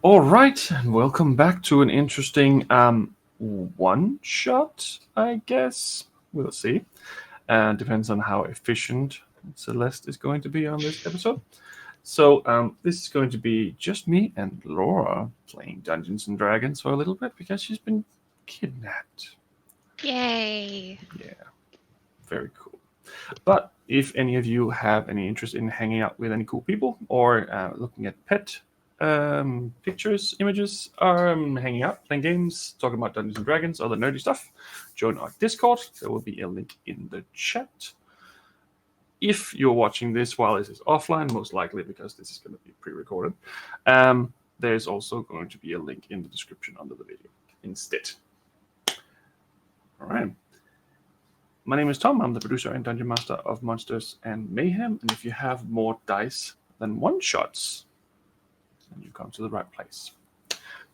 All right, and welcome back to an interesting one shot, I guess. We'll see. Depends on how efficient Celeste is going to be on this episode. So, this is going to be just me and Laura playing Dungeons and Dragons for a little bit because she's been kidnapped. Yay! Yeah, very cool. But if any of you have any interest in hanging out with any cool people or looking at pet pictures, images, hanging out, playing games, talking about Dungeons and Dragons, other nerdy stuff, join our Discord. There will be a link in the chat. If you're watching this while this is offline, most likely because this is going to be pre-recorded, there's also going to be a link in the description under the video instead. All right. My name is Tom. I'm the producer and dungeon master of Monsters and Mayhem. And if you have more dice than one shots, then you come to the right place.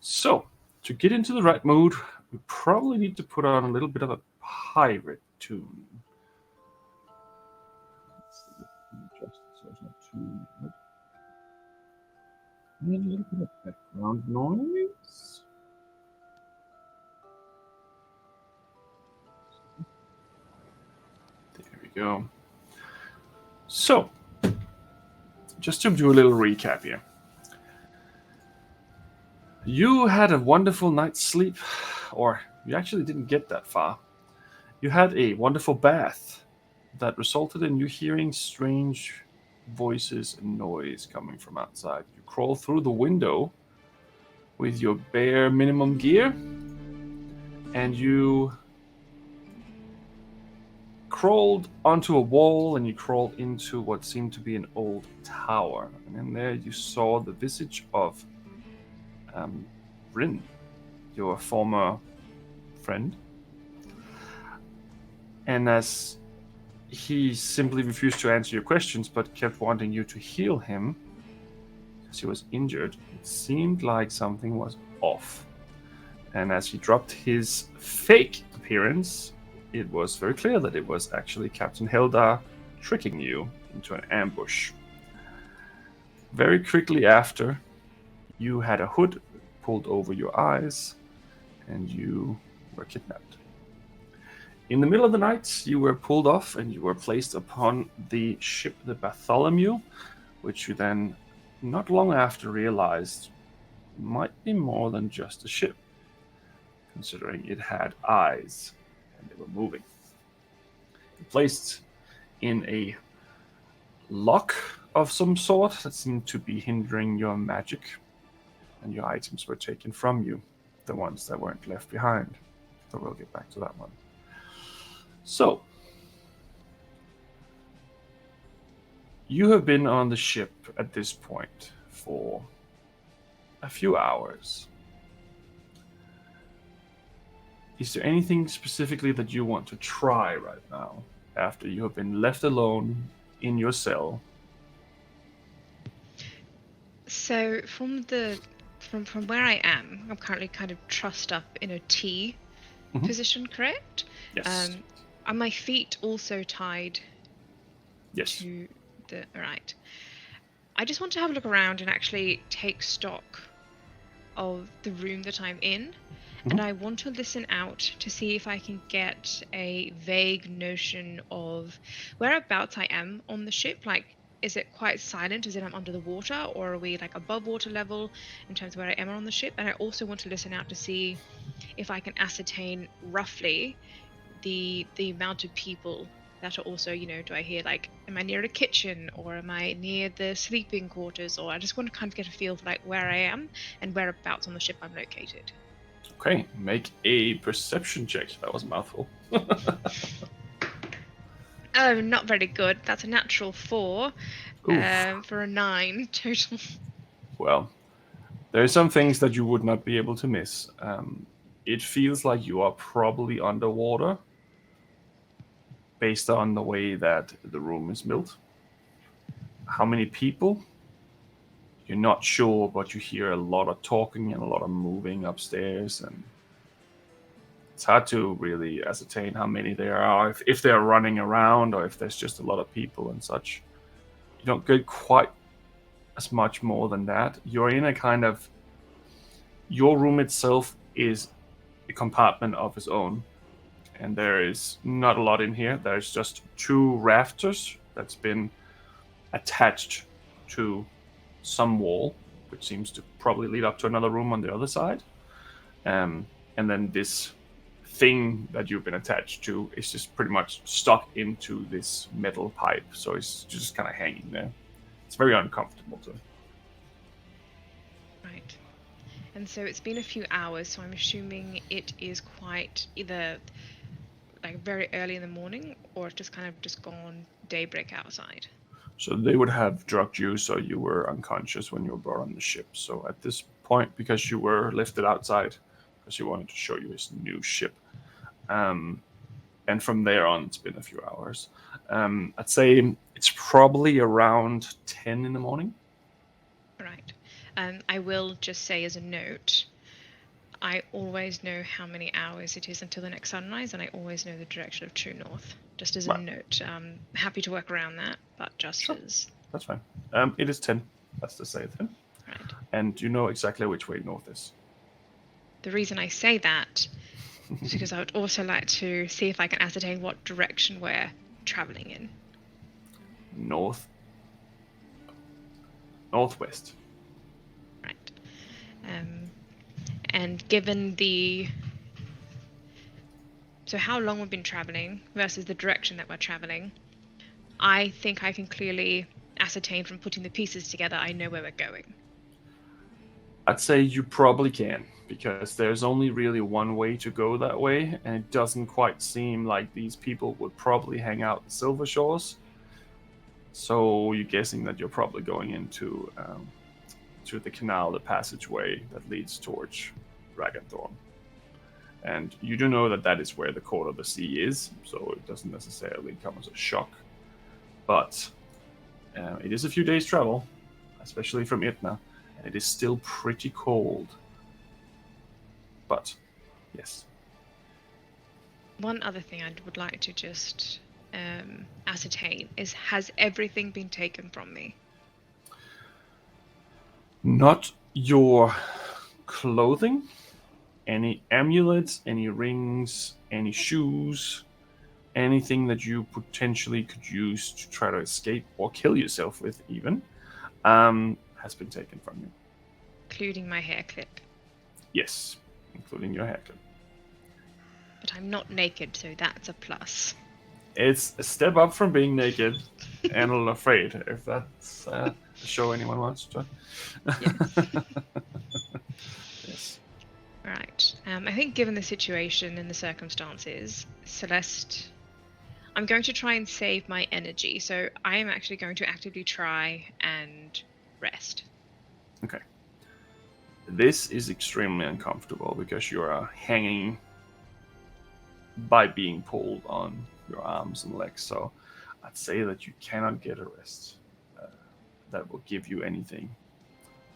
So, to get into the right mood, we probably need to put on a little bit of a pirate tune. Let's see, adjust so it's not too loud. And a little bit of background noise. There we go. So, just to do a little recap here. You had a wonderful night's sleep, or you actually didn't get that far. You had a wonderful bath that resulted in you hearing strange voices and noise coming from outside. You crawl through the window with your bare minimum gear, and you crawled onto a wall and you crawled into what seemed to be an old tower. And in there you saw the visage of Rin, your former friend. And as he simply refused to answer your questions but kept wanting you to heal him because he was injured, it seemed like something was off. And as he dropped his fake appearance, it was very clear that it was actually Captain Heldar tricking you into an ambush. Very quickly after, you had a hood pulled over your eyes, and you were kidnapped. In the middle of the night, you were pulled off and you were placed upon the ship, the Bartholomew, which you then, not long after, realized might be more than just a ship, considering it had eyes and they were moving. You're placed in a lock of some sort that seemed to be hindering your magic, and your items were taken from you, the ones that weren't left behind. So we'll get back to that one. So, you have been on the ship at this point for a few hours. Is there anything specifically that you want to try right now after you have been left alone in your cell? So from where I am, I'm currently kind of trussed up in a T position, correct? Yes. Are my feet also tied Yes. to the right? I just want to have a look around and actually take stock of the room that I'm in. And I want to listen out to see if I can get a vague notion of whereabouts I am on the ship. Like, is it quite silent as in I'm under the water, or are we like above water level in terms of where I am on the ship? And I also want to listen out to see if I can ascertain roughly the amount of people that are also, do I hear like, am I near a kitchen or am I near the sleeping quarters? Or I just want to kind of get a feel for like where I am and whereabouts on the ship I'm located. Okay, make a perception check. That was a mouthful. Oh, not very good. That's a natural 4 Oof. for a 9 total. Well, there are some things that you would not be able to miss. It feels like you are probably underwater based on the way that the room is built. How many people? You're not sure, but you hear a lot of talking and a lot of moving upstairs, and it's hard to really ascertain how many there are, if they're running around or if there's just a lot of people and such. You don't get quite as much more than that. You're in a kind of Your room itself is a compartment of its own, and there is not a lot in here. There's just 2 rafters that's been attached to some wall, which seems to probably lead up to another room on the other side. And then this thing that you've been attached to is just pretty much stuck into this metal pipe, so it's just kind of hanging there. It's very uncomfortable too. Right. And so it's been a few hours, so I'm assuming it is quite either like very early in the morning or just kind of just gone daybreak outside. So they would have drugged you, so you were unconscious when you were brought on the ship. So at this point, because you were lifted outside, because you wanted to show you his new ship, and from there on, it's been a few hours. I'd say it's probably around 10 in the morning. Right. I will just say as a note, I always know how many hours it is until the next sunrise, and I always know the direction of true north. Just as a note, happy to work around that, but just as... That's fine. It is 10. That's to say 10. Right. And you know exactly which way north is. The reason I say that is because I would also like to see if I can ascertain what direction we're traveling in. Northwest. Right. And given the... So how long we've been traveling versus the direction that we're traveling, I think I can clearly ascertain from putting the pieces together, I know where we're going. I'd say you probably can, because there's only really one way to go that way, and it doesn't quite seem like these people would probably hang out in Silver Shores. So you're guessing that you're probably going into to the canal, the passageway that leads towards Dragonthorn. And you do know that that is where the Court of the Sea is, so it doesn't necessarily come as a shock. But it is a few days' travel, especially from Itna, and it is still pretty cold. But, yes. One other thing I would like to just ascertain is, has everything been taken from me? Not your clothing, any amulets, any rings, any shoes, anything that you potentially could use to try to escape or kill yourself with, even, has been taken from you. Including my hair clip. Yes, including your hair clip. But I'm not naked, so that's a plus. It's a step up from being naked and unafraid, if that's a show anyone wants to. Yes. Yes. Right. I think given the situation and the circumstances, Celeste, I'm going to try and save my energy. So I am actually going to actively try and rest. Okay. This is extremely uncomfortable because you are hanging by being pulled on your arms and legs. So I'd say that you cannot get a rest that will give you anything.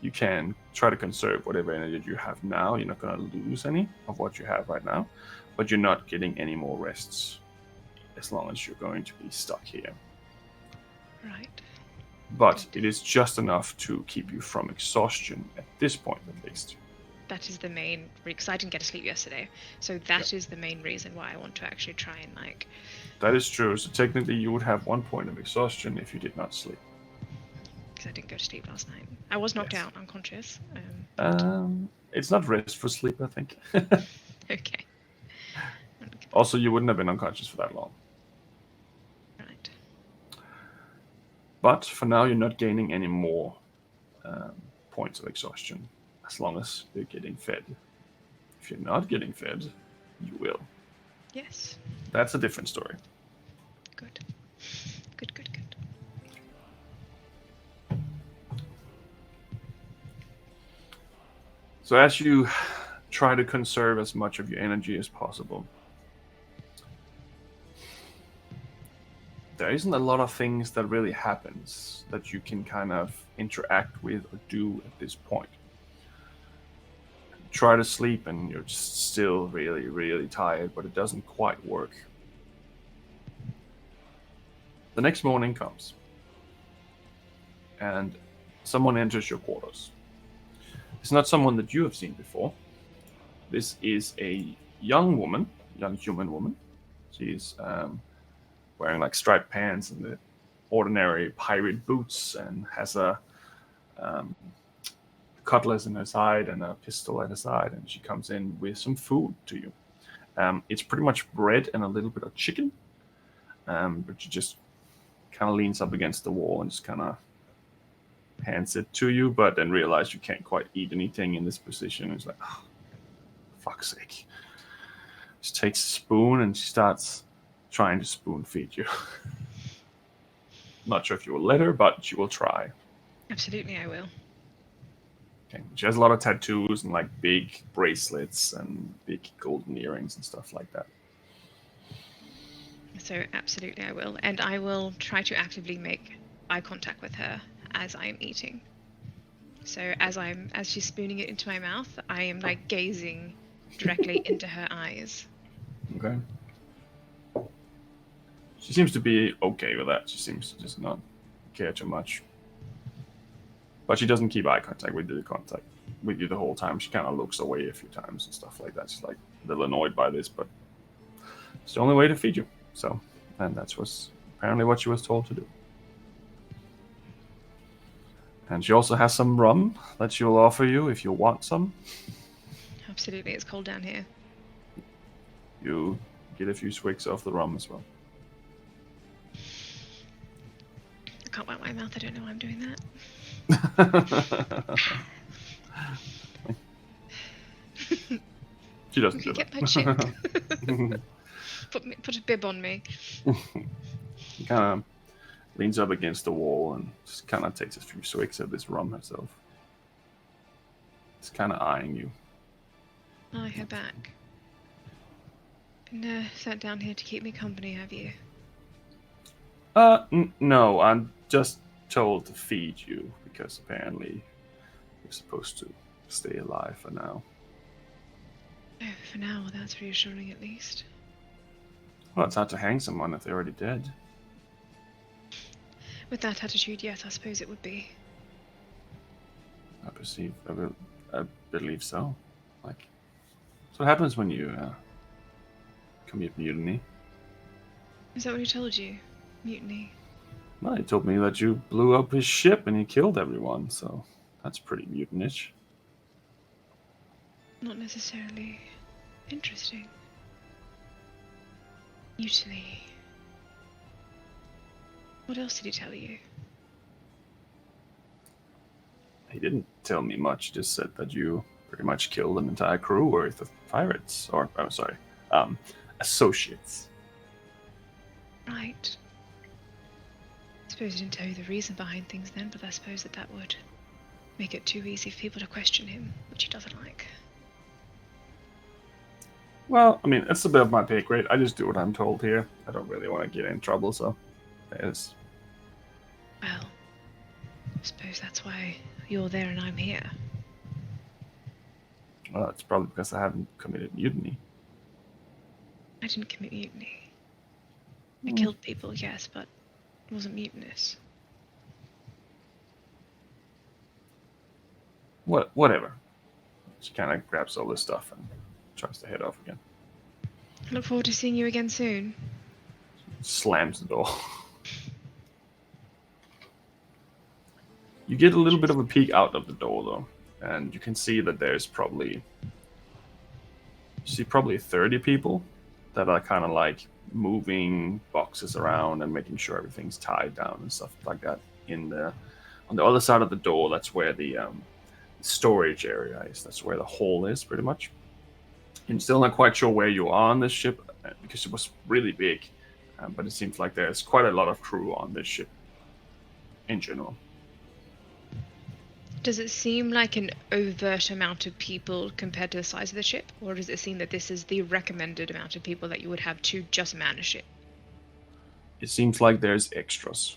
You can try to conserve whatever energy you have now. You're not going to lose any of what you have right now, but you're not getting any more rests as long as you're going to be stuck here. Right. But it is just enough to keep you from exhaustion at this point, at least. That is the main, because I didn't get to sleep yesterday, so that is the main reason why I want to actually try and like... That is true. So technically you would have 1 point of exhaustion if you did not sleep. Because I didn't go to sleep last night. I was knocked out, unconscious. It's not rest for sleep, I think. Okay. Also, you wouldn't have been unconscious for that long. Right. But for now, you're not gaining any more points of exhaustion, as long as you're getting fed. If you're not getting fed, you will. Yes. That's a different story. Good. Good, good, good. So as you try to conserve as much of your energy as possible, there isn't a lot of things that really happens that you can kind of interact with or do at this point. Try to sleep and you're just still really, really tired, but it doesn't quite work. The next morning comes, and someone enters your quarters. is not someone that you have seen before. This is a young woman, young human woman. She's wearing like striped pants and the ordinary pirate boots, and has a cutlass in her side and a pistol at her side, and she comes in with some food to you. It's pretty much bread and a little bit of chicken, but she just kind of leans up against the wall and just kind of hands it to you, but then realize you can't quite eat anything in this position. It's like, oh, fuck's sake. She takes a spoon and she starts trying to spoon feed you. Not sure if you will let her, but she will try. Absolutely, I will. Okay. She has a lot of tattoos and like big bracelets and big golden earrings and stuff like that. So absolutely I will. And I will try to actively make eye contact with her as I am eating. So as she's spooning it into my mouth, I am like gazing directly into her eyes. Okay. She seems to be okay with that. She seems to just not care too much. But she doesn't keep eye contact with you the whole time. She kind of looks away a few times and stuff like that. She's like a little annoyed by this, but it's the only way to feed you. So, and that's apparently what she was told to do. And she also has some rum that she will offer you if you want some. Absolutely, it's cold down here. You get a few swigs of the rum as well. I can't wipe my mouth, I don't know why I'm doing that. She doesn't do Get that. my chin. Put a bib on me. She kind of leans up against the wall and just kind of takes a few swigs of this rum herself. It's kind of eyeing you. I lie her back. Been sat down here to keep me company, have you? No, I'm just told to feed you because apparently you're supposed to stay alive for now. Oh, for now, that's reassuring at least. Well, it's hard to hang someone if they're already dead. With that attitude, yes, I suppose it would be. I believe so. Like, that's what happens when you commit mutiny. Is that what he told you? Mutiny? Well, he told me that you blew up his ship and he killed everyone, so that's pretty mutinish. Not necessarily interesting. Mutiny. What else did he tell you? He didn't tell me much, just said that you pretty much killed an entire crew worth of pirates, or, I'm sorry, associates. Right. I suppose he didn't tell you the reason behind things then, but I suppose that would make it too easy for people to question him, which he doesn't like. Well, I mean, it's a bit of my pay grade. I just do what I'm told here. I don't really want to get in trouble, so it's... Well, I suppose that's why you're there and I'm here. Well, it's probably because I haven't committed mutiny. I didn't commit mutiny. I killed people, yes, but it wasn't mutinous. Whatever. She kind of grabs all this stuff and tries to head off again. I look forward to seeing you again soon. Slams the door. You get a little bit of a peek out of the door, though, and you can see that there's probably 30 people that are kind of like moving boxes around and making sure everything's tied down and stuff like that. On the other side of the door, that's where the storage area is. That's where the hole is, pretty much. I'm still not quite sure where you are on this ship because it was really big, but it seems like there's quite a lot of crew on this ship in general. Does it seem like an overt amount of people compared to the size of the ship? Or does it seem that this is the recommended amount of people that you would have to just man a ship? It seems like there's extras.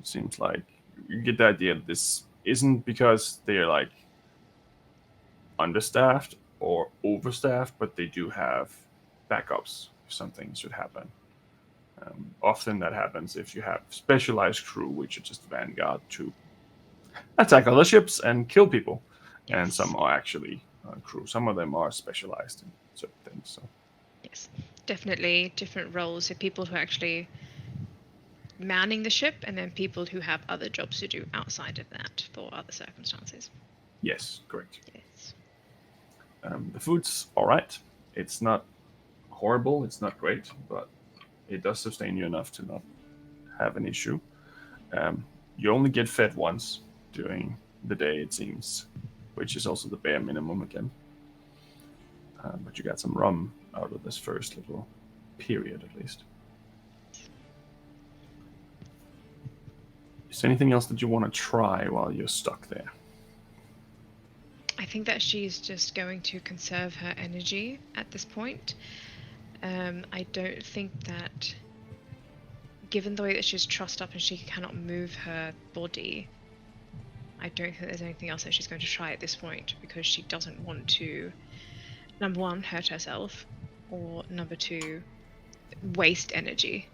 It seems like you get the idea that this isn't because they're like understaffed or overstaffed, but they do have backups if something should happen. Often that happens if you have specialized crew, which are just vanguard to attack other ships and kill people. and Yes. some are actually crew. Some of them are specialized in certain things. So Yes, definitely different roles. So people who are actually manning the ship, and then people who have other jobs to do outside of that for other circumstances. yes, correct. Yes. The food's all right. It's not horrible. It's not great, but it does sustain you enough to not have an issue. You only get fed once during the day, it seems, which is also the bare minimum again. But you got some rum out of this first little period, at least. Is there anything else that you want to try while you're stuck there? I think that she's just going to conserve her energy at this point. I don't think that, given the way that she's trussed up and she cannot move her body, I don't think there's anything else that she's going to try at this point, because she doesn't want to, number one, hurt herself, or number two, waste energy.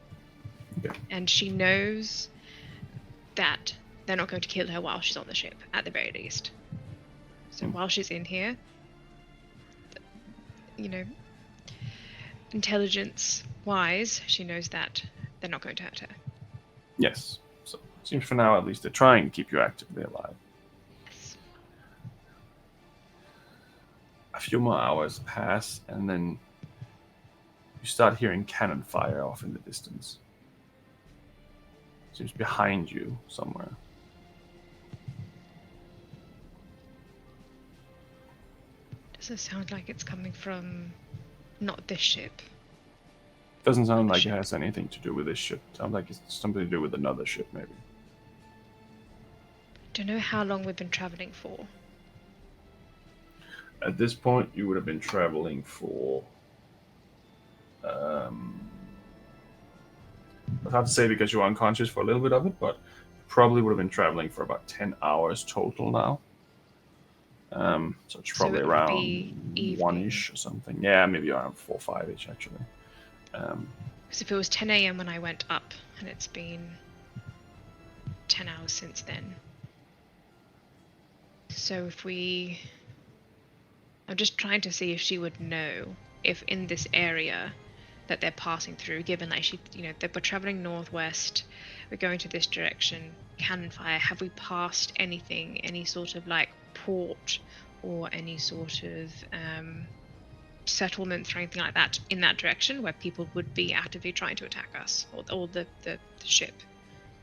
Okay. And she knows that they're not going to kill her while she's on the ship, at the very least. So while she's in here, you know, intelligence-wise, she knows that they're not going to hurt her. Yes. So it seems for now, at least, they're trying to keep you actively alive. Yes. A few more hours pass, and then you start hearing cannon fire off in the distance. Seems behind you somewhere. Does it sound like it's coming from not this ship? Doesn't sound like it Ship. has anything to do with this ship. Sounds like it's something to do with another ship, maybe. Don't know how long we've been traveling for. At this point, you would have been traveling for. I'd have to say because you were unconscious for a little bit of it, but probably would have been traveling for about 10 hours total now. So it's probably it would around be evening. 1-ish or something. Yeah, maybe around 4 or 5-ish actually. Because if it was 10 a.m. when I went up, and it's been 10 hours since then. So if we... I'm just trying to see if she would know if in this area that they're passing through, given that she, you know, we're traveling northwest, we're going to this direction, cannon fire, have we passed anything, any sort of like port or any sort of settlements or anything like that in that direction where people would be actively trying to attack us, or the ship?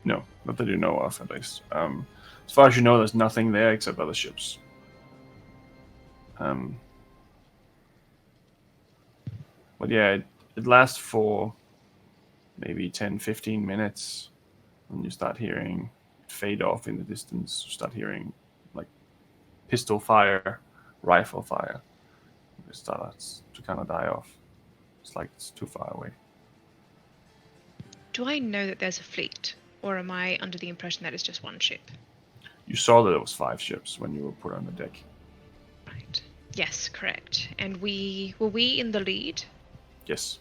No, not that you know of, at least. As far as you know, there's nothing there except other ships. But yeah, it lasts for maybe 10-15 minutes, and you start hearing it fade off in the distance. You start hearing like pistol fire, rifle fire. It starts to kind of die off. It's like it's too far away. Do I know that there's a fleet, or am I under the impression that it's just one ship? You saw that there was 5 ships when you were put on the deck. Right. Yes, correct. And were we in the lead? Yes.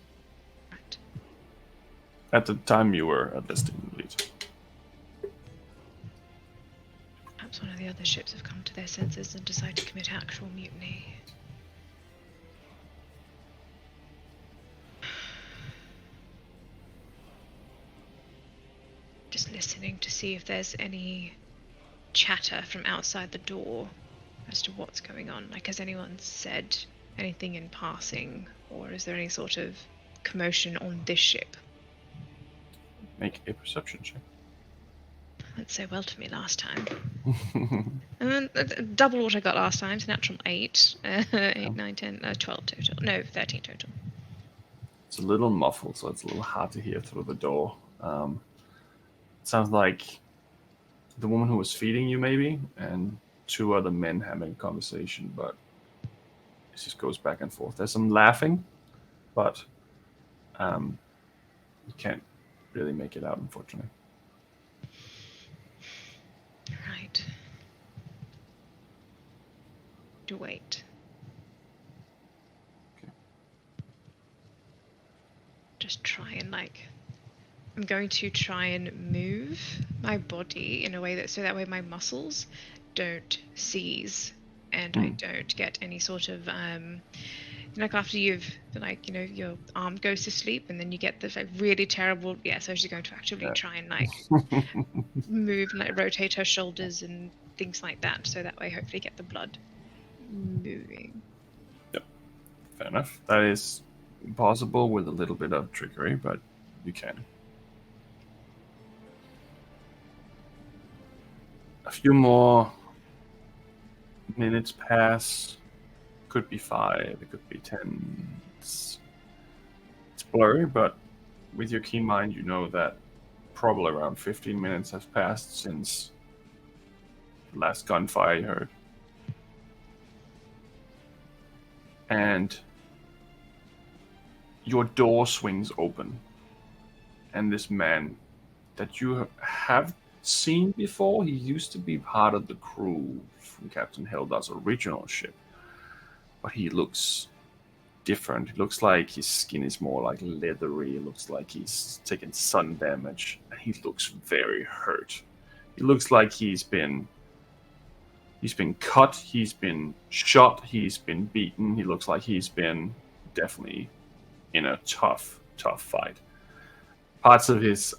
Right. At the time you were at least in the lead. Perhaps one of the other ships have come to their senses and decided to commit actual mutiny. Just listening to see if there's any chatter from outside the door as to what's going on. Like, has anyone said anything in passing, or is there any sort of commotion on this ship? Make a perception check. Went so well to me last time. Double what I got last time, so natural 8. 8, 9, 10, 12 total. No, 13 total. It's a little muffled, so it's a little hard to hear through the door. It sounds like the woman who was feeding you, maybe, and 2 other men having a conversation, but it just goes back and forth. There's some laughing, but you can't really make it out, unfortunately. Right. To wait. Okay. Just try and I'm going to try and move my body in a way that, so that way my muscles don't seize and I don't get any sort of like after you've like your arm goes to sleep and then you get this like really terrible so she's going to actively try and like move and like rotate her shoulders and things like that, so that way hopefully get the blood moving. Yep, fair enough. That is possible with a little bit of trickery, but you can. A few more minutes pass. Could be 5, it could be 10. It's blurry, but with your keen mind, you know that probably around 15 minutes have passed since the last gunfire you heard. And your door swings open, and this man that you have seen before, he used to be part of the crew from Captain Hilda's original ship, but he looks different. It looks like his skin is more like leathery. It looks like he's taken sun damage, and he looks very hurt. He looks like he's been cut, he's been shot, he's been beaten. He looks like he's been definitely in a tough fight. Parts of his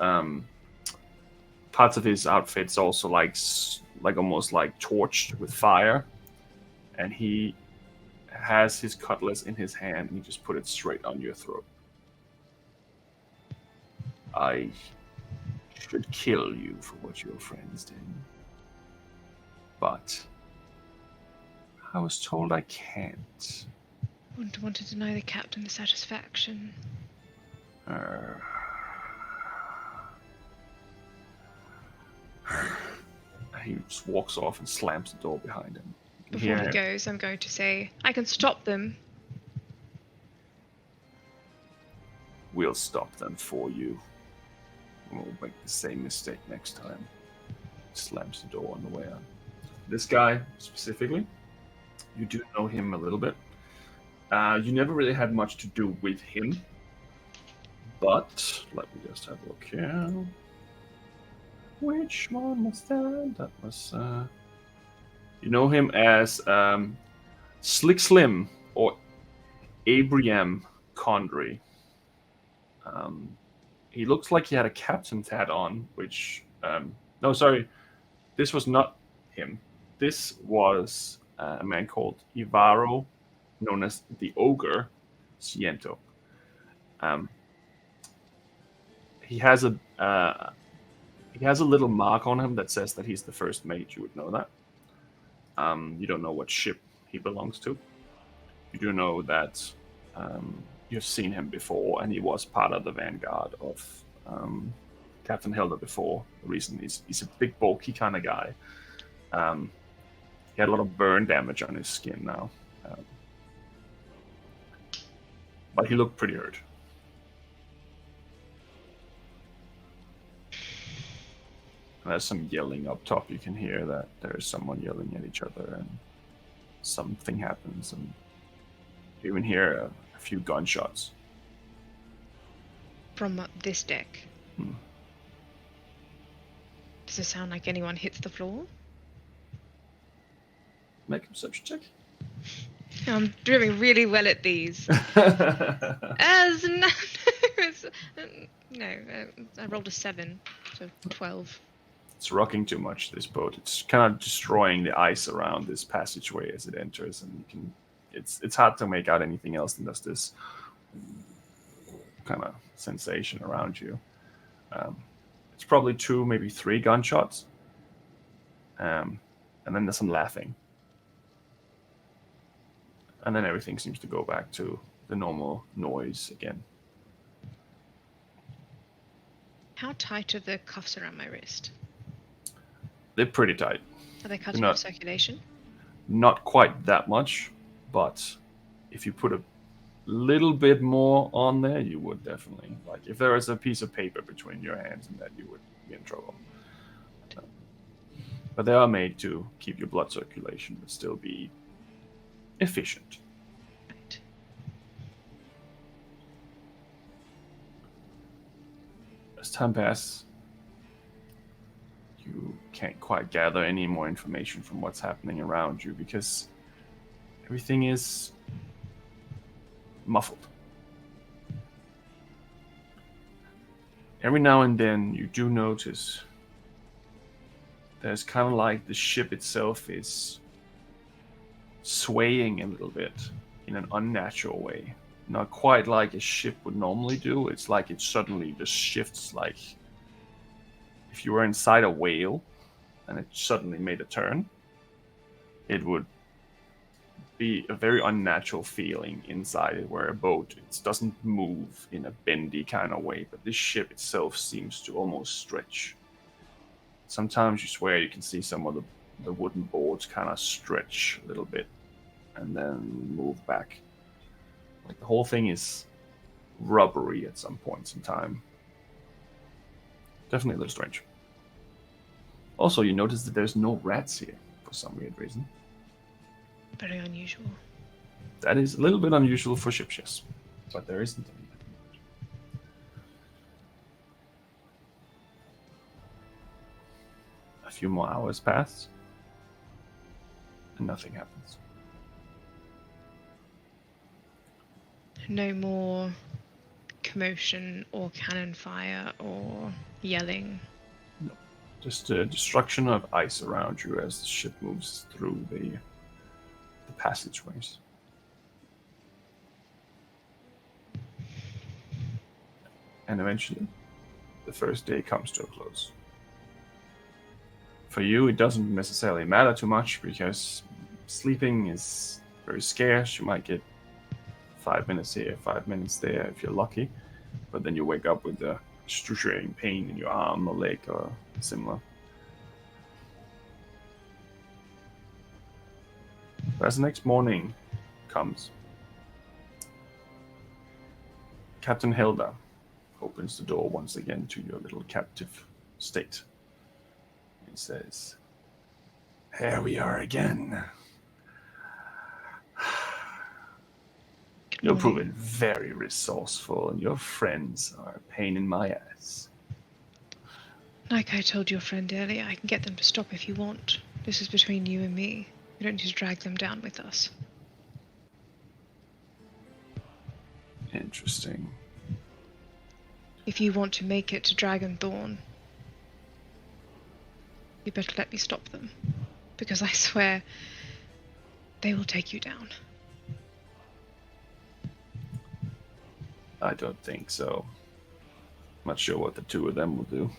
outfit's also like almost like torched with fire, and he has his cutlass in his hand and he just put it straight on your throat. I should kill you for what your friends did, but I was told I can't. I wouldn't want to deny the captain the satisfaction. He just walks off and slams the door behind him. Before he goes, I'm going to say, I can stop them. We'll stop them for you. We'll make the same mistake next time. Slams the door on the way out. This guy, specifically, you do know him a little bit. You never really had much to do with him. But, let me just have a look here. Which one was that? That was, you know him as Slick Slim or Abraham Condry. He looks like he had a captain's hat on, which... no, sorry. This was not him. This was a man called Ivaro, known as the Ogre Ciento. He has a little mark on him that says that he's the first mate. You would know that. You don't know what ship he belongs to. You do know that you've seen him before, and he was part of the vanguard of Captain Hilda before. The reason he's a big, bulky kind of guy. He had a lot of burn damage on his skin now. But he looked pretty hurt. There's some yelling up top. You can hear that there's someone yelling at each other, and something happens, and you even hear a few gunshots. From this deck? Does it sound like anyone hits the floor? Make a perception check. I'm doing really well at these. I rolled a 7, so 12. It's rocking too much, this boat. It's kind of destroying the ice around this passageway as it enters, and it's hard to make out anything else than just this kind of sensation around you. It's probably 2, maybe 3 gunshots, and then there's some laughing, and then everything seems to go back to the normal noise again. How tight are the cuffs around my wrist? They're pretty tight. Are they cutting off circulation? Not quite that much, but if you put a little bit more on there, you would definitely. Like, if there was a piece of paper between your hands and that, you would be in trouble. But they are made to keep your blood circulation but still be efficient. Right. As time passes, you can't quite gather any more information from what's happening around you, because Everything is muffled. Every now and then you do notice there's kind of like the ship itself is swaying a little bit in an unnatural way. Not quite like a ship would normally do. It's like it suddenly just shifts, like if you were inside a whale and it suddenly made a turn, it would be a very unnatural feeling inside it, where a boat, it doesn't move in a bendy kind of way, but this ship itself seems to almost stretch. Sometimes you swear you can see some of the wooden boards kind of stretch a little bit and then move back. Like the whole thing is rubbery at some points in time. Definitely a little strange. Also, you notice that there's no rats here for some weird reason. Very unusual. That is a little bit unusual for ships, yes. But there isn't any. A few more hours pass, and nothing happens. No more commotion or cannon fire or yelling. No. Just destruction of ice around you as the ship moves through the passageways. And eventually, the first day comes to a close. For you, it doesn't necessarily matter too much because sleeping is very scarce. You might get 5 minutes here, 5 minutes there if you're lucky, but then you wake up with a excruciating pain in your arm or leg or similar. But as the next morning comes, Captain Hilda opens the door once again to your little captive state. He says, "Here we are again. You're proving very resourceful, and your friends are a pain in my ass." Like I told your friend earlier, I can get them to stop if you want. This is between you and me. We don't need to drag them down with us. Interesting. If you want to make it to Dragonthorn, you better let me stop them. Because I swear, they will take you down. I don't think so. Not sure what the two of them will do.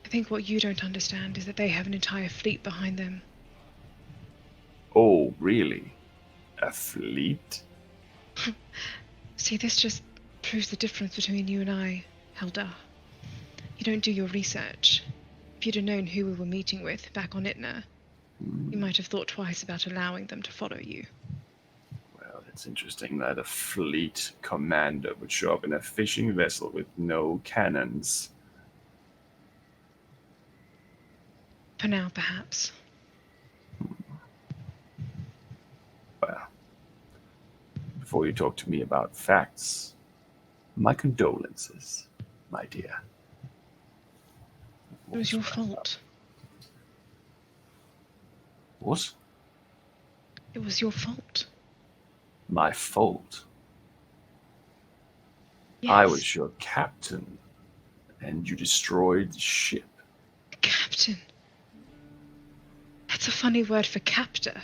I think what you don't understand is that they have an entire fleet behind them. Oh, really? A fleet? See, this just proves the difference between you and I, Helda. You don't do your research. If you'd have known who we were meeting with back on Itna, you might have thought twice about allowing them to follow you. Well, it's interesting that a fleet commander would show up in a fishing vessel with no cannons. For now, perhaps. Well, before you talk to me about facts, my condolences, my dear. It was your fault. What? It was your fault. My fault? Yes. I was your captain, and you destroyed the ship. Captain. That's a funny word for captor.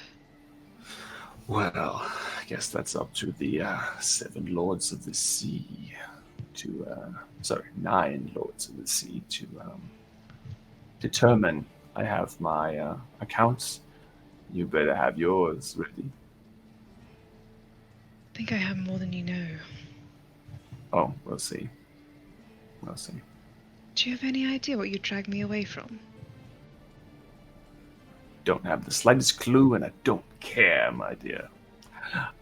Well, I guess that's up to the 7 Lords of the Sea to, 9 Lords of the Sea to determine. I have my accounts. You better have yours ready. I think I have more than you know. Oh, we'll see. We'll see. Do you have any idea what you dragged me away from? Don't have the slightest clue, and I don't care, my dear.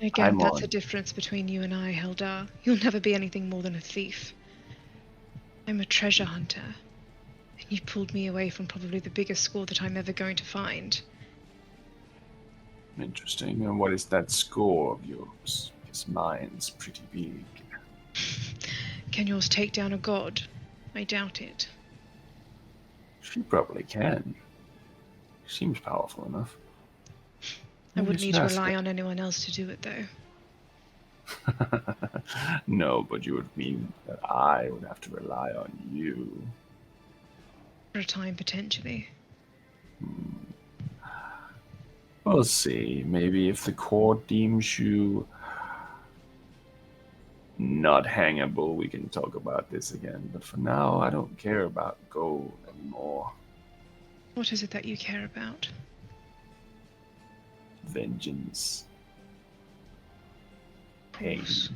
Again, that's the difference between you and I, Helda. You'll never be anything more than a thief. I'm a treasure hunter. And you pulled me away from probably the biggest score that I'm ever going to find. Interesting. And what is that score of yours? Because mine's pretty big. Can yours take down a god? I doubt it. She probably can. Seems powerful enough. I Maybe would should need to ask rely it. on anyone else to do it, though. No, but you would mean that I would have to rely on you. For a time, potentially. We'll see. Maybe if the court deems you not hangable, we can talk about this again. But for now, I don't care about gold anymore. What is it that you care about? Vengeance. Of Pain. course.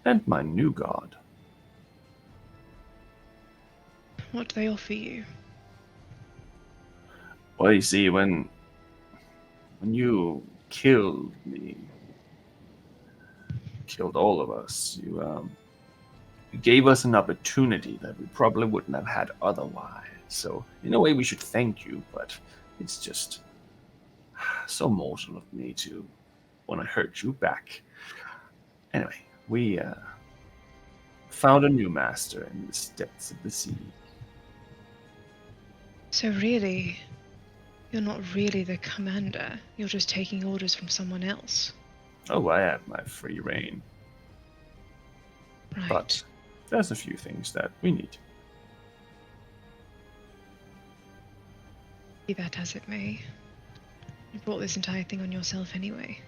And my new god. What do they offer you? Well, you see, when you killed me, killed all of us, you gave us an opportunity that we probably wouldn't have had otherwise. So, in a way, we should thank you, but it's just so mortal of me to want to hurt you back. Anyway, we found a new master in the depths of the sea. So really, you're not really the commander. You're just taking orders from someone else. Oh, I have my free reign. Right. But there's a few things that we need. Be that as it may. You brought this entire thing on yourself anyway.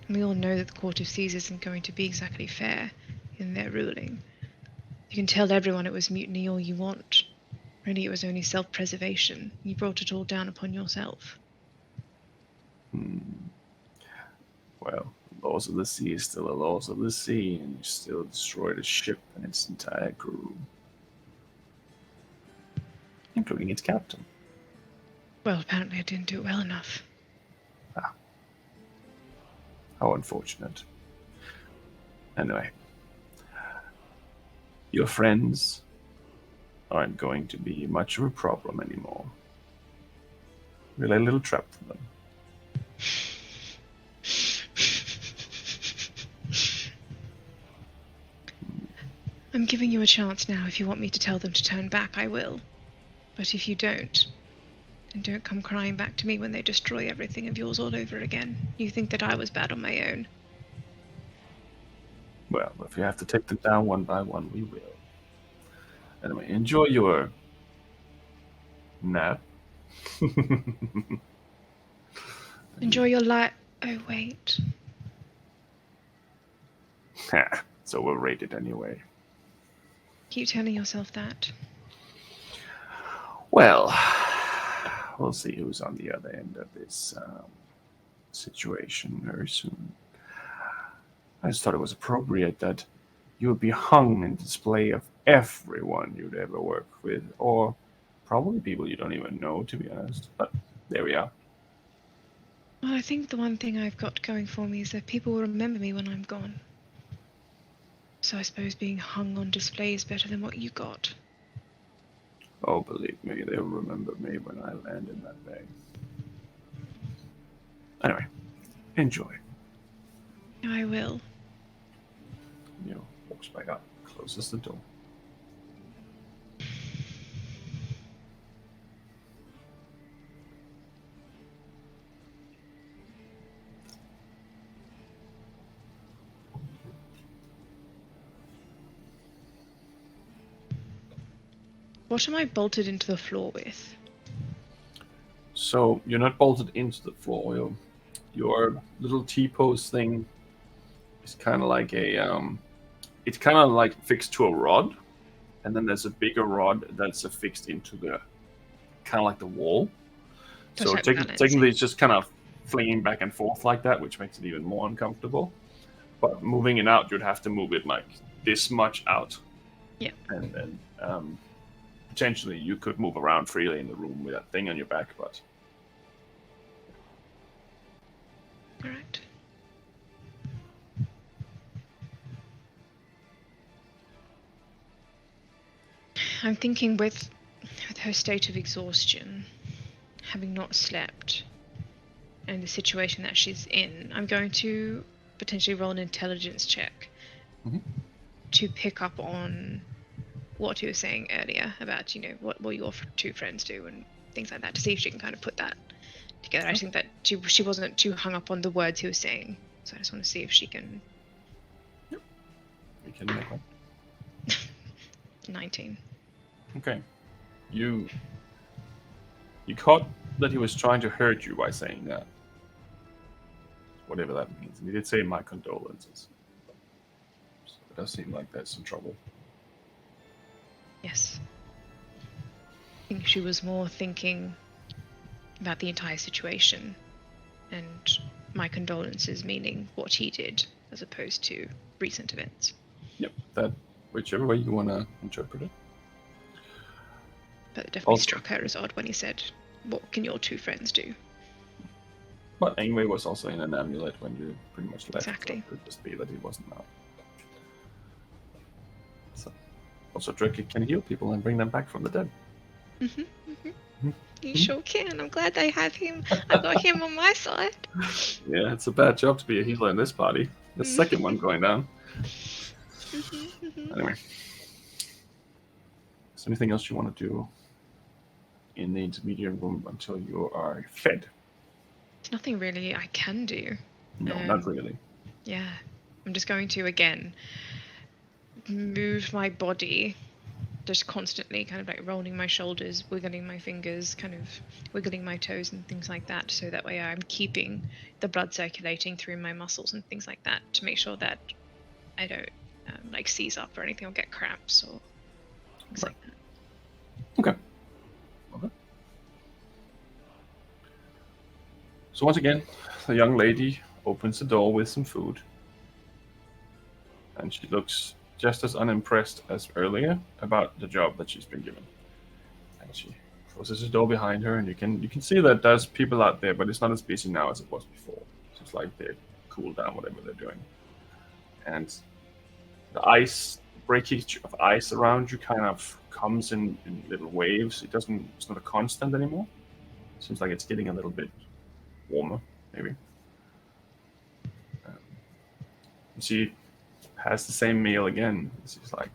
And we all know that the Court of Seas isn't going to be exactly fair in their ruling. You can tell everyone it was mutiny all you want. Really, it was only self-preservation. You brought it all down upon yourself. Well, the laws of the sea is still the laws of the sea, and you still destroyed a ship and its entire crew, including its captain. Well, apparently I didn't do it well enough. How unfortunate. Anyway, your friends aren't going to be much of a problem anymore. We'll lay a little trap for them. I'm giving you a chance now. If you want me to tell them to turn back, I will. But if you don't, then don't come crying back to me when they destroy everything of yours all over again. You think that I was bad on my own. Well, if you have to take them down one by one, we will. Anyway, enjoy your nap. Enjoy your life. Oh, wait. So we'll rate it anyway. Keep telling yourself that. Well, we'll see who's on the other end of this situation very soon. I just thought it was appropriate that you would be hung in display of everyone you'd ever work with, or probably people you don't even know, to be honest. But there we are. Well, I think the one thing I've got going for me is that people will remember me when I'm gone. So I suppose being hung on display is better than what you got. Oh, believe me, they'll remember me when I land in that bay. Anyway, enjoy. I will. Walks back up, closes the door. What am I bolted into the floor with? So you're not bolted into the floor. Your little T-post thing is kind of like it's kind of like fixed to a rod, and then there's a bigger rod that's affixed into the kind of like the wall. That's So like technically, it's just kind of flinging back and forth like that, which makes it even more uncomfortable. But moving it out, you'd have to move it like this much out. Yeah. And then potentially you could move around freely in the room with that thing on your back, but Correct. I'm thinking with her state of exhaustion, having not slept, and the situation that she's in, I'm going to potentially roll an intelligence check Mhm. to pick up on what he was saying earlier about, what will your two friends do and things like that, to see if she can kind of put that together. I think that she wasn't too hung up on the words he was saying, so I just want to see if she can. We can make one. 19. Okay. You caught that he was trying to hurt you by saying that. Whatever that means. And he did say my condolences. So it does seem like there's some trouble. Yes. I think she was more thinking about the entire situation, and my condolences meaning what he did as opposed to recent events. Yep, that whichever way you want to interpret it. But it definitely struck her as odd when he said, "What can your two friends do?" But anyway, was also in an amulet when you pretty much left. Exactly. So it could just be that he wasn't out. So, also, Drake can heal people and bring them back from the dead. You sure can. I'm glad they have him. I've got him on my side. Yeah, it's a bad job to be a healer in this party. The second one going down. Anyway. Is there anything else you want to do in the intermediate room until you are fed? There's nothing really I can do. No, not really. Yeah. I'm just going to, again, move my body, just constantly kind of like rolling my shoulders, wiggling my fingers, kind of wiggling my toes and things like that, so that way I'm keeping the blood circulating through my muscles and things like that, to make sure that I don't like seize up or anything or get cramps or things like that. Okay. So once again, the young lady opens the door with some food. And she looks just as unimpressed as earlier about the job that she's been given. And she closes the door behind her, and you can see that there's people out there, but it's not as busy now as it was before. So it's like they cool down whatever they're doing. And the breakage of ice around you kind of comes in little waves. It's not a constant anymore. It seems like it's getting a little bit warmer, maybe. She has the same meal again. She's like,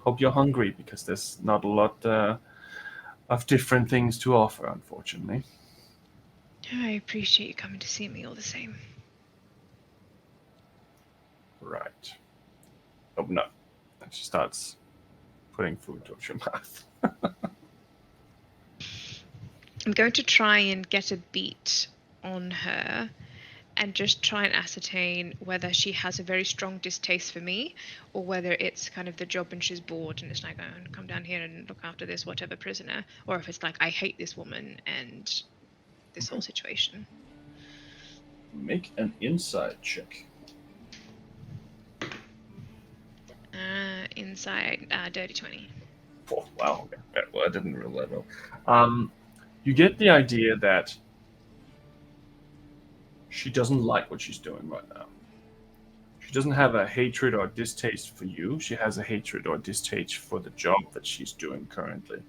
hope you're hungry, because there's not a lot of different things to offer, unfortunately. I appreciate you coming to see me all the same. Right. Open up. And she starts putting food towards your mouth. I'm going to try and get a beat on her and just try and ascertain whether she has a very strong distaste for me, or whether it's kind of the job and she's bored and it's like, oh, come down here and look after this whatever prisoner, or if it's like, I hate this woman and this whole situation. Make an insight check. Inside, dirty 20. Oh, wow. Okay. Yeah, well, I didn't roll that well. You get the idea that she doesn't like what she's doing right now. She doesn't have a hatred or distaste for you. She has a hatred or distaste for the job that she's doing currently.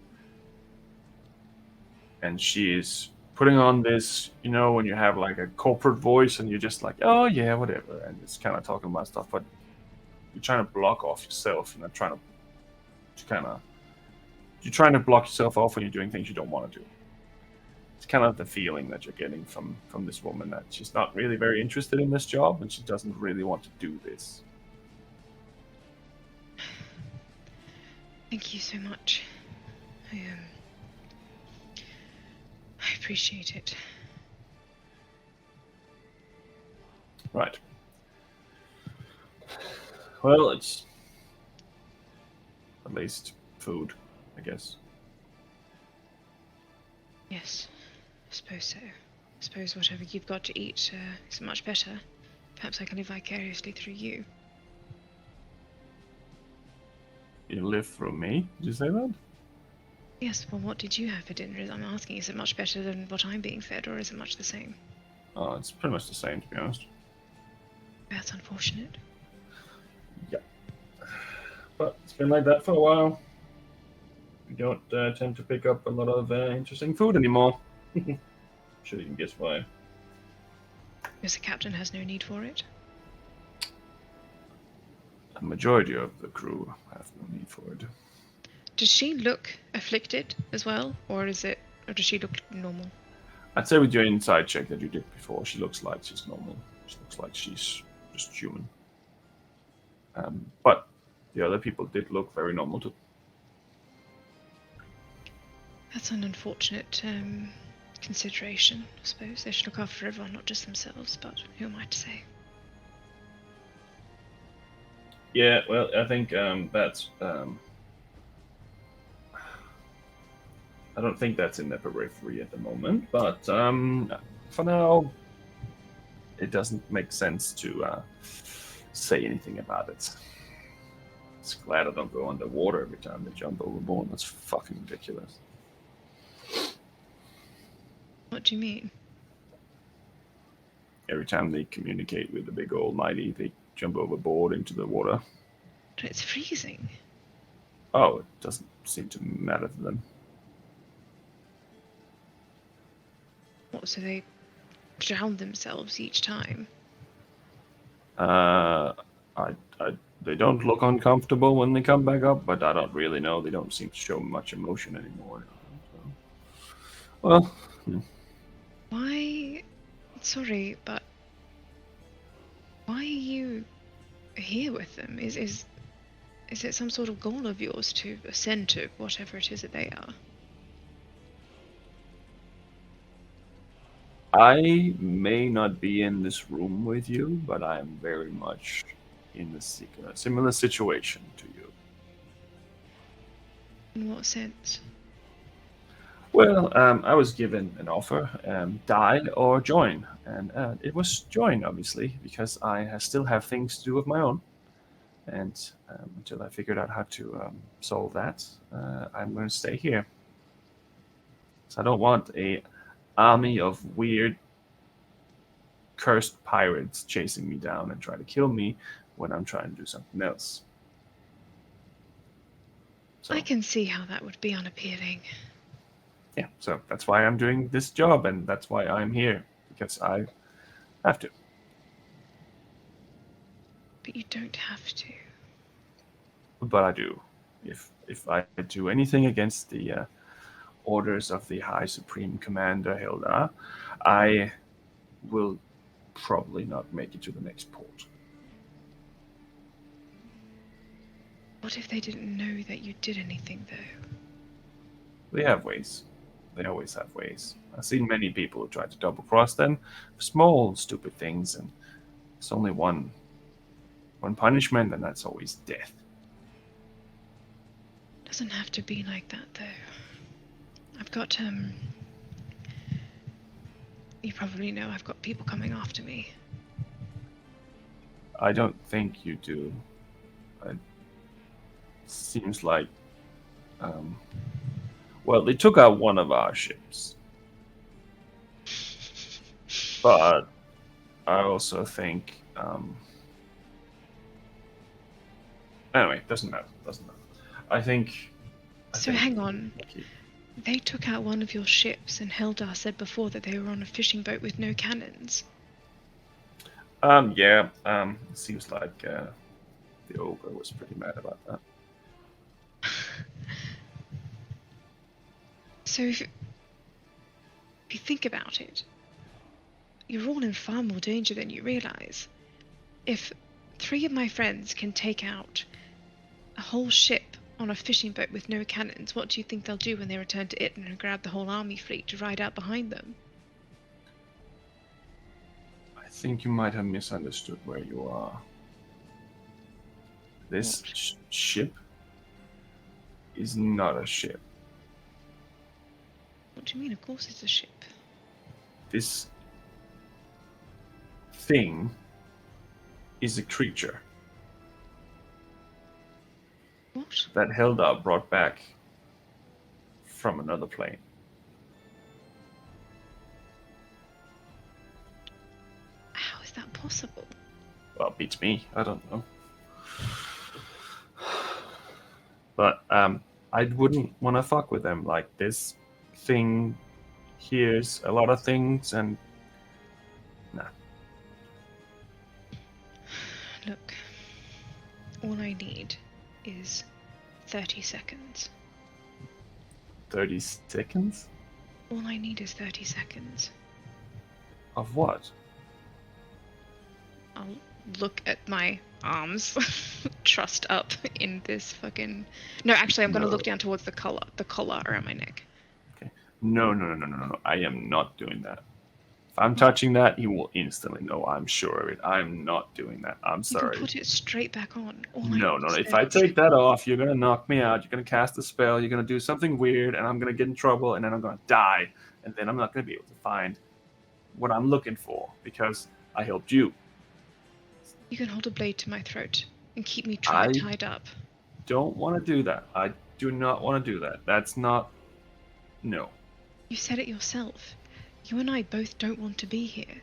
And she is putting on this, when you have like a corporate voice and you're just like, oh yeah, whatever, and it's kind of talking about stuff, but you're trying to block off yourself, you're trying to block yourself off when you're doing things you don't want to do. It's kind of the feeling that you're getting from this woman, that she's not really very interested in this job and she doesn't really want to do this. Thank you so much. I appreciate it. Right. Well, it's at least food, I guess. Yes, I suppose so. I suppose whatever you've got to eat is much better. Perhaps I can live vicariously through you. You live through me? Did you say that? Yes, well, what did you have for dinner? I'm asking, is it much better than what I'm being fed, or is it much the same? Oh, it's pretty much the same, to be honest. That's unfortunate. Yeah. But it's been like that for a while. We don't tend to pick up a lot of interesting food anymore. Should even guess why. Because the captain has no need for it? A majority of the crew have no need for it. Does she look afflicted as well, or does she look normal? I'd say with your inside check that you did before, she looks like she's normal. She looks like she's just human. But the other people did look very normal too. That's an unfortunate consideration, I suppose. They should look after everyone, not just themselves, but who am I to say? Yeah, well, I think that's. I don't think that's in the periphery at the moment, but for now, it doesn't make sense to say anything about it. It's glad I don't go underwater every time they jump overboard. That's fucking ridiculous. What do you mean? Every time they communicate with the big old mighty, they jump overboard into the water. But it's freezing. Oh, it doesn't seem to matter to them. What, so they drown themselves each time? They don't look uncomfortable when they come back up, but I don't really know. They don't seem to show much emotion anymore. So. Well, Why? Sorry, but why are you here with them? Is it some sort of goal of yours to ascend to whatever it is that they are? I may not be in this room with you, but I am very much in a similar situation to you. In what sense? Well, I was given an offer, die or join, and it was join, obviously, because I still have things to do of my own. And until I figured out how to solve that, I'm going to stay here. So I don't want a army of weird, cursed pirates chasing me down and trying to kill me when I'm trying to do something else. So, I can see how that would be unappealing. yeah, so that's why I'm doing this job, and that's why I'm here, because I have to. But you don't have to. But I do. If I do anything against the orders of the High Supreme Commander Hilda, I will probably not make it to the next port. What if they didn't know that you did anything, though? They have ways. They always have ways. I've seen many people who try to double cross them for small, stupid things, and it's only one punishment, and that's always death. Doesn't have to be like that, though. I've got, you probably know I've got people coming after me. I don't think you do. It seems like, well, they took out one of our ships. But I also think, anyway, doesn't matter. I think. Hang on. They took out one of your ships, and Hilda said before that they were on a fishing boat with no cannons. Yeah. It seems like the ogre was pretty mad about that. So if you think about it, you're all in far more danger than you realize. If 3 of my friends can take out a whole ship on a fishing boat with no cannons, what do you think they'll do when they return to Itten and grab the whole army fleet to ride out behind them? I think you might have misunderstood where you are. This ship is not a ship. What do you mean? Of course it's a ship. This thing is a creature. What? That Hilda brought back from another plane. How is that possible? Well, beats me. I don't know. But I wouldn't want to fuck with them. Like, this thing hears a lot of things, and nah. Look, all I need is 30 seconds. 30 seconds? All I need is 30 seconds. Of what? I'll look at my arms, trussed up in this fucking... No, actually, I'm going to No. look down towards the collar around my neck. Okay. No. I am not doing that. If I'm touching that, he will instantly know. I'm sure of it. I'm not doing that. I'm You sorry. can put it straight back on. No. If I take that off, you're gonna knock me out. You're gonna cast a spell. You're gonna do something weird, and I'm gonna get in trouble, and then I'm gonna die, and then I'm not gonna be able to find what I'm looking for because I helped you. You can hold a blade to my throat and keep me I tied up. don't want to do that. I do not want to do that. That's not. No. You said it yourself. You and I both don't want to be here.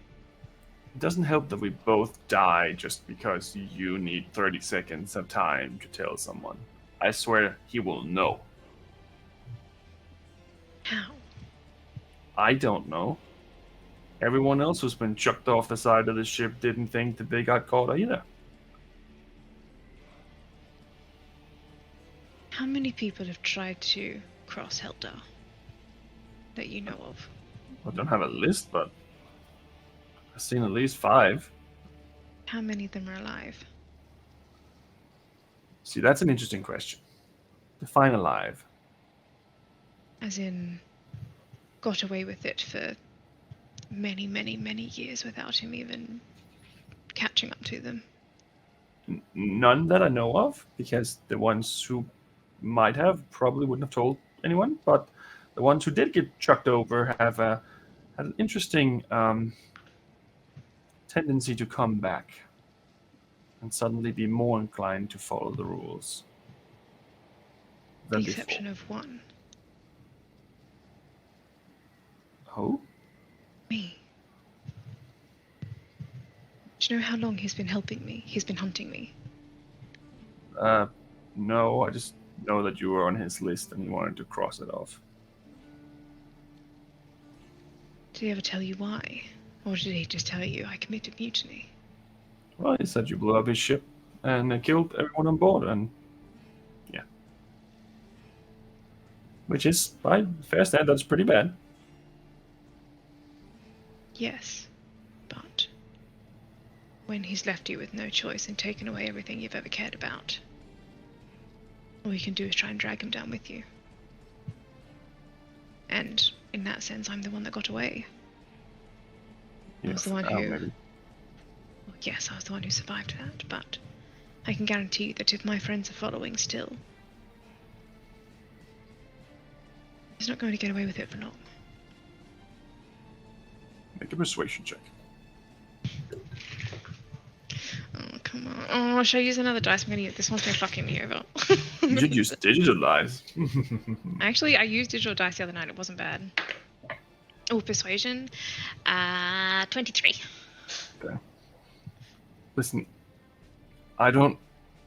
It doesn't help that we both die just because you need 30 seconds of time to tell someone. I swear he will know. How? I don't know. Everyone else who's been chucked off the side of the ship didn't think that they got caught either. How many people have tried to cross Heldar that you know of? I don't have a list, but I've seen at least 5. How many of them are alive? See, that's an interesting question. Define alive. As in, got away with it for many, many, many years without him even catching up to them. None that I know of, because the ones who might have probably wouldn't have told anyone, but the ones who did get chucked over have had an interesting tendency to come back and suddenly be more inclined to follow the rules. The than exception before. of one. Who? Me. Do you know how long he's been helping me? He's been hunting me. No, I just know that you were on his list and he wanted to cross it off. Did he ever tell you why? Or did he just tell you I committed mutiny? Well, he said you blew up his ship and killed everyone on board, and yeah. Which is, by fair standards, pretty bad. Yes, but when he's left you with no choice and taken away everything you've ever cared about, all you can do is try and drag him down with you. And in that sense, I'm the one that got away. I was the one who... Maybe. Well, yes, I was the one who survived that, but I can guarantee you that if my friends are following still, he's not going to get away with it for long. Make a persuasion check. Oh, come on. Oh, should I use another dice? I'm going to use... This one's been fucking me over. You should use digital dice. Actually, I used digital dice the other night. It wasn't bad. Oh, persuasion. 23. Okay. Listen, I don't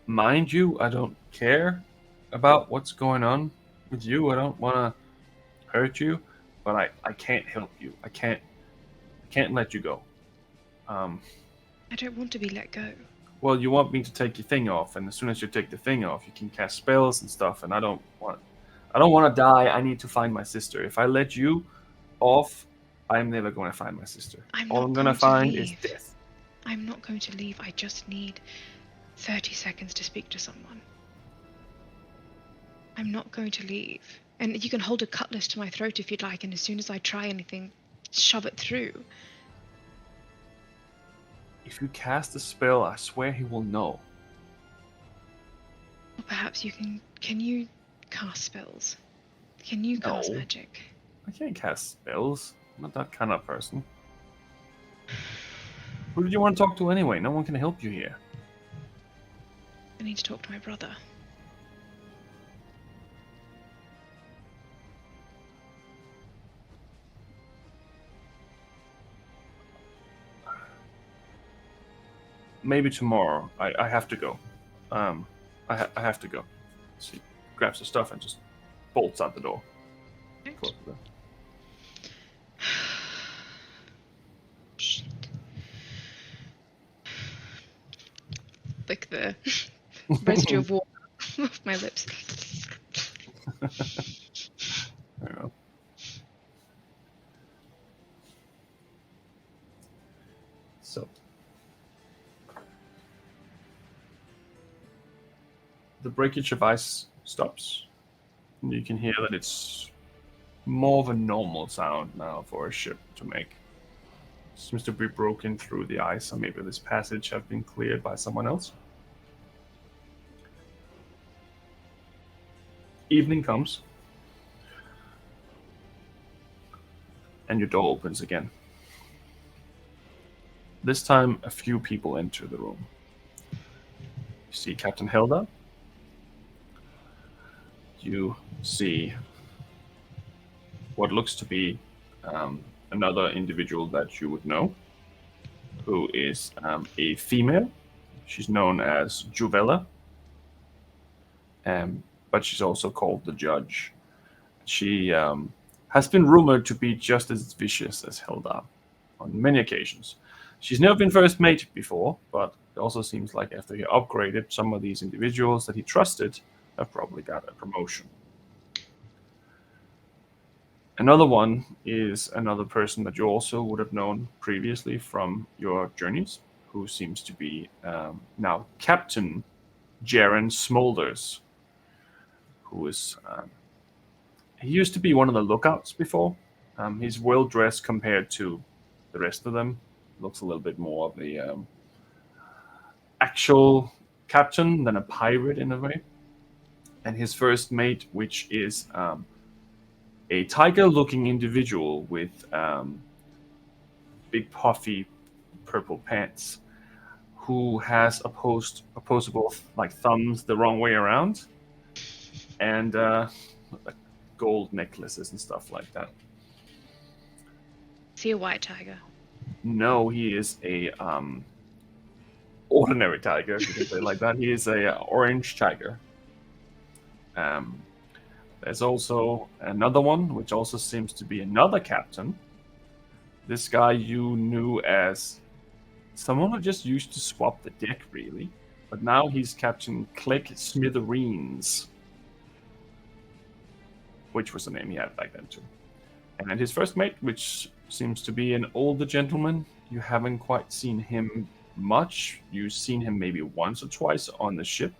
mind you. I don't care about what's going on with you. I don't want to hurt you, but I can't help you. I can't let you go. I don't want to be let go. Well, you want me to take your thing off, and as soon as you take the thing off, you can cast spells and stuff, and I don't want to die. I need to find my sister. If I let you off, I'm never going to find my sister. All I'm going to find is death. I'm not going to leave. I just need 30 seconds to speak to someone. I'm not going to leave. And you can hold a cutlass to my throat if you'd like, and as soon as I try anything, shove it through. If you cast a spell, I swear he will know. Or perhaps you can... Can you cast spells? Can you cast magic? I can't cast spells. I'm not that kind of person. Who did you want to talk to anyway? No one can help you here. I need to talk to my brother. Maybe tomorrow. I have to go. I have to go. She grabs her stuff and just bolts out the door. Right. Shit. Lick the residue of water off my lips. So the breakage of ice stops, and you can hear that it's more of a normal sound now for a ship to make. It seems to be broken through the ice, or maybe this passage have been cleared by someone else. Evening comes, and your door opens again. This time, a few people enter the room. You see Captain Hilda. You see what looks to be another individual that you would know, who is a female. She's known as Juvella, but she's also called the Judge. She has been rumored to be just as vicious as Hilda on many occasions. She's never been first mate before, but it also seems like after he upgraded, some of these individuals that he trusted have probably got a promotion. Another one is another person that you also would have known previously from your journeys, who seems to be now Captain Jaren Smolders, who is... he used to be one of the lookouts before. He's well dressed compared to the rest of them. Looks a little bit more of the actual captain than a pirate in a way. And his first mate, which is a tiger-looking individual with big puffy purple pants, who has opposable like thumbs the wrong way around, and gold necklaces and stuff like that. Is he a white tiger? No, he is a ordinary tiger, if you can say it like that. He is a orange tiger. There's also another one, which also seems to be another captain. This guy you knew as someone who just used to swap the deck, really. But now he's Captain Click Smithereens, which was the name he had back then, too. And then his first mate, which seems to be an older gentleman. You haven't quite seen him much. You've seen him maybe once or twice on the ship.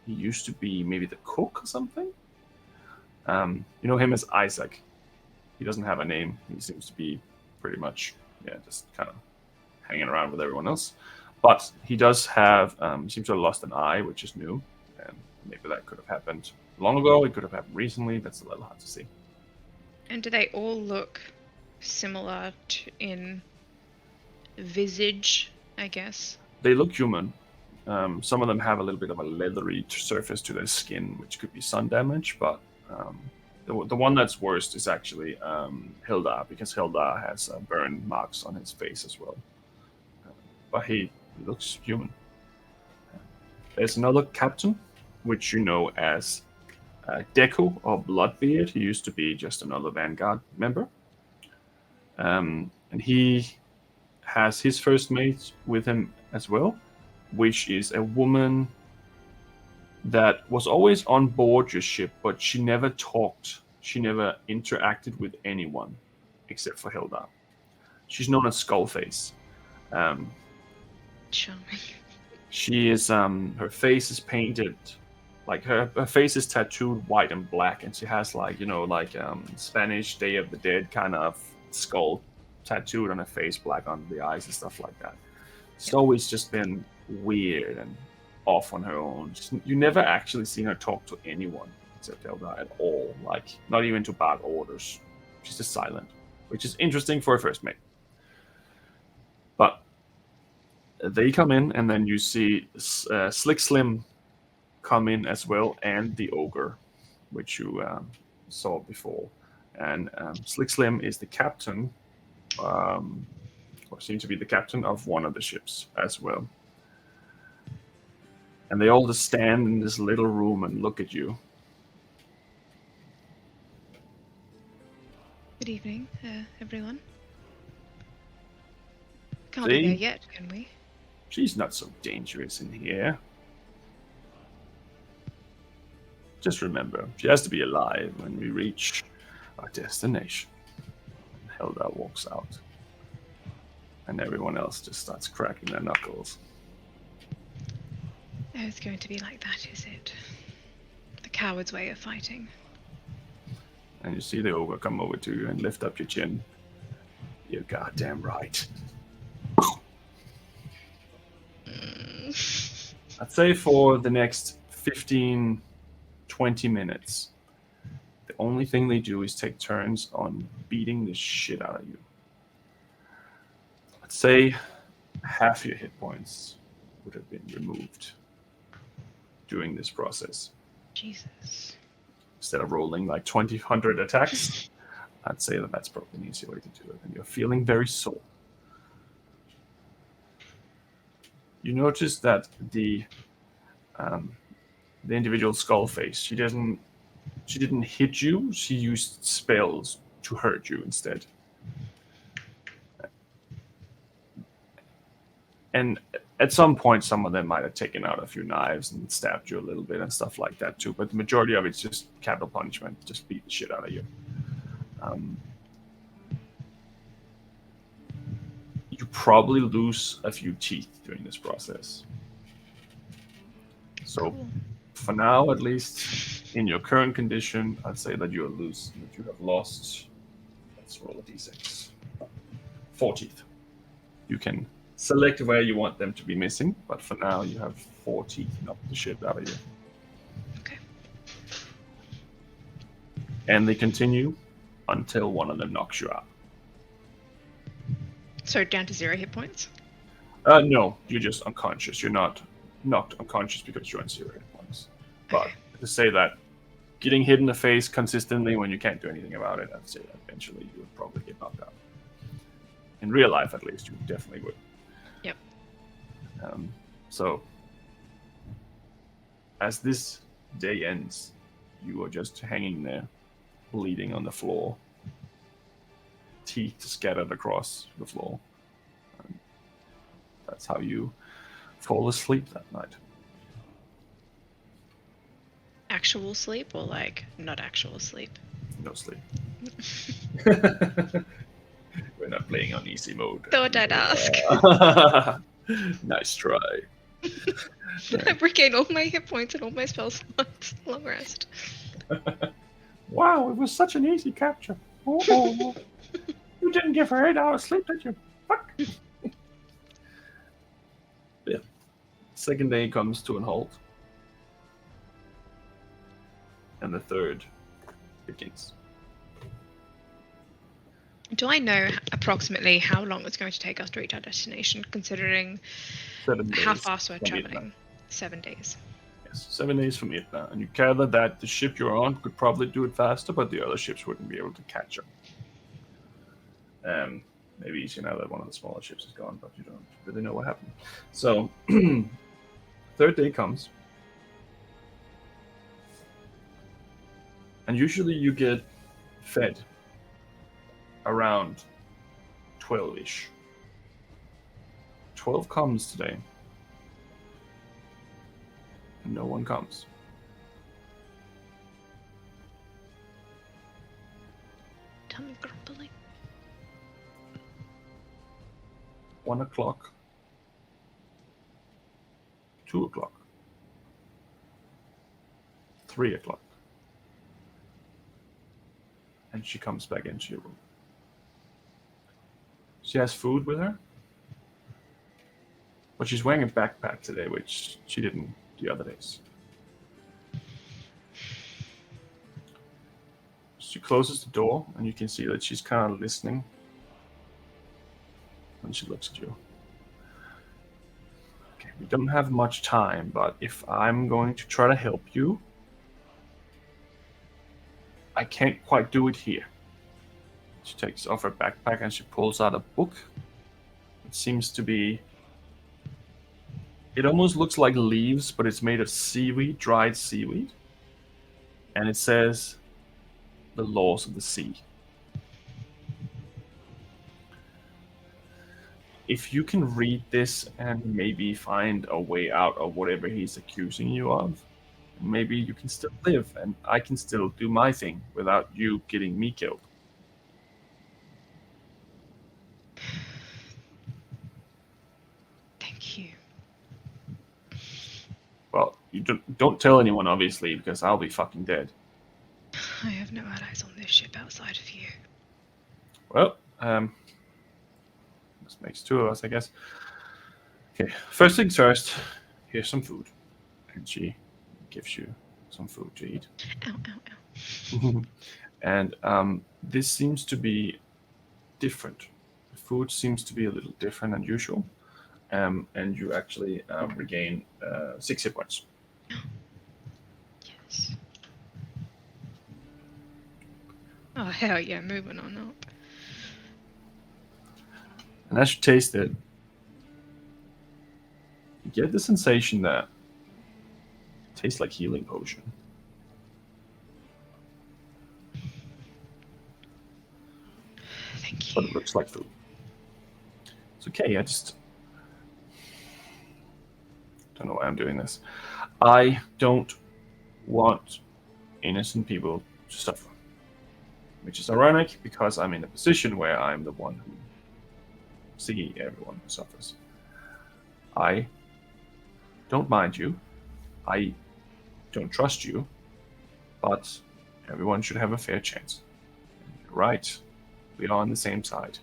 He used to be maybe the cook or something. You know him as Isaac. He doesn't have a name. He seems to be pretty much, just kind of hanging around with everyone else. But he does have, seems to have lost an eye, which is new. And maybe that could have happened long ago. It could have happened recently. That's a little hard to see. And do they all look similar in visage, I guess? They look human. Some of them have a little bit of a leathery surface to their skin, which could be sun damage, but the one that's worst is actually Hilda, because Hilda has burn marks on his face as well. But he looks human. There's another captain, which you know as Deku or Bloodbeard. He used to be just another Vanguard member. And he has his first mate with him as well, which is a woman that was always on board your ship, but she never talked. She never interacted with anyone except for Hilda. She's known as Skullface. Charming. She is, her face is painted, like her face is tattooed white and black, and she has Spanish Day of the Dead kind of skull tattooed on her face, black on the eyes and stuff like that. She's always just been weird and off on her own. You never actually seen her talk to anyone except Hilda at all, like not even to bark orders. She's just silent, which is interesting for a first mate. But they come in, and then you see Slick Slim come in as well, and the ogre, which you saw before. And Slick Slim is the captain, or seems to be the captain of one of the ships as well. And they all just stand in this little room and look at you. Good evening, everyone. Can't be there yet, can we? She's not so dangerous in here. Just remember, she has to be alive when we reach our destination. Hilda walks out. And everyone else just starts cracking their knuckles. Oh, it's going to be like that, is it? The coward's way of fighting. And you see the ogre come over to you and lift up your chin. You're goddamn right. I'd say for the next 15, 20 minutes, the only thing they do is take turns on beating the shit out of you. I'd say half your hit points would have been removed during this process. Jesus. Instead of rolling like 2,000 attacks, I'd say that that's probably an easier way to do it. And you're feeling very sore. You notice that the individual skull face, she didn't hit you. She used spells to hurt you instead. And at some point, some of them might have taken out a few knives and stabbed you a little bit and stuff like that too. But the majority of it's just capital punishment, just beat the shit out of you. You probably lose a few teeth during this process. So, Cool. for now, at least in your current condition, I'd say that you have lost. Let's roll a d6. 4 teeth. You can select where you want them to be missing, but for now you have 4 teeth knocked the shit out of you. Okay. And they continue until one of them knocks you out. So down to 0 hit points? No, you're just unconscious. You're not knocked unconscious because you're on 0 hit points. But Okay. to say that getting hit in the face consistently when you can't do anything about it, I'd say that eventually you would probably get knocked out. In real life, at least, you definitely would. Yep. So, as this day ends, you are just hanging there, bleeding on the floor, teeth scattered across the floor. That's how you fall asleep that night. Actual sleep or like not actual sleep? No sleep. We're not playing on easy mode. Thought I'd ask. Nice try. I've regained all my hit points and all my spell slots. Long rest. Wow, it was such an easy capture. Oh, you didn't give her 8 hours sleep, did you? Fuck. Yeah. Second day comes to an halt. And the third begins. Do I know approximately how long it's going to take us to reach our destination, considering 7 days. how fast we're from traveling? Vietnam. 7 days. Yes, 7 days from Vietnam. And you gather that the ship you're on could probably do it faster, but the other ships wouldn't be able to catch up. Maybe easier now that one of the smaller ships is gone, but you don't really know what happened. So, third day comes. And usually you get fed around 12-ish. 12 comes today. And no one comes. Tummy grumbling. 1 o'clock. 2 o'clock. 3 o'clock. And she comes back into your room. She has food with her. But she's wearing a backpack today, which she didn't the other days. She closes the door, and you can see that she's kind of listening. And she looks at you. Okay, we don't have much time, but if I'm going to try to help you, I can't quite do it here. She takes off her backpack and she pulls out a book. It seems to be... It almost looks like leaves, but it's made of seaweed, dried seaweed. And it says, "The Laws of the Sea." If you can read this and maybe find a way out of whatever he's accusing you of, maybe you can still live and I can still do my thing without you getting me killed. You don't tell anyone, obviously, because I'll be fucking dead. I have no allies on this ship outside of you. Well, this makes two of us, I guess. Okay, first things first. Here's some food, and she gives you some food to eat. Ow, ow, ow. And this seems to be different. The food seems to be a little different than usual. And you actually regain 6 hit points. Yes. Oh, hell yeah, moving on up. And as you taste it, you get the sensation that it tastes like healing potion. Thank But you. it looks like food. It's okay, I just don't know why I'm doing this. I don't want innocent people to suffer. Which is ironic because I'm in a position where I'm the one who sees everyone who suffers. I don't mind you. I don't trust you. But everyone should have a fair chance. You're right. We are on the same side.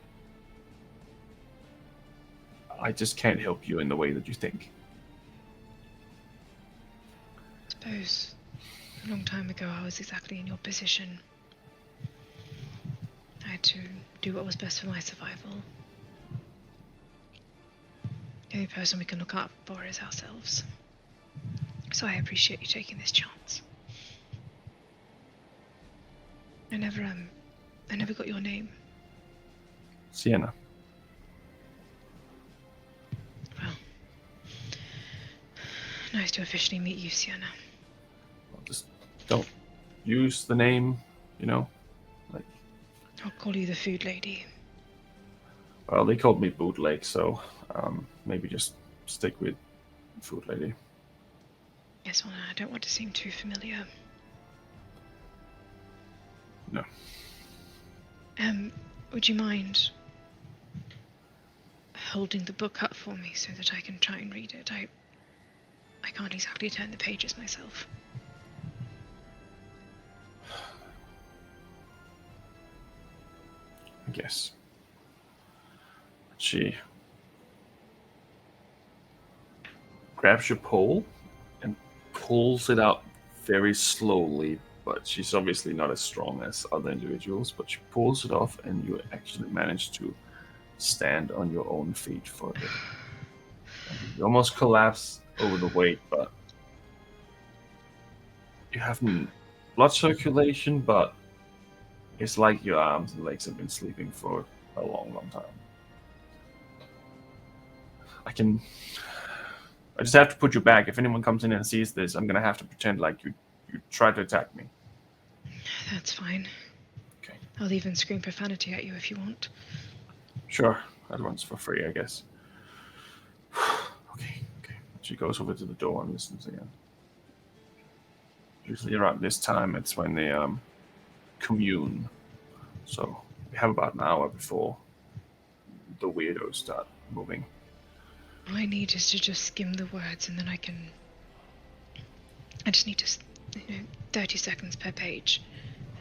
I just can't help you in the way that you think. I suppose a long time ago I was exactly in your position. I had to do what was best for my survival. The only person we can look out for is ourselves. So I appreciate you taking this chance. I never got your name. Sienna. Well, nice to officially meet you, Sienna. Well, just don't use the name, you know. Like, I'll call you the food lady. well, they called me bootleg, so maybe just stick with food lady. Yes, well, I don't want to seem too familiar. No. Would you mind holding the book up for me so that I can try and read it? I can't exactly turn the pages myself. I guess. She grabs your pole and pulls it out very slowly, but she's obviously not as strong as other individuals, but she pulls it off and you actually manage to stand on your own feet for a bit. You almost collapse over the weight, but you have blood circulation, but it's like your arms and legs have been sleeping for a long, long time. I just have to put you back. If anyone comes in and sees this, I'm gonna have to pretend like you tried to attack me. That's fine. Okay. I'll even scream profanity at you if you want. Sure. That one's for free, I guess. Okay. She goes over to the door and listens again. Usually around this time, it's when they commune. So we have about an hour before the weirdos start moving. All I need is to just skim the words and then I just need to, 30 seconds per page.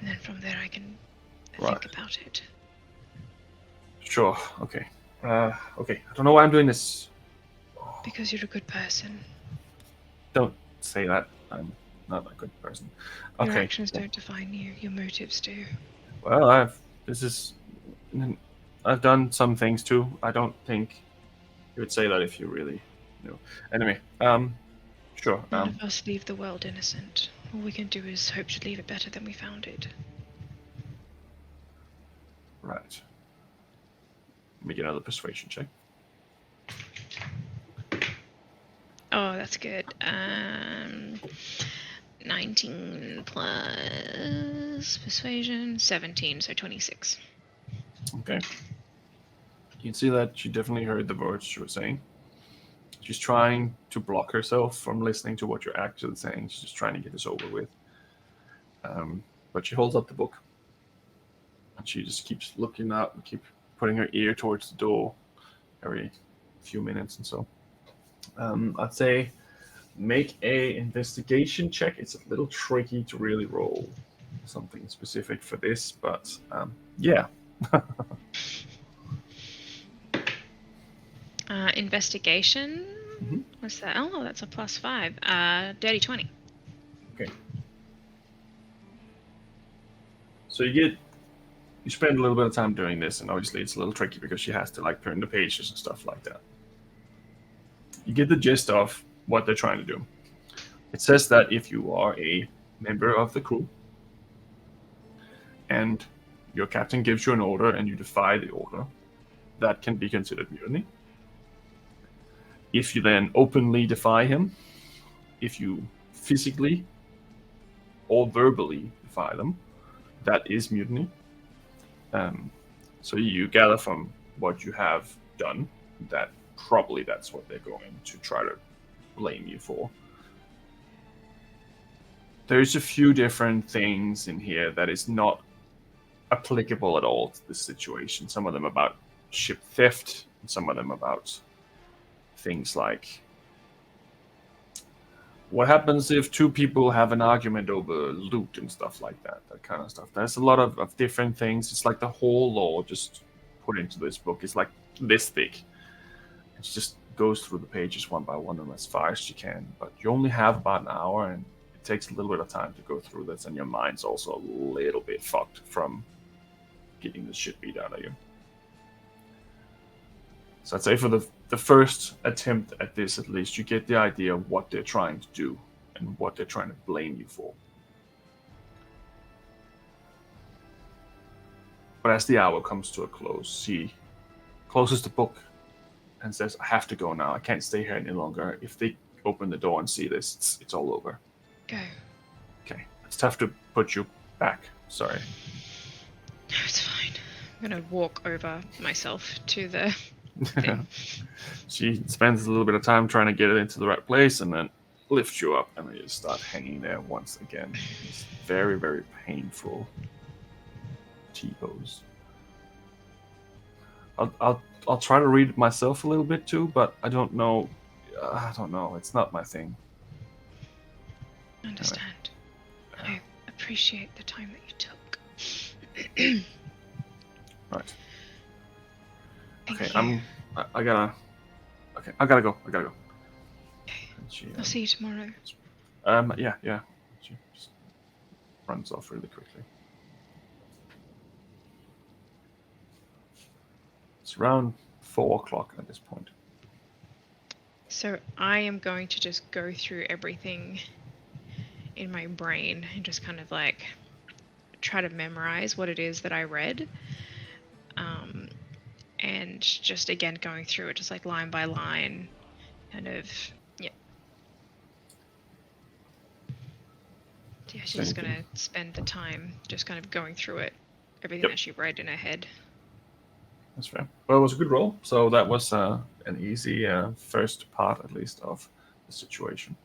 And then from there I can think about it. Sure, okay. Okay, I don't know why I'm doing this. Because you're a good person. Don't say that. I'm not a good person. Your Okay. actions don't define you. Your motives do. Well, I've done some things too. I don't think you would say that if you really knew. Anyway, sure. None of us leave the world innocent. All we can do is hope to leave it better than we found it. Right. Make another persuasion check. Oh, that's good. 19 plus persuasion, 17, so 26. Okay. You can see that she definitely heard the words she was saying. She's trying to block herself from listening to what you're actually saying. She's just trying to get this over with. But she holds up the book. And she just keeps looking out and keep putting her ear towards the door every few minutes and so. I'd say make a investigation check. It's a little tricky to really roll something specific for this, but yeah. Investigation. Mhm. What's that? Oh, that's a +5. Dirty 20. Okay. So you spend a little bit of time doing this, and obviously it's a little tricky because she has to like turn the pages and stuff like that. You get the gist of what they're trying to do. It says that if you are a member of the crew and your captain gives you an order and you defy the order, that can be considered mutiny. If you then openly defy him, if you physically or verbally defy them, that is mutiny. So you gather from what you have done that probably that's what they're going to try to blame you for. There's a few different things in here that is not applicable at all to this situation. Some of them about ship theft, and some of them about things like what happens if two people have an argument over loot and stuff like that kind of stuff. There's a lot of different things. It's like the whole law just put into this book. It's like this thick. It just goes through the pages one by one and as far as you can. But you only have about an hour, and it takes a little bit of time to go through this, and your mind's also a little bit fucked from getting the shit beat out of you. So I'd say for the first attempt at this, at least, you get the idea of what they're trying to do and what they're trying to blame you for. But as the hour comes to a close, she closes the book and says, I have to go now. I can't stay here any longer. If they open the door and see this, it's all over. Go. Okay. It's tough to put you back. Sorry. No, it's fine. I'm going to walk over myself to the thing. She spends a little bit of time trying to get it into the right place and then lifts you up, and then you start hanging there once again. It's very, very painful T-pose. I'll try to read it myself a little bit too, but I don't know. It's not my thing. Understand. I appreciate the time that you took. Right. Thank Okay, you. I gotta go. Okay. I'll see you tomorrow. Yeah. She just runs off really quickly. It's around 4:00 at this point. So I am going to just go through everything in my brain and just kind of like try to memorize what it is that I read. And just again going through it just like line by line, kind of, yeah. Yeah, she's just gonna spend the time just kind of going through it, everything that she read in her head. That's fair. Well, it was a good roll, so that was an easy first part, at least, of the situation.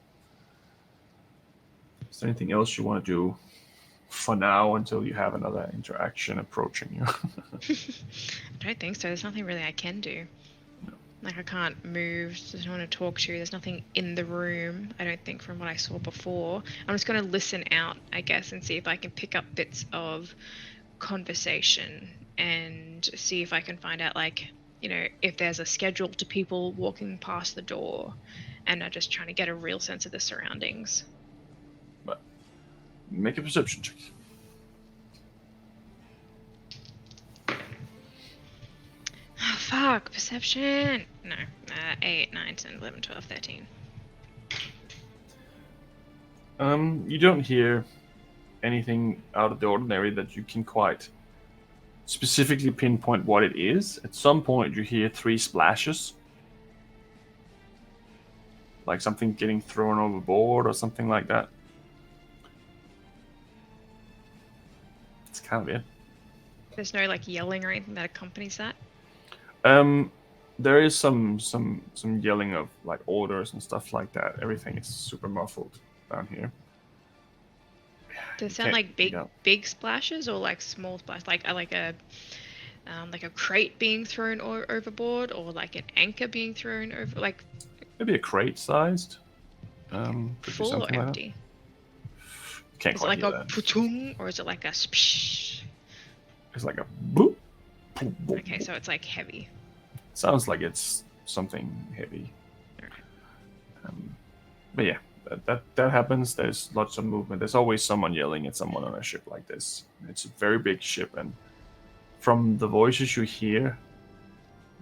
Is there anything else you want to do for now until you have another interaction approaching you? I don't think so. There's nothing really I can do. No. Like, I can't move. There's no one to talk to. There's nothing in the room, I don't think, from what I saw before. I'm just going to listen out, I guess, and see if I can pick up bits of conversation and see if I can find out, like, you know, if there's a schedule to people walking past the door, and I'm just trying to get a real sense of the surroundings. But make a perception check. Oh, fuck. Perception. No. 8, 9, 10, 11, 12, 13. You don't hear anything out of the ordinary that you can quite specifically pinpoint what it is. At some point, you hear 3 splashes. Like something getting thrown overboard or something like that. It's kind of it. There's no, like, yelling or anything that accompanies that? There is some yelling of like orders and stuff like that. Everything is super muffled down here. Does it sound like big splashes or like small splashes? Like a crate being thrown overboard, or like an anchor being thrown over? Like maybe a crate sized. Could be Full or something like that. empty? Can't Is it quite like hear a that. putung or is it like a spsh? It's like a boop. Boop, boop, Okay, boop. so it's like heavy. Sounds like it's something heavy. Alright. But yeah, that happens. There's lots of movement. There's always someone yelling at someone on a ship like this. It's a very big ship, and from the voices you hear,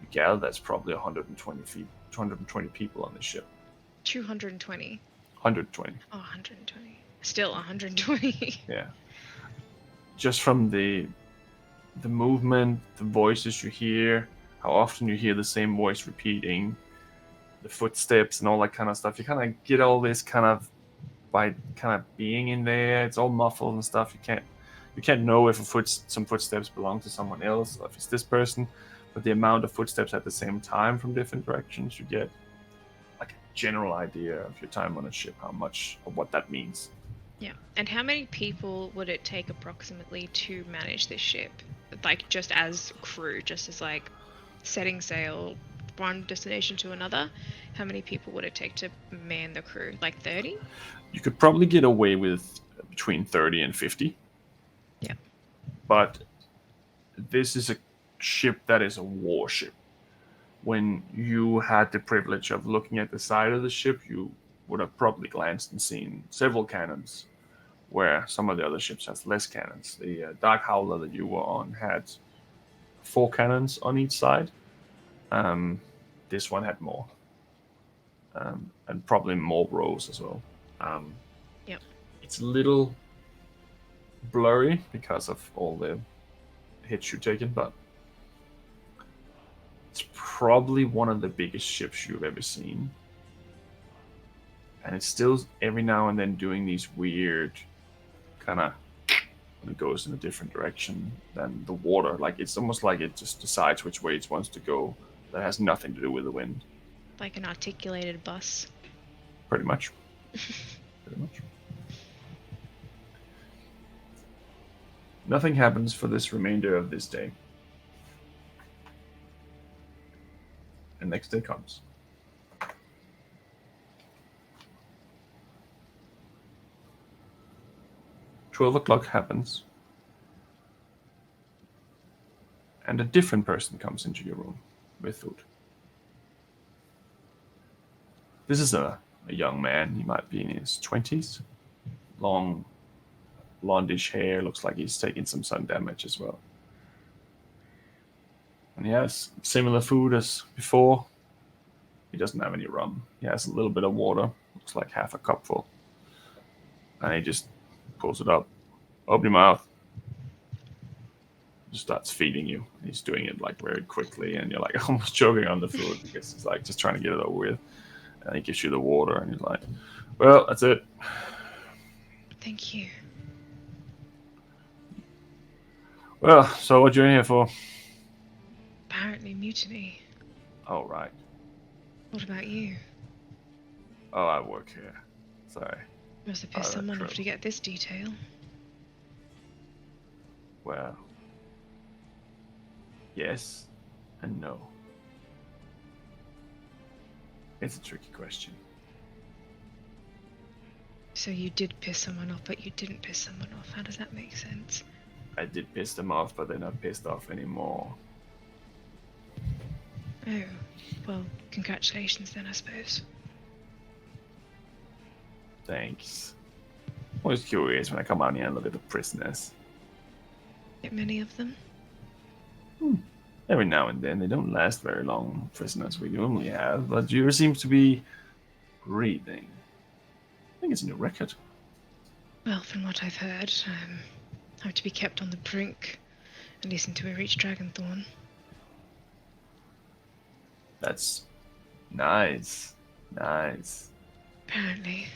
you gather that's probably 220 people on the ship. 220. 120. Oh, 120. Still 120. Yeah. Just from the movement, the voices you hear, how often you hear the same voice repeating, the footsteps and all that kind of stuff. You kind of get all this kind of by kind of being in there. It's all muffled and stuff. You can't know if some footsteps belong to someone else or if it's this person. But the amount of footsteps at the same time from different directions, you get like a general idea of your time on a ship, how much of what that means. Yeah. And how many people would it take approximately to manage this ship? Like just as crew, just as like setting sail one destination to another? How many people would it take to man the crew? Like 30? You could probably get away with between 30 and 50. Yeah. But this is a ship that is a warship. When you had the privilege of looking at the side of the ship, you would have probably glanced and seen several cannons, where some of the other ships has less cannons. The Dark Howler that you were on had 4 cannons on each side. This one had more, and probably more rows as well. Yep. It's a little blurry because of all the hits you've taken, but it's probably one of the biggest ships you've ever seen. And it's still every now and then doing these weird kind of when it goes in a different direction than the water. Like it's almost like it just decides which way it wants to go. That has nothing to do with the wind. Like an articulated bus. Pretty much. Pretty much. Nothing happens for this remainder of this day. And next day comes. $12 happens. And a different person comes into your room with food. This is a young man. He might be in his 20s. Long, blondish hair. Looks like he's taking some sun damage as well. And he has similar food as before. He doesn't have any rum. He has a little bit of water. Looks like half a cup full. And he just pulls it up. Open your mouth. Just starts feeding you. He's doing it like very quickly, and you're like almost choking on the food because he's like just trying to get it over with. And he gives you the water, and he's like, "Well, that's it." Thank you. Well, so what you in here for? Apparently mutiny. Oh, right. What about you? Oh, I work here. Sorry. Must have pissed someone off to get this detail. Well, yes and no. It's a tricky question. So you did piss someone off, but you didn't piss someone off. How does that make sense? I did piss them off, but they're not pissed off anymore. Oh, well, congratulations then, I suppose. Thanks. Always curious when I come out here and look at the prisoners. Get many of them? Every now and then. They don't last very long, prisoners we normally have, but yours seems to be breathing. I think it's a new record. Well, from what I've heard, have to be kept on the brink, at least until we reach Dragonthorn. That's nice. Nice. Apparently.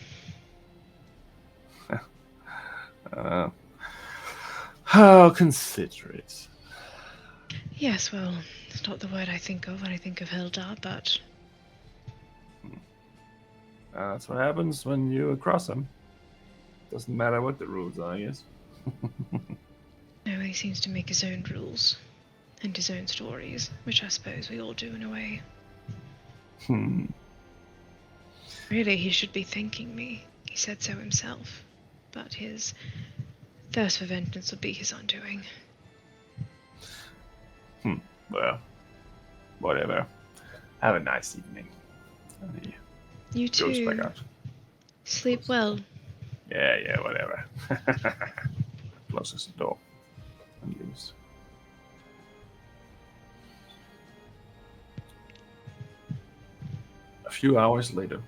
How considerate. Yes, well, it's not the word I think of when I think of Hildar, but... That's what happens when you cross them. Doesn't matter what the rules are, I guess. No, he seems to make his own rules. And his own stories, which I suppose we all do in a way. Really, he should be thanking me. He said so himself. But his thirst for vengeance will be his undoing. Well, whatever. Have a nice evening. And he You goes back too. out. Sleep well. Yeah, whatever. Closes the door and leaves. A few hours later,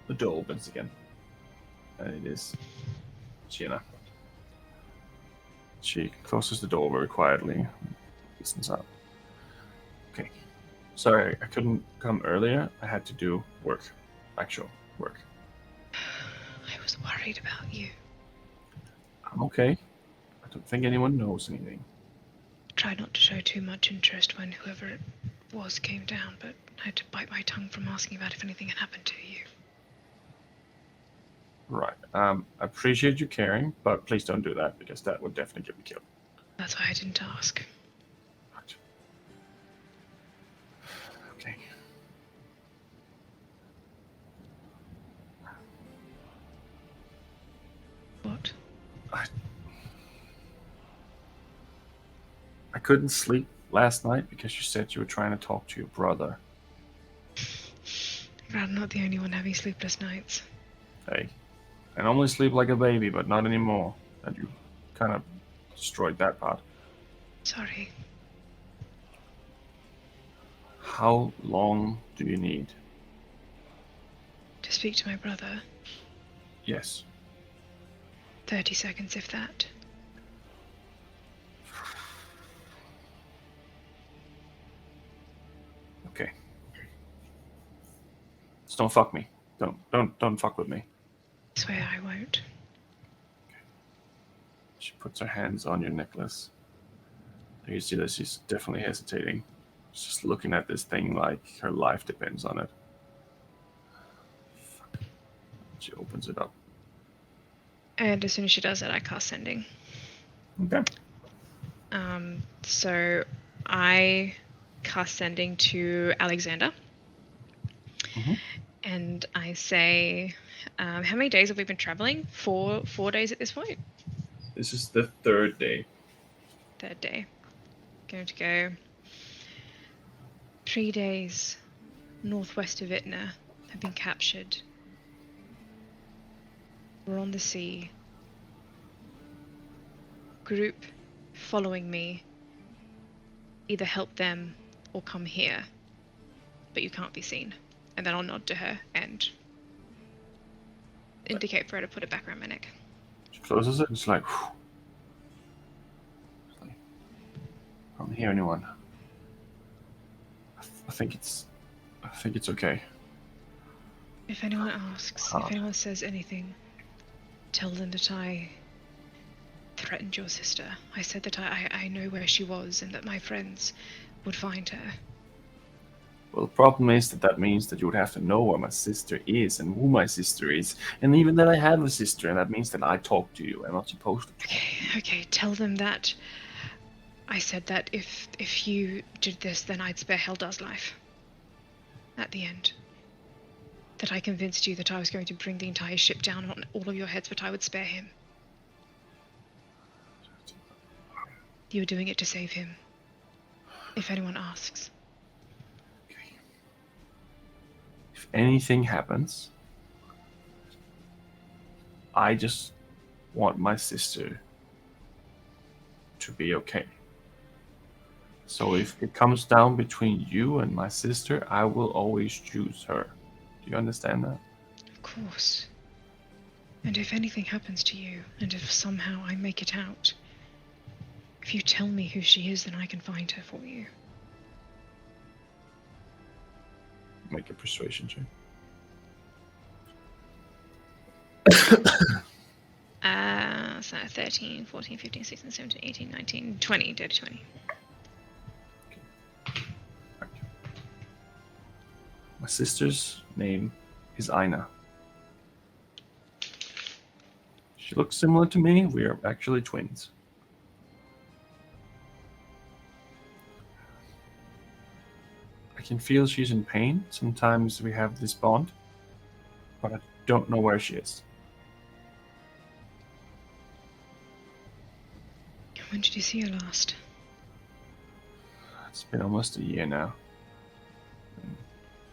the door opens again, and it is Gina. She closes the door very quietly, listens out. Okay. Sorry, I couldn't come earlier. I had to do work. Actual work. I was worried about you. I'm okay. I don't think anyone knows anything. Tried not to show too much interest when whoever it was came down, but I had to bite my tongue from asking about if anything had happened to you. Right. I appreciate you caring, but please don't do that because that would definitely get me killed. That's why I didn't ask. Right. Okay. What? I couldn't sleep last night because you said you were trying to talk to your brother. Glad I'm not the only one having sleepless nights. Hey, I normally sleep like a baby, but not anymore. And you kind of destroyed that part. Sorry. How long do you need? To speak to my brother. Yes. 30 seconds, if that. Okay. Just don't fuck me. Don't fuck with me. I swear I won't. She puts her hands on your necklace. You see that she's definitely hesitating. She's just looking at this thing like her life depends on it. She opens it up. And as soon as she does that, I cast Sending. Okay. So I cast Sending to Alexander. Mhm. And I say, how many days have we been traveling? Four days at this point? This is the third day. Third day. Going to go 3 days northwest of Itna have been captured. We're on the sea. Group following me. Either help them or come here. But you can't be seen. And then I'll nod to her and indicate for her to put it back around my neck. She closes it and she's like, whew. She's like, I don't hear anyone. I think it's okay. If anyone asks, if anyone says anything, tell them that I threatened your sister. I said that I know where she was and that my friends would find her. Well, the problem is that means that you would have to know where my sister is and who my sister is, and even that I have a sister, and that means that I talk to you. I'm not supposed to talk. Okay, tell them that I said that if you did this, then I'd spare Heldar's life. At the end. That I convinced you that I was going to bring the entire ship down on all of your heads, but I would spare him. You were doing it to save him. If anyone asks. Okay. If anything happens, I just want my sister to be okay. So if it comes down between you and my sister, I will always choose her. Do you understand that? Of course. And if anything happens to you, and if somehow I make it out, if you tell me who she is, then I can find her for you. Make a persuasion check. So 13, 14, 15, 16, 17, 18, 19, 20, dirty 20. My sister's name is Aina. She looks similar to me. We are actually twins. I I can feel she's in pain. Sometimes we have this bond, but I don't know where she is. When did you see her last? It's been almost a year now.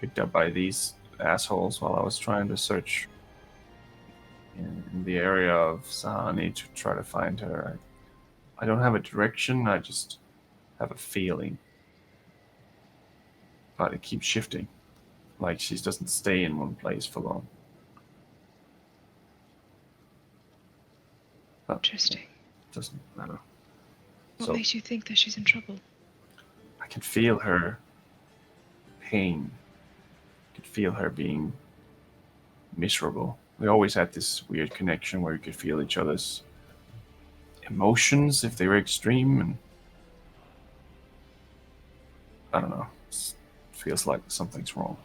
Picked up by these assholes while I was trying to search in the area of Sahani to try to find her. I don't have a direction, I just have a feeling. But it keeps shifting. Like she doesn't stay in one place for long. But Interesting. it doesn't matter. What makes you think that she's in trouble? I can feel her pain. I can feel her being miserable. We always had this weird connection where we could feel each other's emotions if they were extreme, and I don't know. It feels like something's wrong.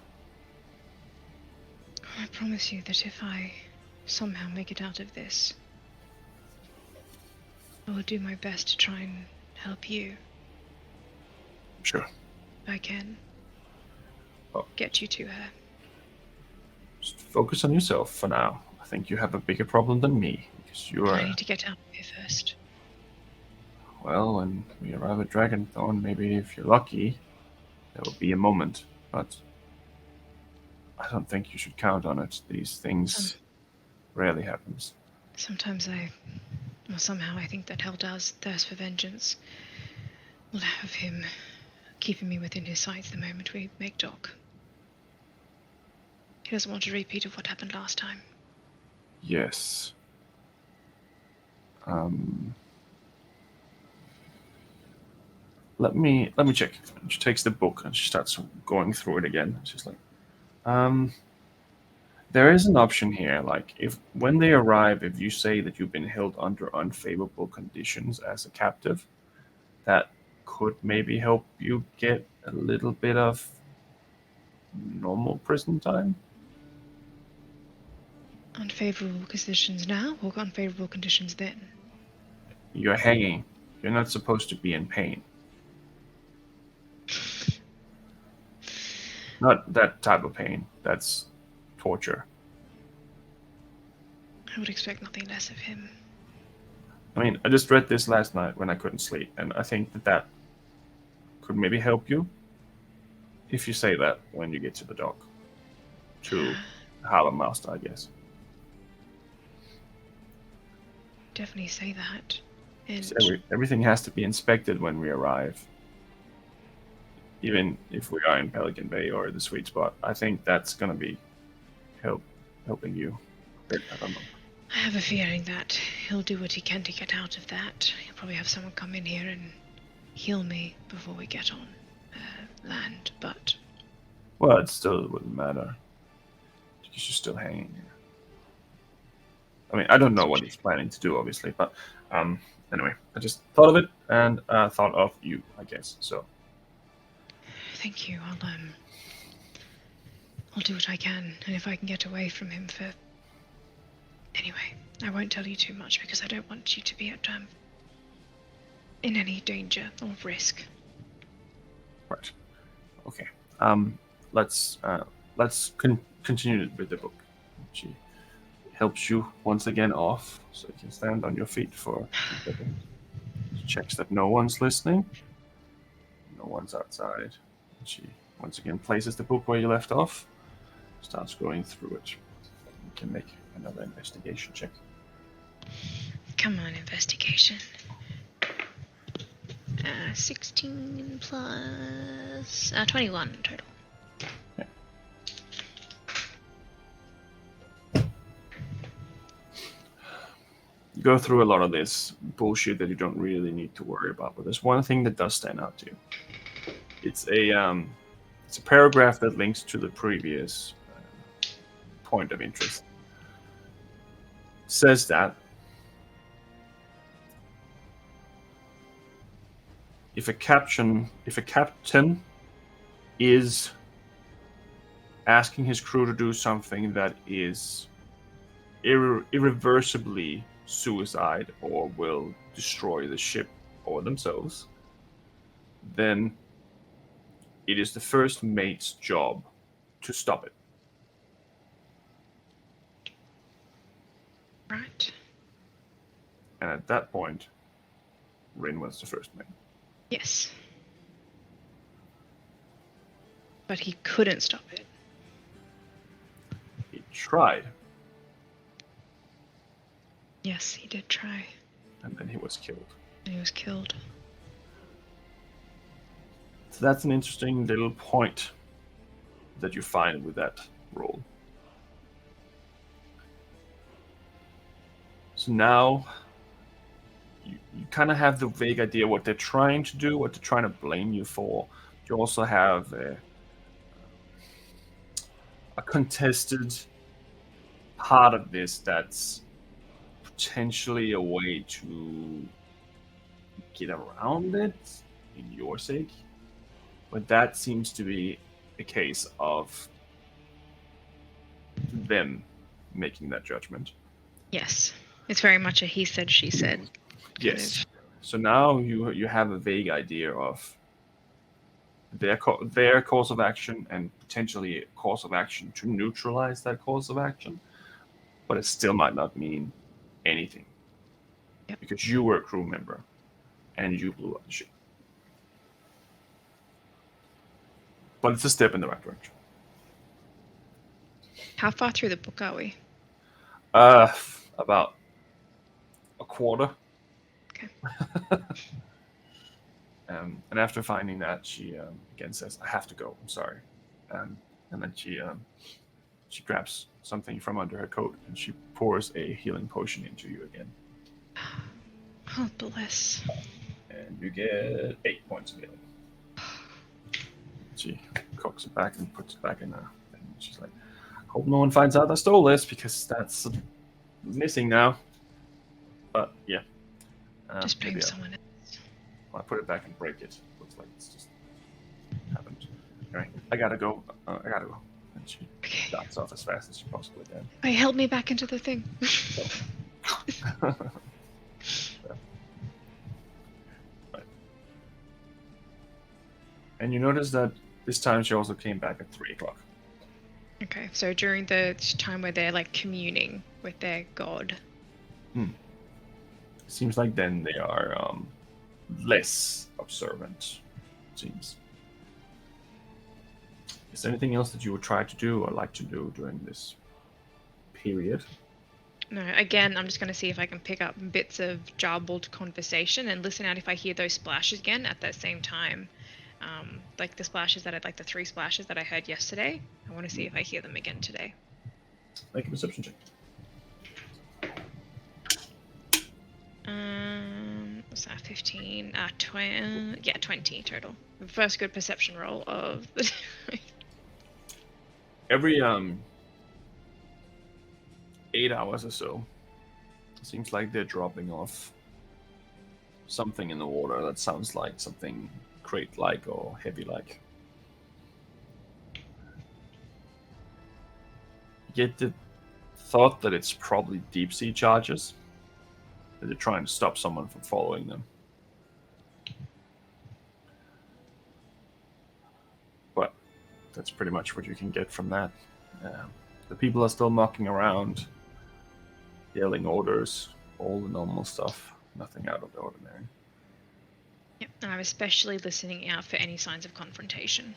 I promise you that if I somehow make it out of this, I will do my best to try and help you. Sure. If I can. Oh. Get you to her. Just focus on yourself for now. I think you have a bigger problem than me, because you are... I need to get out of here first. Well, when we arrive at Dragonthorn, maybe if you're lucky, there will be a moment, but I don't think you should count on it. These things rarely happens. Sometimes somehow I think that hell does thirst for vengeance. We'll have him keeping me within his sights the moment we make dock. He doesn't want a repeat of what happened last time. Yes. Let me check. She takes the book and she starts going through it again. She's like, there is an option here. Like, if when they arrive, if you say that you've been held under unfavorable conditions as a captive, that could maybe help you get a little bit of normal prison time. Unfavorable conditions now or unfavorable conditions then? You're hanging. You're not supposed to be in pain. Not that type of pain. That's torture. I would expect nothing less of him. I mean, I just read this last night when I couldn't sleep, and I think that could maybe help you if you say that when you get to the dock. To Harlem Master, I guess. Definitely say that. And everything has to be inspected when we arrive. Even if we are in Pelican Bay or the Sweet Spot, I think that's going to be helping you. I don't know. I have a feeling that he'll do what he can to get out of that. He'll probably have someone come in here and heal me before we get on land, but... Well, it still wouldn't matter. Because you're still hanging here. I mean, I don't know what he's planning to do, obviously, but anyway, I just thought of it and thought of you, I guess, so... Thank you. I'll do what I can, and if I can get away from him for... Anyway, I won't tell you too much because I don't want you to be at in any danger or risk. Right. Okay. Let's continue with the book. She helps you once again off, so you can stand on your feet for 2 seconds. She checks that no one's listening. No one's outside. She once again places the book where you left off. Starts going through it. You can make another investigation check. Come on, investigation. 16 plus 21 total. Yeah. You go through a lot of this bullshit that you don't really need to worry about, but there's one thing that does stand out to you. It's a paragraph that links to the previous point of interest. It says that if a captain is asking his crew to do something that is irreversibly suicide or will destroy the ship or themselves, then it is the first mate's job to stop it. Right. And at that point, Rin was the first mate. Yes. But he couldn't stop it. He tried, Yes, he did try. and then he was killed. He was killed. So that's an interesting little point that you find with that roll. So now you kind of have the vague idea what they're trying to do, what they're trying to blame you for. You also have a contested part of this that's potentially a way to get around it in your sake. But that seems to be a case of them making that judgment. Yes. It's very much a he said, she said. Yes. So now you have a vague idea of their course of action and potentially a course of action to neutralize that course of action, but it still might not mean anything. Yep. Because you were a crew member and you blew up the ship. But it's a step in the right direction. How far through the book are we? About a quarter. Okay. And after finding that, she again says, "I have to go. I'm sorry." And then she grabs something from under her coat and she pours a healing potion into you again. Oh, bless. And you get 8 points of healing. She cocks it back and puts it back in there. And she's like, "Hope no one finds out I stole this because that's missing now." But yeah. Just blame maybe someone else. I put it back and break it. Looks like it's just happened. Anyway, I gotta go. And she Okay. darts off as fast as she possibly can. Hey, help me back into the thing. Right. And you notice that this time she also came back at 3 o'clock. Okay, so during the time where they're like communing with their god. Seems like then they are less observant, it seems. Is there anything else that you would try to do or like to do during this period? No, again, I'm just going to see if I can pick up bits of jarbled conversation and listen out if I hear those splashes again at that same time. Like the splashes that the 3 splashes that I heard yesterday. I want to see if I hear them again today. Make a perception check. What's that? 15? 20 total. First good perception roll of the Every 8 hours or so, it seems like they're dropping off something in the water that sounds like something crate-like or heavy-like. You get the thought that it's probably deep-sea charges, that they're trying to stop someone from following them. But that's pretty much what you can get from that. The people are still mucking around, yelling orders, all the normal stuff. Nothing out of the ordinary. Yep, and I'm especially listening out for any signs of confrontation.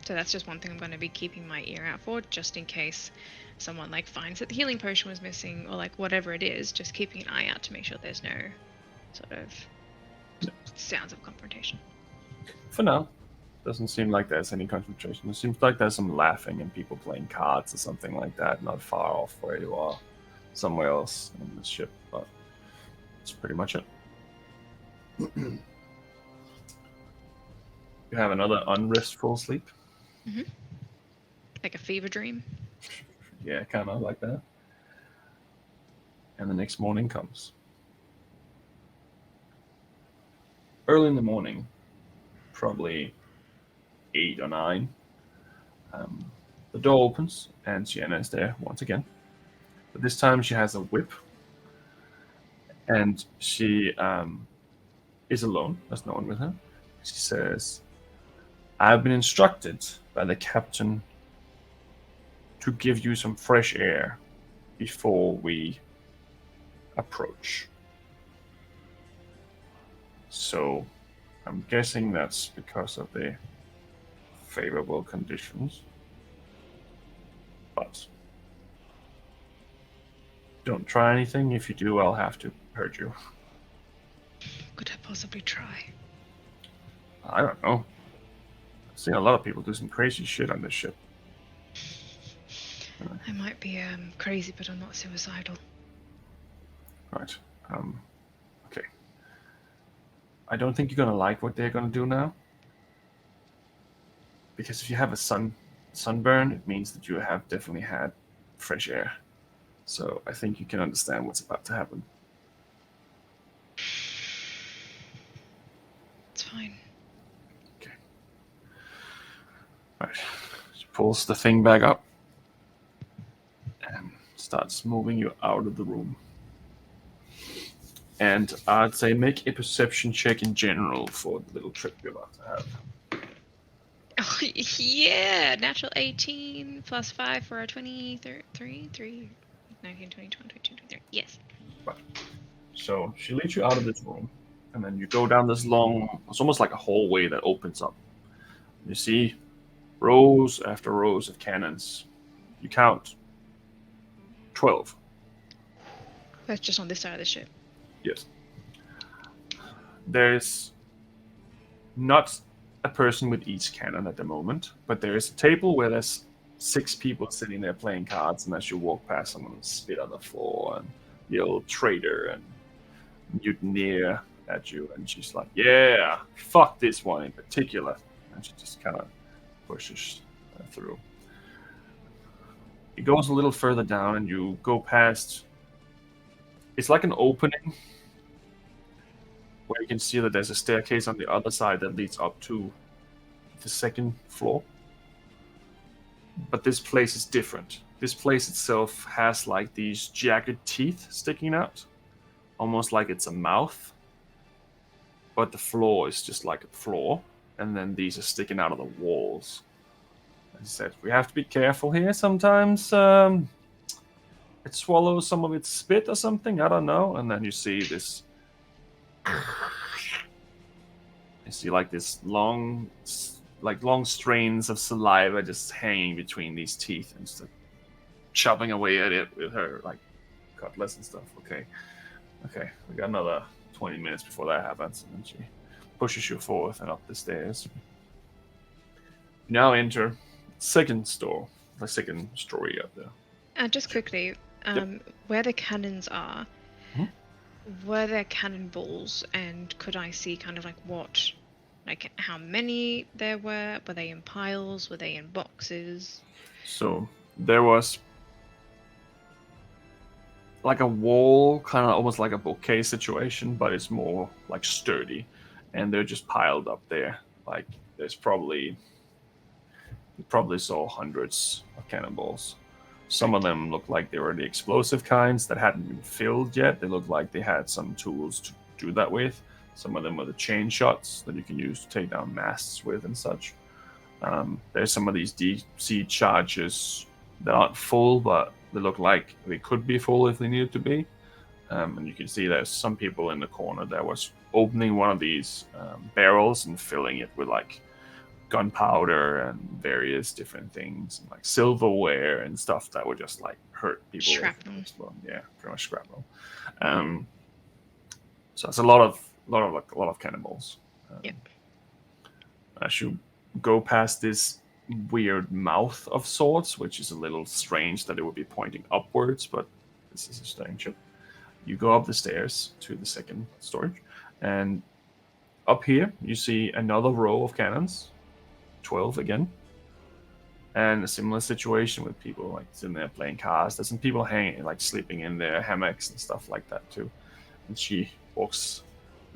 So that's just one thing I'm going to be keeping my ear out for, just in case someone finds that the healing potion was missing or whatever it is. Just keeping an eye out to make sure there's no sort of sounds of confrontation. For now, doesn't seem like there's any confrontation. It seems like there's some laughing and people playing cards or something like that, not far off where you are, somewhere else on the ship. But that's pretty much it. You have another unrestful sleep. Mm-hmm. Like a fever dream. Yeah, kind of like that. And the next morning comes. Early in the morning, probably 8 or 9, the door opens and Sienna is there once again. But this time she has a whip and she is alone. There's no one with her. She says, I've been instructed by the captain to give you some fresh air before we approach. So I'm guessing that's because of the favorable conditions. But don't try anything. If you do, I'll have to hurt you. Could I possibly try? I don't know. I've seen a lot of people do some crazy shit on this ship. I might be crazy, but I'm not suicidal. Right. Okay. I don't think you're gonna like what they're gonna do now. Because if you have a sunburn, it means that you have definitely had fresh air. So I think you can understand what's about to happen. It's fine. Okay. Right. She pulls the thing back up and starts moving you out of the room. And I'd say make a perception check in general for the little trip you're about to have. Oh, yeah! Natural 18 plus 5 for a 23, 19, 20, 22, 23. Yes. Right. So she leads you out of this room, and then you go down this long, it's almost like a hallway that opens up. You see rows after rows of cannons. You count 12. That's just on this side of the ship. Yes. There's not a person with each cannon at the moment, but there is a table where there's 6 people sitting there playing cards, and as you walk past, someone will spit on the floor and yell traitor and mutineer at you, and she's like, yeah, fuck this one in particular. And she just kind of pushes through. It goes a little further down, and you go past. It's like an opening where you can see that there's a staircase on the other side that leads up to the second floor. But this place is different. This place itself has like these jagged teeth sticking out, almost like it's a mouth. But the floor is just like a floor, and then these are sticking out of the walls. As I said, we have to be careful here. Sometimes it swallows some of its spit or something. I don't know. And then you see this. You see like this long strains of saliva just hanging between these teeth and just chopping away at it with her like cutlass and stuff. Okay, we got another 20 minutes before that happens, and then she pushes you forth and up the stairs. You now enter second story up there. Just quickly, Yep. where the cannons are, Mhm. were there cannonballs, and could I see kind of like how many there were? Were they in piles? Were they in boxes? So there was like a wall, kind of almost like a bouquet situation, but it's more like sturdy, and they're just piled up there. Like there's you probably saw hundreds of cannonballs. Some of them look like they were the explosive kinds that hadn't been filled yet. They looked like they had some tools to do that with. Some of them are the chain shots that you can use to take down masts with and such. There's some of these DC charges that aren't full, but they look like they could be full if they needed to be. And you can see there's some people in the corner that was opening one of these barrels and filling it with like gunpowder and various different things, and like silverware and stuff that would just like hurt people. Shrapnel. Yeah, pretty much shrapnel. So it's a lot of cannonballs. Yep. As you go past this weird mouth of sorts, which is a little strange that it would be pointing upwards, but this is a strange. You go up the stairs to the second storage, and up here you see another row of cannons, 12 again, and a similar situation with people like sitting there playing cards. There's some people hanging, like sleeping in their hammocks and stuff like that too. And she walks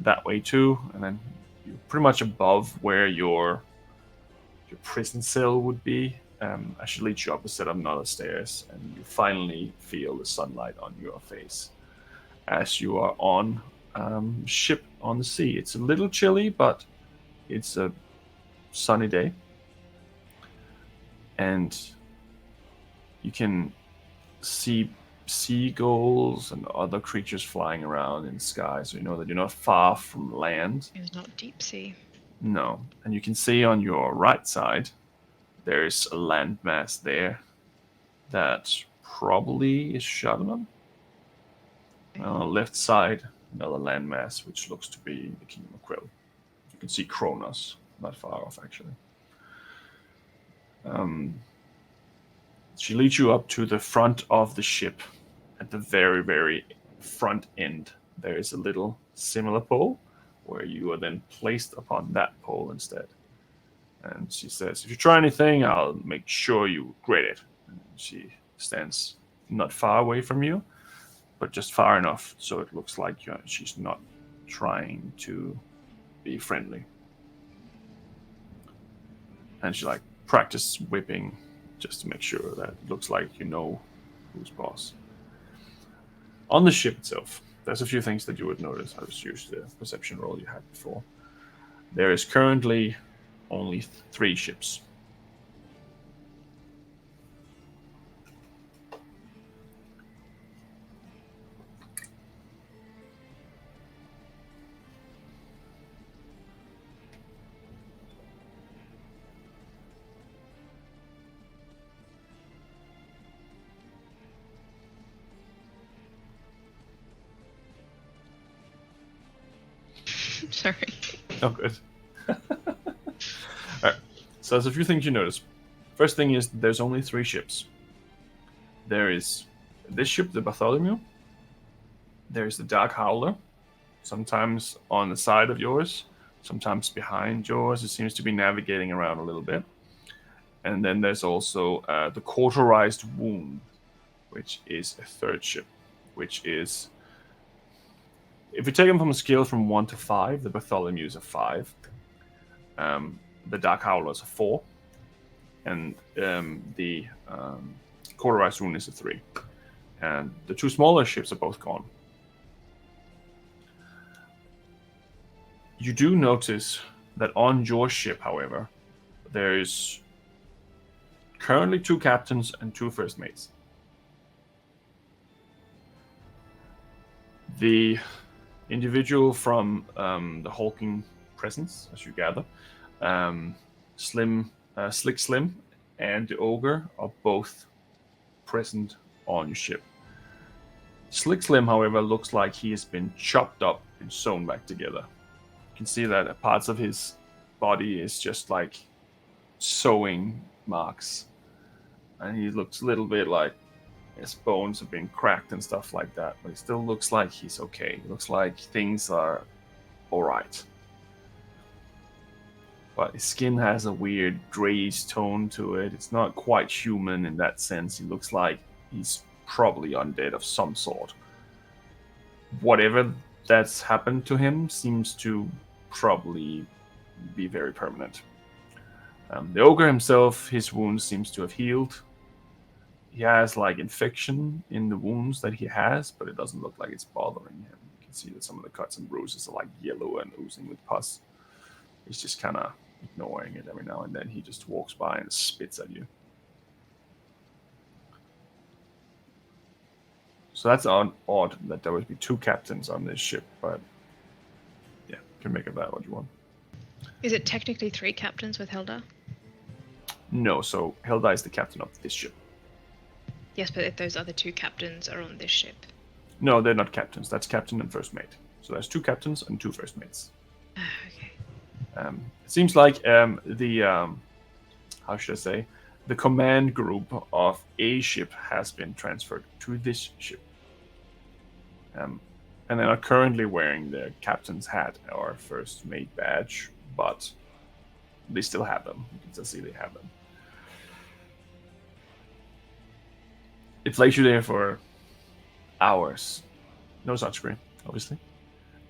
that way too, and then you're pretty much above where your prison cell would be. As she leads you up a set of another stairs, and you finally feel the sunlight on your face as you are on ship on the sea. It's a little chilly, but it's a sunny day, and you can see seagulls and other creatures flying around in the sky, so you know that you're not far from land. It's not deep sea. No. And you can see on your right side, there's a landmass there that probably is Shadowman. On the left side, another landmass, which looks to be the Kingdom of Krill. You can see Kronos, not far off, actually. She leads you up to the front of the ship. At the very, very front end, there is a little similar pole where you are then placed upon that pole instead. And she says, if you try anything, I'll make sure you regret it. And she stands not far away from you, but just far enough so it looks like she's not trying to be friendly. And she practice whipping just to make sure that it looks like you know who's boss. On the ship itself, there's a few things that you would notice. I just used the perception roll you had before. There is currently only 3 ships. Sorry. Oh, good. Alright, so there's a few things you notice. First thing is there's only 3 ships. There is this ship, the Bartholomew. There's the Dark Howler, sometimes on the side of yours, sometimes behind yours. It seems to be navigating around a little bit. And then there's also the Cauterized Wound, which is a 3rd ship, which is... If you take them from a scale from 1 to 5, the Bartholomew is a 5. The Dark Howler is a 4. And the Cauterized Wound is a 3. And the 2 smaller ships are both gone. You do notice that on your ship, however, there's currently 2 captains and 2 first mates. The individual from the hulking presence, as you gather, Slick Slim and the ogre are both present on your ship. Slick Slim, however, looks like he has been chopped up and sewn back together. You can see that parts of his body is just like sewing marks, and he looks a little bit like his bones have been cracked and stuff like that, but he still looks like he's okay. It looks like things are alright. But his skin has a weird grayish tone to it. It's not quite human in that sense. He looks like he's probably undead of some sort. Whatever that's happened to him seems to probably be very permanent. The ogre himself, his wounds seems to have healed. He has infection in the wounds that he has, but it doesn't look like it's bothering him. You can see that some of the cuts and bruises are yellow and oozing with pus. He's just kind of ignoring it every now and then. He just walks by and spits at you. So that's odd that there would be 2 captains on this ship, but yeah, you can make of that what you want. Is it technically 3 captains with Hilda? No, so Hilda is the captain of this ship. Yes, but if those other 2 captains are on this ship. No, they're not captains. That's captain and first mate. So there's 2 captains and 2 first mates. Okay. It seems like the how should I say, the command group of a ship has been transferred to this ship, and they're not currently wearing their captain's hat or first mate badge, but they still have them. You can still see they have them. It plays you there for hours. No sunscreen, obviously.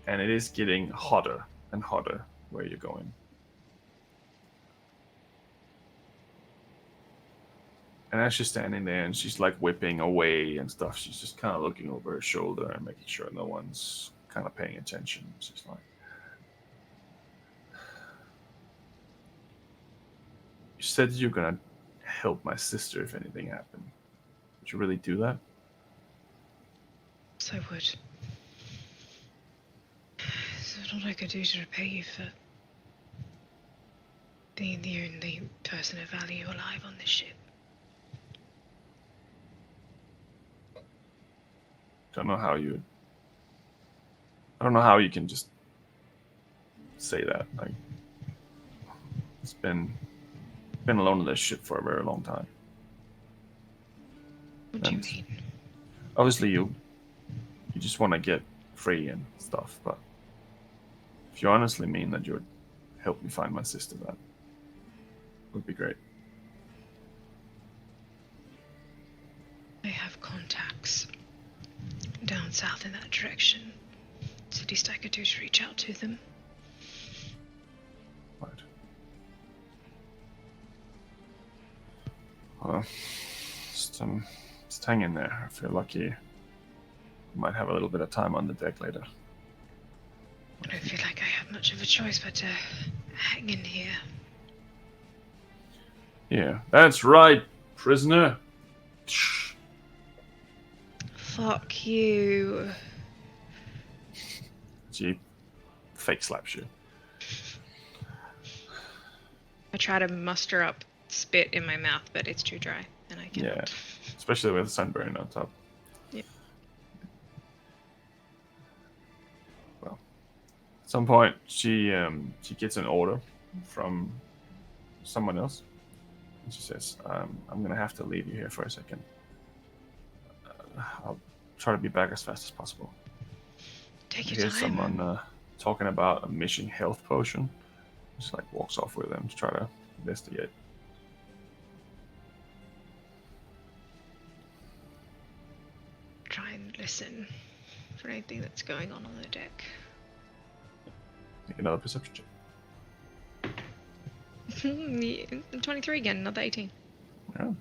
And it is getting hotter and hotter where you're going. And as she's standing there and she's whipping away and stuff, she's just kind of looking over her shoulder and making sure no one's kind of paying attention. She's like, You said you're gonna help my sister if anything happened. Would you really do that? So I would. There's not I could do to repay you for being the only person of value alive on this ship. I don't know how you can just say that. Like, it's been alone on this ship for a very long time. What do you And mean? obviously, you just want to get free and stuff, but if you honestly mean that you would help me find my sister, that would be great. I have contacts down south in that direction. It's the least I could do to reach out to them. Right. Well, just hang in there. I feel lucky. You might have a little bit of time on the deck later. I don't feel like I have much of a choice but to hang in here. Yeah, that's right, prisoner. Fuck you. She fake slaps you. I try to muster up spit in my mouth, but it's too dry, and I cannot. Yeah, especially with sunburn on top. Yeah. Well, at some point, she gets an order from someone else. And she says, I'm going to have to leave you here for a second. I'll try to be back as fast as possible. Take I your hear time. someone talking about a missing health potion. Just like walks off with them to try to investigate. Try and listen for anything that's going on the deck. Make another perception check. 23 again, another 18. Yeah.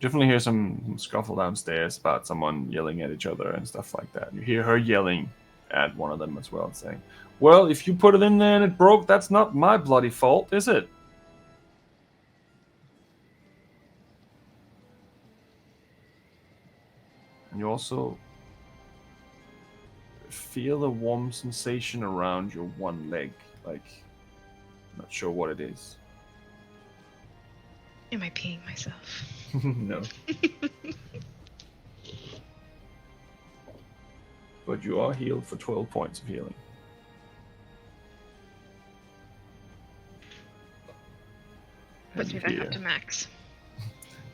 Definitely hear some scuffle downstairs about someone yelling at each other and stuff like that. You hear her yelling at one of them as well, saying, "Well, if you put it in there and it broke, that's not my bloody fault, is it?" And you also feel a warm sensation around your one leg, like, not sure what it is. Am I peeing myself? No. But you are healed for 12 points of healing. Puts me back up to max.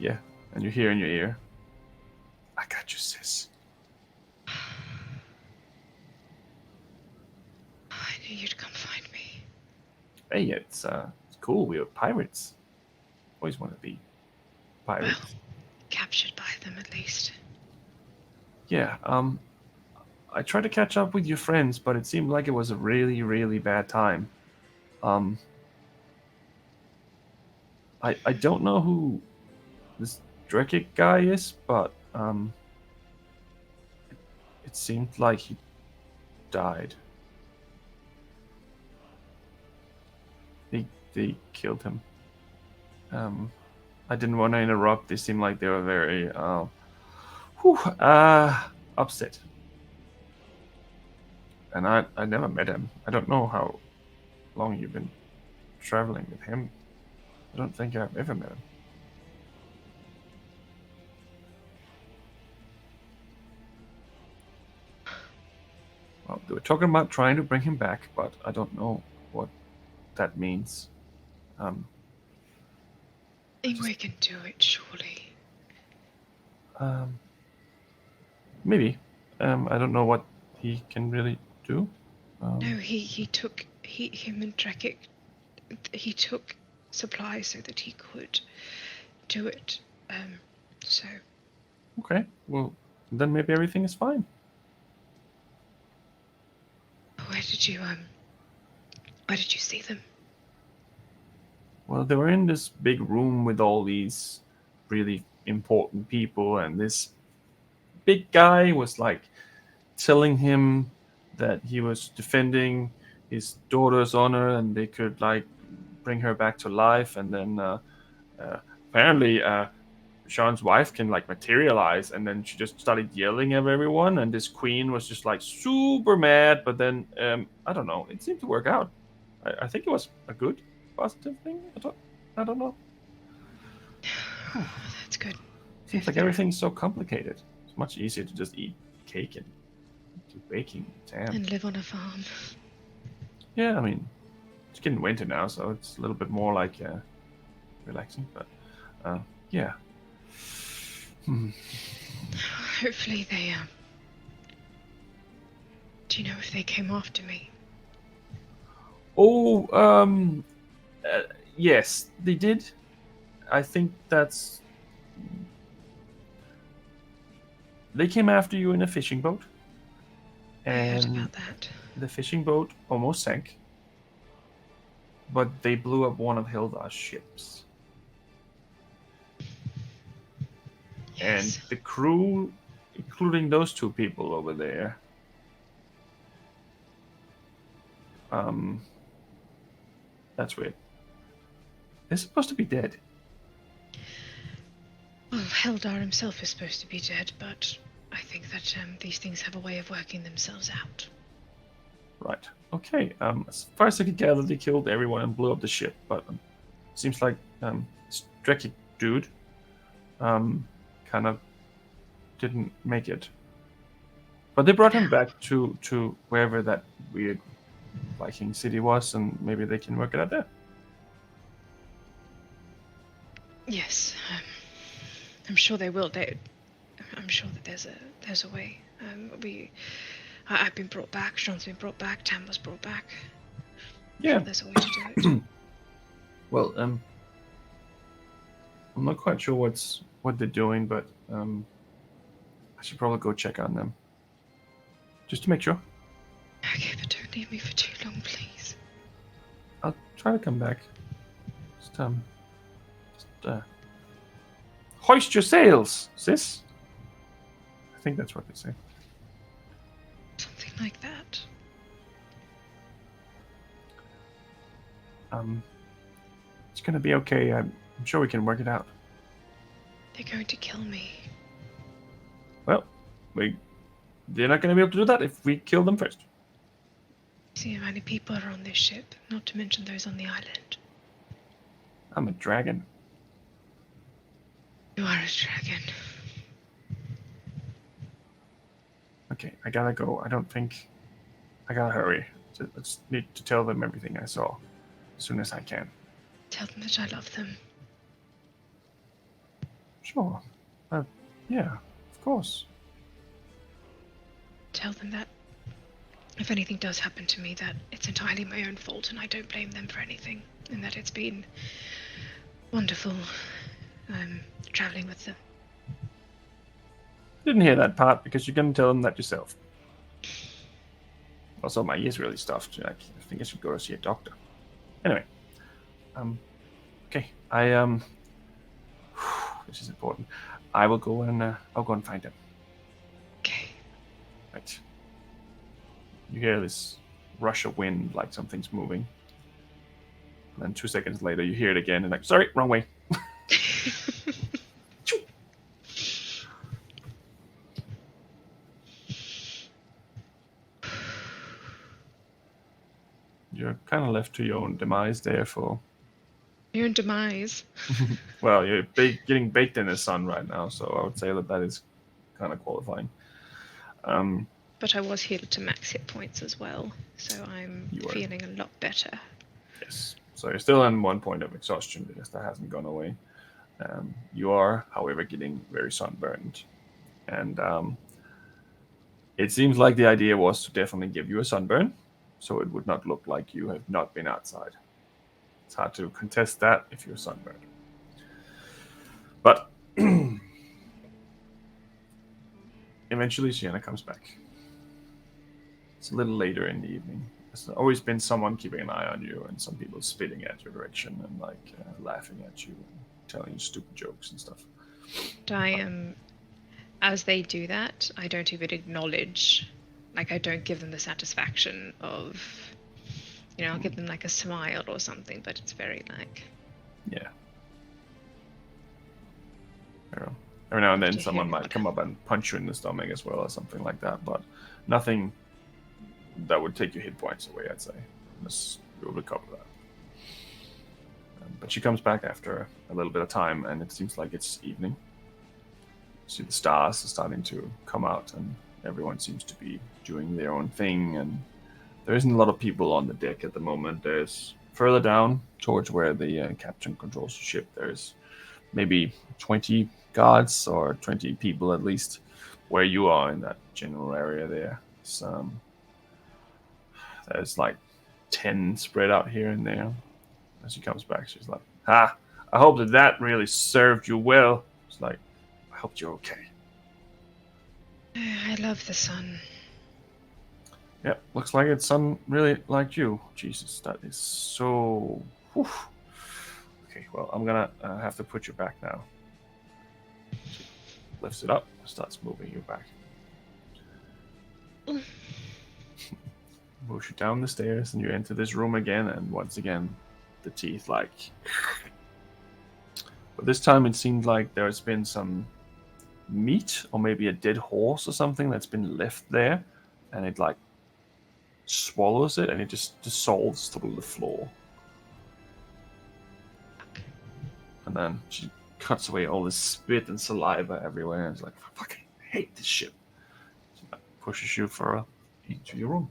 Yeah, and you hear in your ear, "I got you, sis." I knew you'd come find me. Hey, it's cool. We are pirates. Always want to be pirates. Well, captured by them at least. Yeah. I tried to catch up with your friends, but it seemed like it was a really, really bad time. I don't know who this Drakic guy is, but it seemed like he died. They killed him. I didn't want to interrupt. They seemed like they were very upset. And I never met him. I don't know how long you've been traveling with him. I don't think I've ever met him. Well, they were talking about trying to bring him back, but I don't know what that means. We can do it, surely. Maybe. I don't know what he can really do. No, him and Drakic, he took supplies so that he could do it. So. Okay, well, then maybe everything is fine. Where did you see them? Well, they were in this big room with all these really important people, and this big guy was like telling him that he was defending his daughter's honor and they could like bring her back to life, and then apparently Sean's wife can like materialize, and then she just started yelling at everyone, and this queen was just like super mad. But then I don't know, it seemed to work out. I think it was a good, positive thing. I don't know. That's good. Seems like everything's so complicated. It's much easier to just eat cake and do baking. Damn. And live on a farm. Yeah, I mean, it's getting winter now, so it's a little bit more like relaxing. But yeah. Hopefully they do you know if they came after me? Oh, yes, they did. I think that's. They came after you in a fishing boat. I heard And about that. the fishing boat almost sank. But they blew up one of Hilda's ships. Yes. And the crew, including those two people over there, that's weird. They're supposed to be dead. Well, Heldar himself is supposed to be dead, but I think that these things have a way of working themselves out. Right. Okay. As far as I could gather, they killed everyone and blew up the ship. But seems like this Dreki dude kind of didn't make it. But they brought him back to wherever that weird Viking city was, and maybe they can work it out there. Yes, I'm sure they will. I'm sure that there's a way. I've been brought back. Sean's been brought back. Tam was brought back. Yeah. Sure there's a way to do it. Well, I'm not quite sure what they're doing, but I should probably go check on them just to make sure. Okay, but don't leave me for too long, please. I'll try to come back. Just hoist your sails, sis. I think that's what they say. Something like that. It's gonna be okay. I'm sure we can work it out. They're going to kill me. Well, they're not gonna be able to do that if we kill them first. See how many people are on this ship, not to mention those on the island. I'm a dragon. You are a dragon. Okay, I gotta go. I gotta hurry. I just need to tell them everything I saw as soon as I can. Tell them that I love them. Sure. Yeah, of course. Tell them that if anything does happen to me, that it's entirely my own fault and I don't blame them for anything. And that it's been wonderful traveling with them. Didn't hear that part because you're gonna tell them that yourself. Also, my ear's really stuffed. I think I should go see a doctor. Anyway, okay. This is important. I will go and I'll go and find them. Okay. Right. You hear this rush of wind, like something's moving. And then 2 seconds later, you hear it again, and like, sorry, wrong way. You're kind of left to your own demise there for... Your own demise. Well, you're getting baked in the sun right now, so I would say that is kind of qualifying. But I was healed to max hit points as well, so I'm feeling a lot better. Yes. So you're still on 1 point of exhaustion because that hasn't gone away. You are, however, getting very sunburned. And it seems like the idea was to definitely give you a sunburn, so it would not look like you have not been outside. It's hard to contest that if you're sunburned. But eventually Sienna comes back. It's a little later in the evening. There's always been someone keeping an eye on you, and some people spitting at your direction and laughing at you and telling you stupid jokes and stuff. As they do that, I don't even acknowledge, I don't give them the satisfaction of You know, I'll give them like a smile or something, but it's very like. Yeah. Every now and then Do you someone hear might what come up and punch you in the stomach as well or something like that, but nothing that would take your hit points away, I'd say. Unless you'll recover that. But she comes back after a little bit of time, and it seems like it's evening. See, the stars are starting to come out, and everyone seems to be doing their own thing, and there isn't a lot of people on the deck at the moment. There's further down towards where the captain controls the ship, there's maybe 20 guards or 20 people at least where you are in that general area there. There's like 10 spread out here and there. As she comes back, she's like, "Ha! I hope that really served you well." She's like, "I hope you're okay." I love the sun. Yeah, looks like it's some really like you. Jesus, that is so. Whew. Okay, well, I'm gonna have to put you back now. She lifts it up, starts moving you back. Moves you down the stairs, and you enter this room again, and once again, the teeth like. But this time it seemed like there's been some meat or maybe a dead horse or something that's been left there, and it like swallows it and it just dissolves through the floor. And then she cuts away all this spit and saliva everywhere, and it's like, I fucking hate this shit. She pushes you into your room.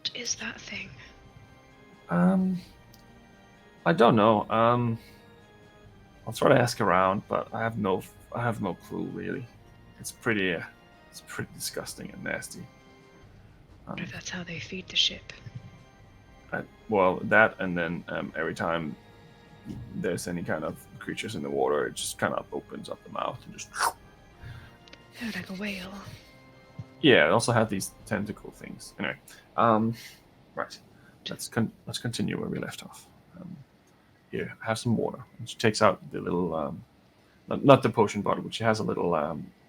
What is that thing? I don't know. I'll try to ask around, but I have no clue really. It's pretty disgusting and nasty. What if that's how they feed the ship? Well, that, and then every time there's any kind of creatures in the water, it just kind of opens up the mouth and just. Oh, like a whale. Yeah, it also had these tentacle things. Anyway, right. Let's continue where we left off. Here, have some water. And she takes out the little, not the potion bottle, but she has a little,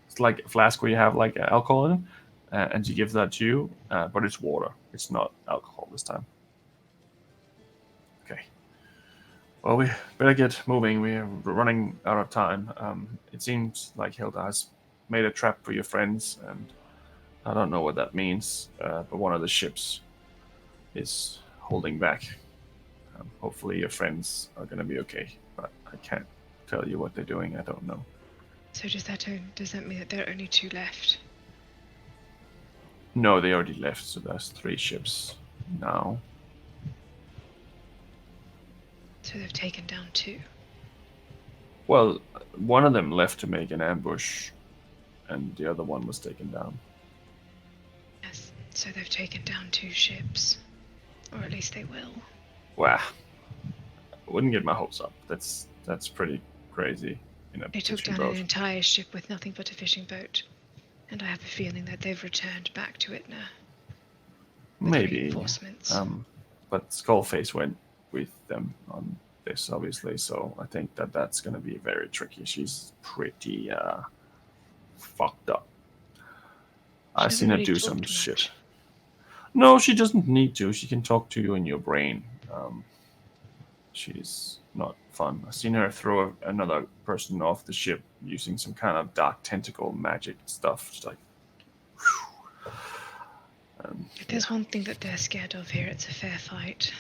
it's like a flask where you have like alcohol in it, and she gives that to you, but it's water. It's not alcohol this time. Okay. Well, we better get moving. We're running out of time. It seems like Hilda has made a trap for your friends, and I don't know what that means, but one of the ships is holding back. Hopefully your friends are going to be okay, but I can't tell you what they're doing. I don't know. So does that mean that there are only 2 left? No, they already left, so there's 3 ships now. So they've taken down 2. Well, one of them left to make an ambush, and the other one was taken down. Yes, so they've taken down 2 ships. Or at least they will. Wow. I wouldn't get my hopes up. That's pretty crazy. They took down an entire ship with nothing but a fishing boat. And I have a feeling that they've returned back to it now. Maybe. Reinforcements. But Skullface went with them on this, obviously, so I think that's going to be very tricky. She's pretty fucked up. I've seen her do some shit. No, she doesn't need to. She can talk to you in your brain. She's not fun. I've seen her throw another person off the ship using some kind of dark tentacle magic stuff. It's like, if there's one thing that they're scared of here, it's a fair fight.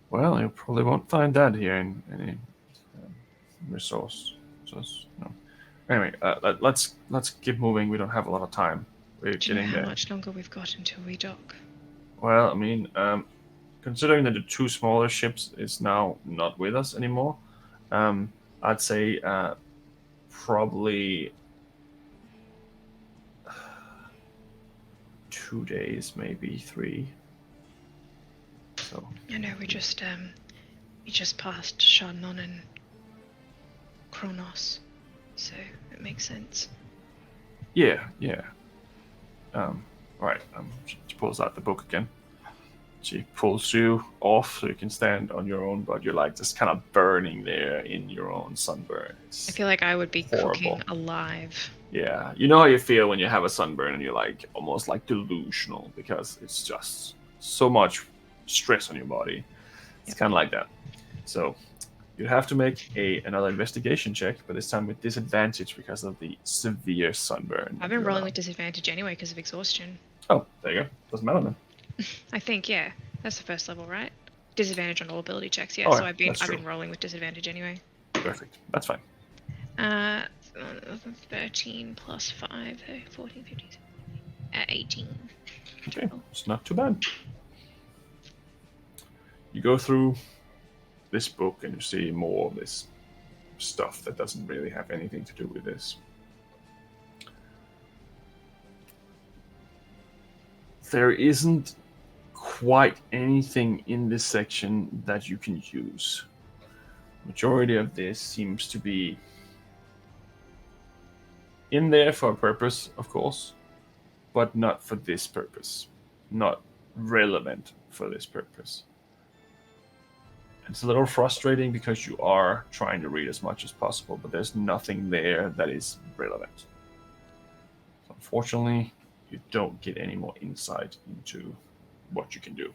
Well, you probably won't find that here in any resource. No. Anyway, let's keep moving. We don't have a lot of time. We're Do you know getting how there. much longer we've got until we dock? Well, I mean, considering that the 2 smaller ships is now not with us anymore, I'd say probably 2 days, maybe 3. So. I know we just passed Shannon and Kronos, so it makes sense. Yeah. Right. She pulls out the book again. She pulls you off so you can stand on your own, but you're like just kind of burning there in your own sunburn. I feel like I would be horrible. cooking alive. Yeah, you know how you feel when you have a sunburn and you're like almost like delusional because it's just so much stress on your body. It's kind of like that. So you have to make another investigation check, but this time with disadvantage because of the severe sunburn. I've been rolling with disadvantage anyway because of exhaustion. Oh, there you go. Doesn't matter then. I think, yeah. That's the first level, right? Disadvantage on all ability checks, yeah. Oh, so yeah, I've been rolling with disadvantage anyway. Perfect. That's fine. 13 plus 5, 14, 15, 18. Okay, it's not too bad. You go through this book and you see more of this stuff that doesn't really have anything to do with this. There isn't quite anything in this section that you can use. Majority of this seems to be in there for a purpose, of course, but not for this purpose. Not relevant for this purpose. It's a little frustrating because you are trying to read as much as possible, but there's nothing there that is relevant. So unfortunately, you don't get any more insight into what you can do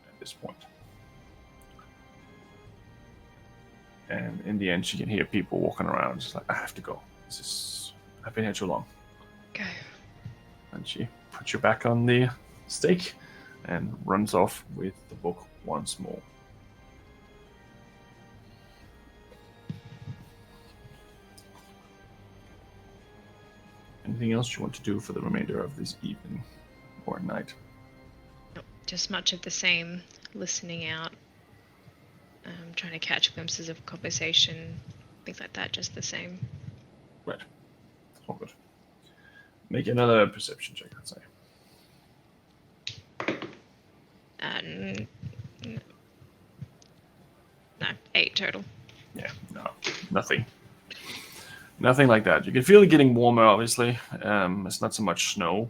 at this point. And in the end, you can hear people walking around. It's like, I have to go. I've been here too long. Go. And she puts you back on the stake and runs off with the book once more. Anything else you want to do for the remainder of this evening or night? Just much of the same. Listening out. Trying to catch glimpses of conversation. Things like that, just the same. Right. All good. Make another perception check, I'd say. No, 8 total. Yeah, no, nothing. Nothing like that. You can feel it getting warmer, obviously. It's not so much snow.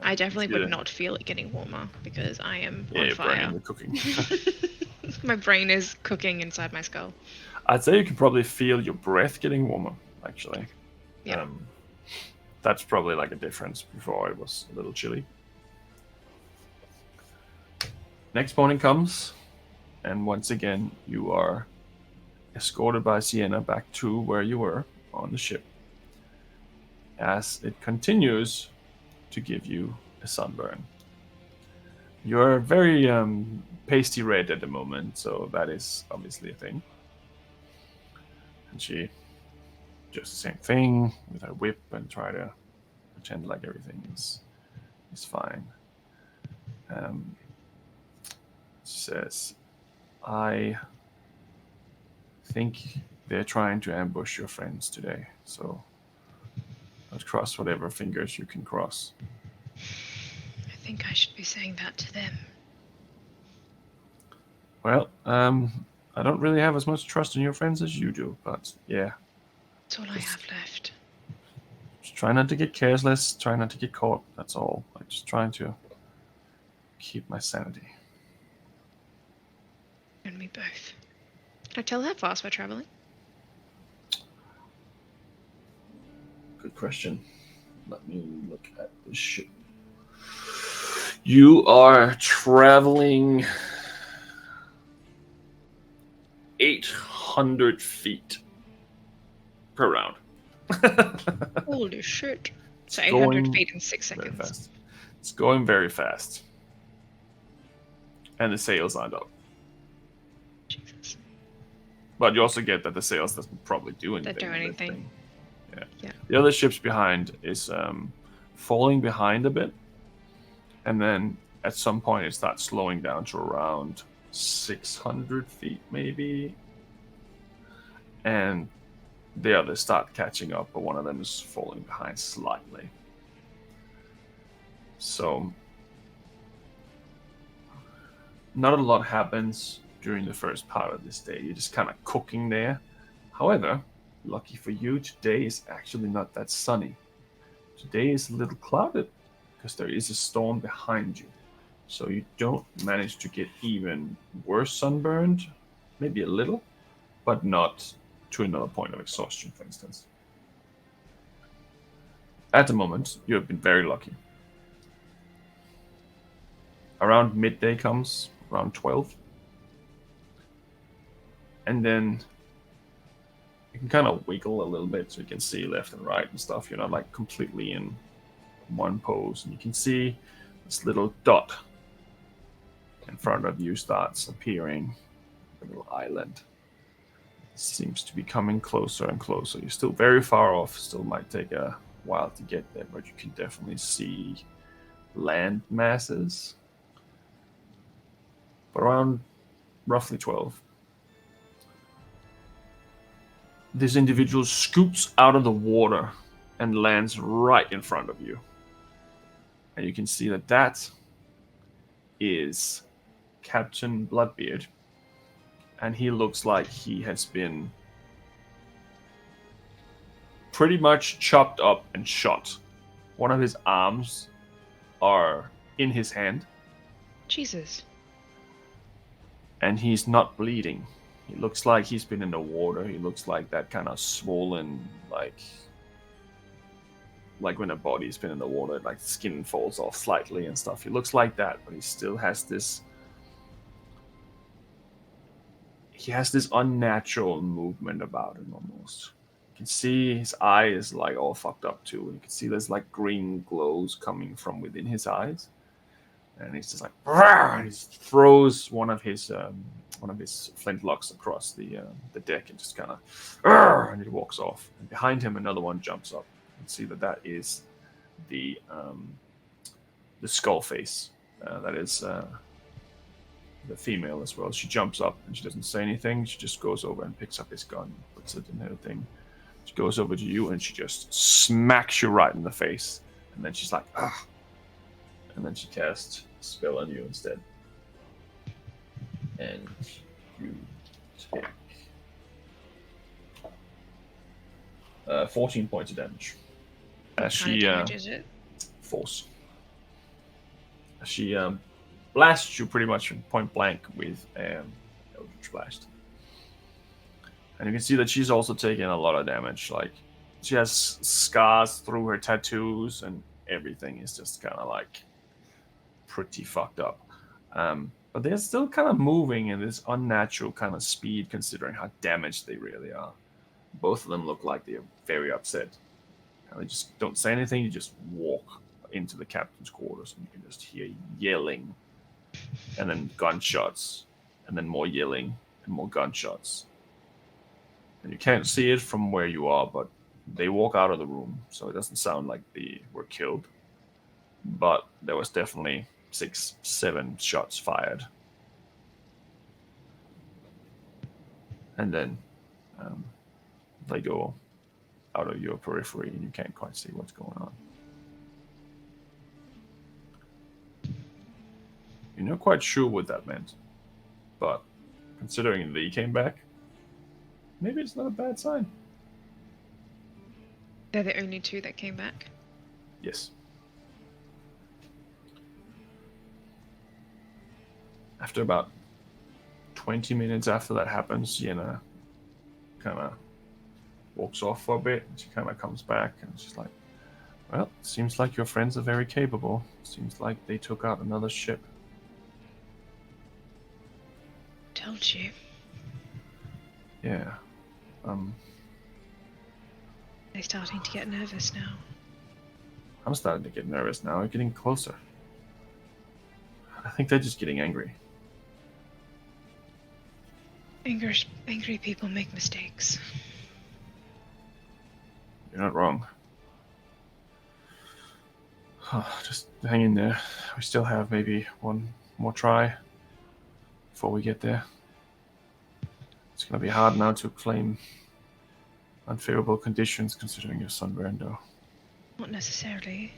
I definitely would not feel it getting warmer because I am on you're fire. burning, you're cooking. My brain is cooking inside my skull. I'd say you can probably feel your breath getting warmer, actually. Yeah. That's probably like a difference. Before it was a little chilly. Next morning comes, and once again, you are escorted by Sienna back to where you were on the ship, as it continues to give you a sunburn. You're very pasty red at the moment, so that is obviously a thing. And she does the same thing with her whip and try to pretend like everything is fine. She says, I think they're trying to ambush your friends today, so let's cross whatever fingers you can cross. I think I should be saying that to them. Well, I don't really have as much trust in your friends as you do, but yeah. That's all I have left. Just try not to get careless, try not to get caught, that's all. I'm just trying to keep my sanity. And me both. Can I tell how fast we're traveling? Good question. Let me look at the ship. You are traveling 800 feet per round. Holy shit. So 800 feet in 6 seconds. Fast. It's going very fast. And the sails aren't up. Jesus. But you also get that the sails doesn't probably do anything. Don't do anything. Yeah. The other ships behind is falling behind a bit. And then at some point it starts slowing down to around 600 feet maybe. And the others start catching up, but one of them is falling behind slightly. So not a lot happens during the first part of this day. You're just kind of cooking there. However, lucky for you, today is actually not that sunny. Today is a little clouded because there is a storm behind you. So you don't manage to get even worse sunburned, maybe a little, but not to another point of exhaustion, for instance. At the moment, you have been very lucky. Around midday comes, around 12. And then you can kind of wiggle a little bit so you can see left and right and stuff. You're not like completely in one pose. And you can see this little dot in front of you starts appearing, a little island. It seems to be coming closer and closer. You're still very far off, still might take a while to get there, but you can definitely see land masses. But around roughly 12. This individual scoots out of the water and lands right in front of you. And you can see that that is Captain Bloodbeard. And he looks like he has been pretty much chopped up and shot. One of his arms are in his hand. Jesus. And he's not bleeding. He looks like he's been in the water. He looks like that kind of swollen, like when a body's been in the water, like skin falls off slightly and stuff. He looks like that, but he still has this. He has this unnatural movement about him almost. You can see his eye is like all fucked up too. You can see there's like green glows coming from within his eyes, and he's just like, and he throws one of his flintlocks across the deck and just kind of, and he walks off. And behind him, another one jumps up. You can see that is the skull face. That is the female as well. She jumps up and she doesn't say anything. She just goes over and picks up his gun, puts it in her thing. She goes over to you and she just smacks you right in the face. And then she's like, ah. And then she casts a spell on you instead. And you take 14 points of damage. She damage is it? Force. She blasts you pretty much point blank with Eldritch Blast. And you can see that she's also taking a lot of damage. Like, she has scars through her tattoos, and everything is just kind of like pretty fucked up. But they're still kind of moving in this unnatural kind of speed, considering how damaged they really are. Both of them look like they're very upset. And they just don't say anything. You just walk into the captain's quarters, and you can just hear yelling, and then gunshots, and then more yelling, and more gunshots. And you can't see it from where you are, but they walk out of the room, so it doesn't sound like they were killed. But there was definitely 6-7 shots fired. And then they go out of your periphery, and you can't quite see what's going on. You're not quite sure what that meant, but considering they came back, maybe it's not a bad sign. They're the only two that came back? Yes. After about 20 minutes after that happens, Yenna kind of walks off for a bit, and she kind of comes back, and she's like, well, seems like your friends are very capable. Seems like they took out another ship. Told you. Yeah. They're starting to get nervous now. I'm starting to get nervous now. We're getting closer. I think they're just getting angry. Angry people make mistakes. You're not wrong. Just hang in there. We still have maybe one more try before we get there. It's going to be hard now to claim unfavorable conditions considering you're sunburned, though. Not necessarily.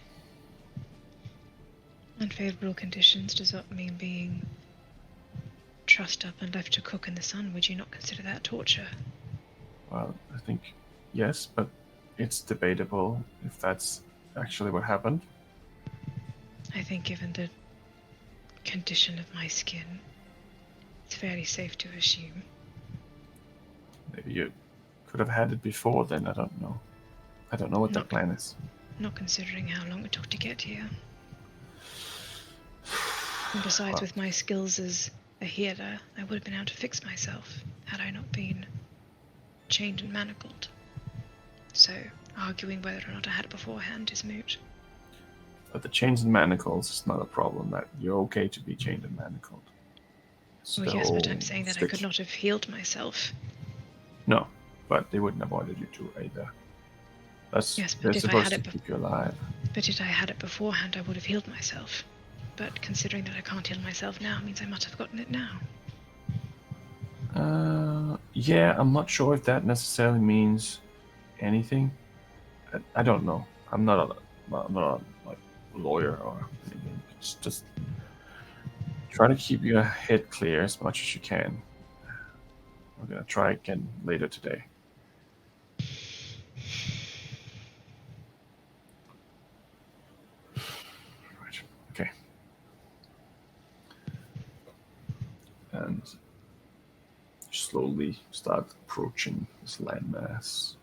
Unfavorable conditions does not mean being trussed up and left to cook in the sun. Would you not consider that torture? Well, I think yes, but it's debatable if that's actually what happened. I think given the condition of my skin, it's fairly safe to assume. Maybe you could have had it before then, I don't know. I don't know what that plan is. Not considering how long it took to get here. And besides, with my skills as a healer, I would have been able to fix myself had I not been chained and manacled. So, arguing whether or not I had it beforehand is moot. But the chains and manacles is not a problem. That you're okay to be chained and manacled. It's Well, the yes, but whole I'm saying that I stick. could not have healed myself. No, but they wouldn't have wanted you to either. Yes, but They're if I supposed had to it keep you alive. But if I had it beforehand, I would have healed myself. But considering that I can't heal myself now means I must have gotten it now. Yeah, I'm not sure if that necessarily means anything. I don't know. I'm not a like lawyer or anything. It's just try to keep your head clear as much as you can. I'm gonna try again later today. Right. Okay. And you slowly start approaching this landmass.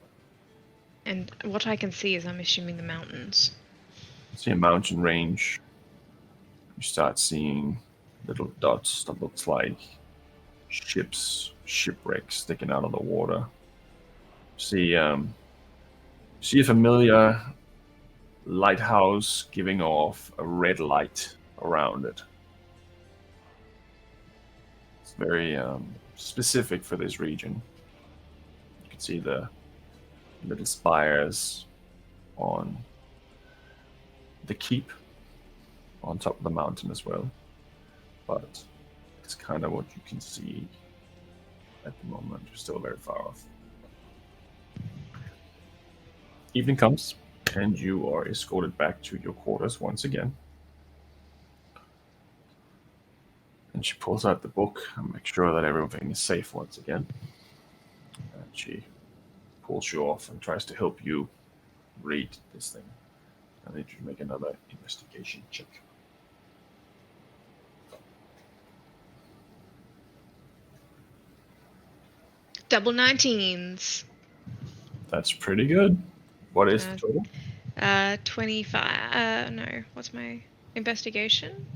And what I can see is, I'm assuming, the mountains. See a mountain range. You start seeing little dots that looks like ships, shipwrecks sticking out of the water. See a familiar lighthouse giving off a red light around it. It's very specific for this region. You can see the little spires on the keep on top of the mountain as well. But it's kind of what you can see at the moment. You're still very far off. Evening comes, and you are escorted back to your quarters once again. And she pulls out the book and makes sure that everything is safe once again. And she pulls you off and tries to help you read this thing. I need you to make another investigation check. Double 19s. That's pretty good. What is the total? 25. No, what's my investigation?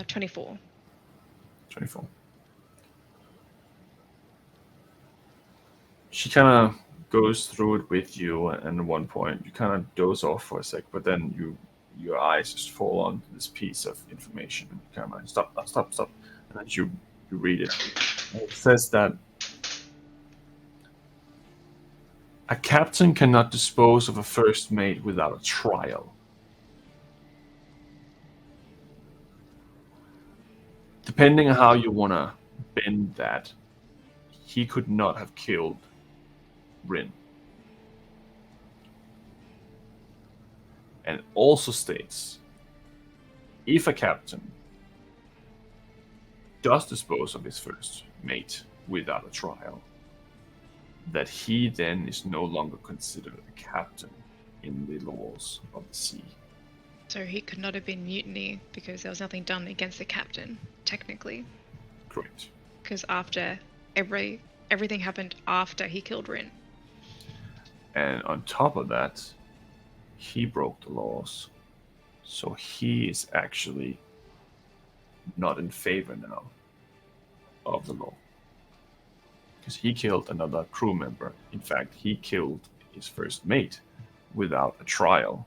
24. 24. She kind of goes through it with you, and at one point you kind of doze off for a sec, but then your eyes just fall on this piece of information, and you kind of stop, and then you read it. And it says that a captain cannot dispose of a first mate without a trial. Depending on how you want to bend that, he could not have killed Rin. And it also states, if a captain does dispose of his first mate without a trial, that he then is no longer considered a captain in the laws of the sea. So he could not have been mutiny because there was nothing done against the captain, technically. Correct. Because after everything happened after he killed Rin. And on top of that, he broke the laws. So he is actually not in favor now of the law. Because he killed another crew member. In fact, he killed his first mate without a trial.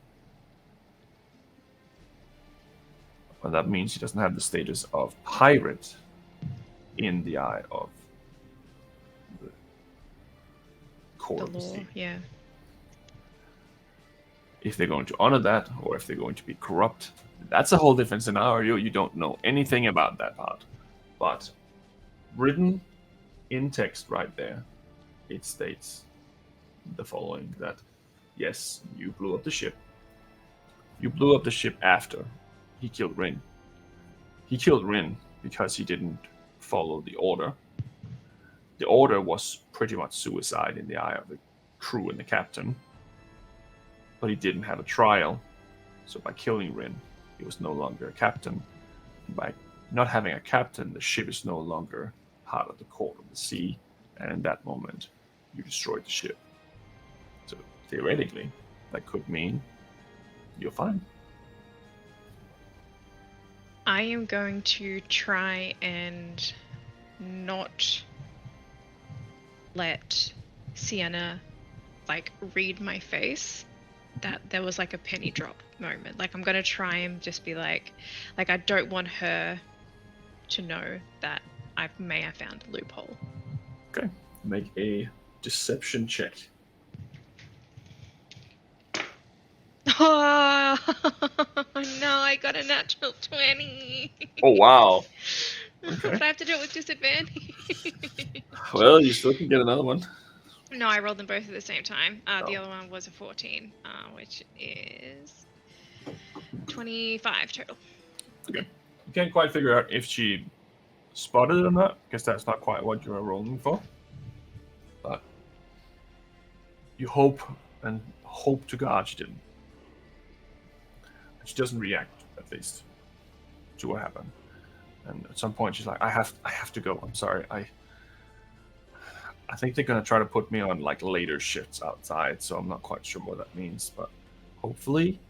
Well, that means he doesn't have the status of pirate in the eye of the court The of the law, sea. yeah. If they're going to honor that, or if they're going to be corrupt, that's a whole different scenario. You don't know anything about that part. But written in text right there, it states the following, that yes, you blew up the ship. You blew up the ship after he killed Rin. He killed Rin because he didn't follow the order. The order was pretty much suicide in the eye of the crew and the captain. But he didn't have a trial. So by killing Rin, he was no longer a captain. And by not having a captain, the ship is no longer part of the court of the sea. And in that moment, you destroyed the ship. So theoretically, that could mean you're fine. I am going to try and not let Sienna like read my face that there was like a penny drop moment. Like I'm gonna try and just be like I don't want her to know that I may have found a loophole. Okay. Make a deception check. Oh no, I got a natural 20. Oh wow. Okay. But I have to do it with disadvantage. Well, you still can get another one. No, I rolled them both at the same time. The Oh. other one was a 14, which is 25 total. Okay. You can't quite figure out if she spotted it or not, because that's not quite what you were rolling for. But you hope to God she didn't. She doesn't react, at least, to what happened. And at some point she's like, I have to go. I'm sorry. I think they're gonna try to put me on like later shifts outside, so I'm not quite sure what that means, but hopefully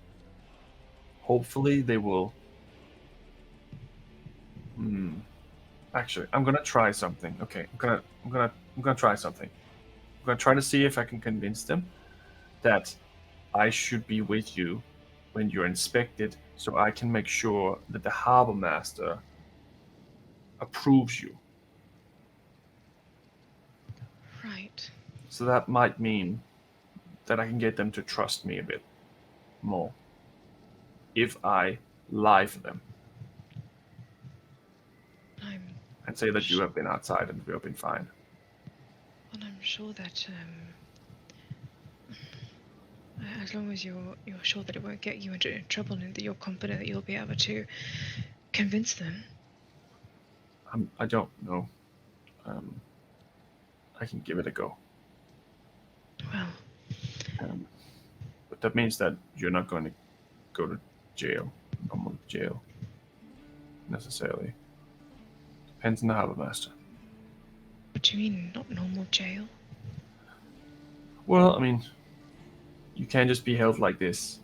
they will. Actually, I'm gonna try something. Okay, I'm gonna try something. I'm gonna try to see if I can convince them that I should be with you when you're inspected, so I can make sure that the harbor master approves you. Right. So that might mean that I can get them to trust me a bit more if I lie for them and say that you have been outside and we have been fine. Well, I'm sure that as long as you're sure that it won't get you into trouble and that you're confident that you'll be able to convince them. I don't know. I can give it a go. Well. But that means that you're not going to go to jail, normal jail, necessarily. Depends on the harbor master. What do you mean, not normal jail? Well, I mean, you can just be held like this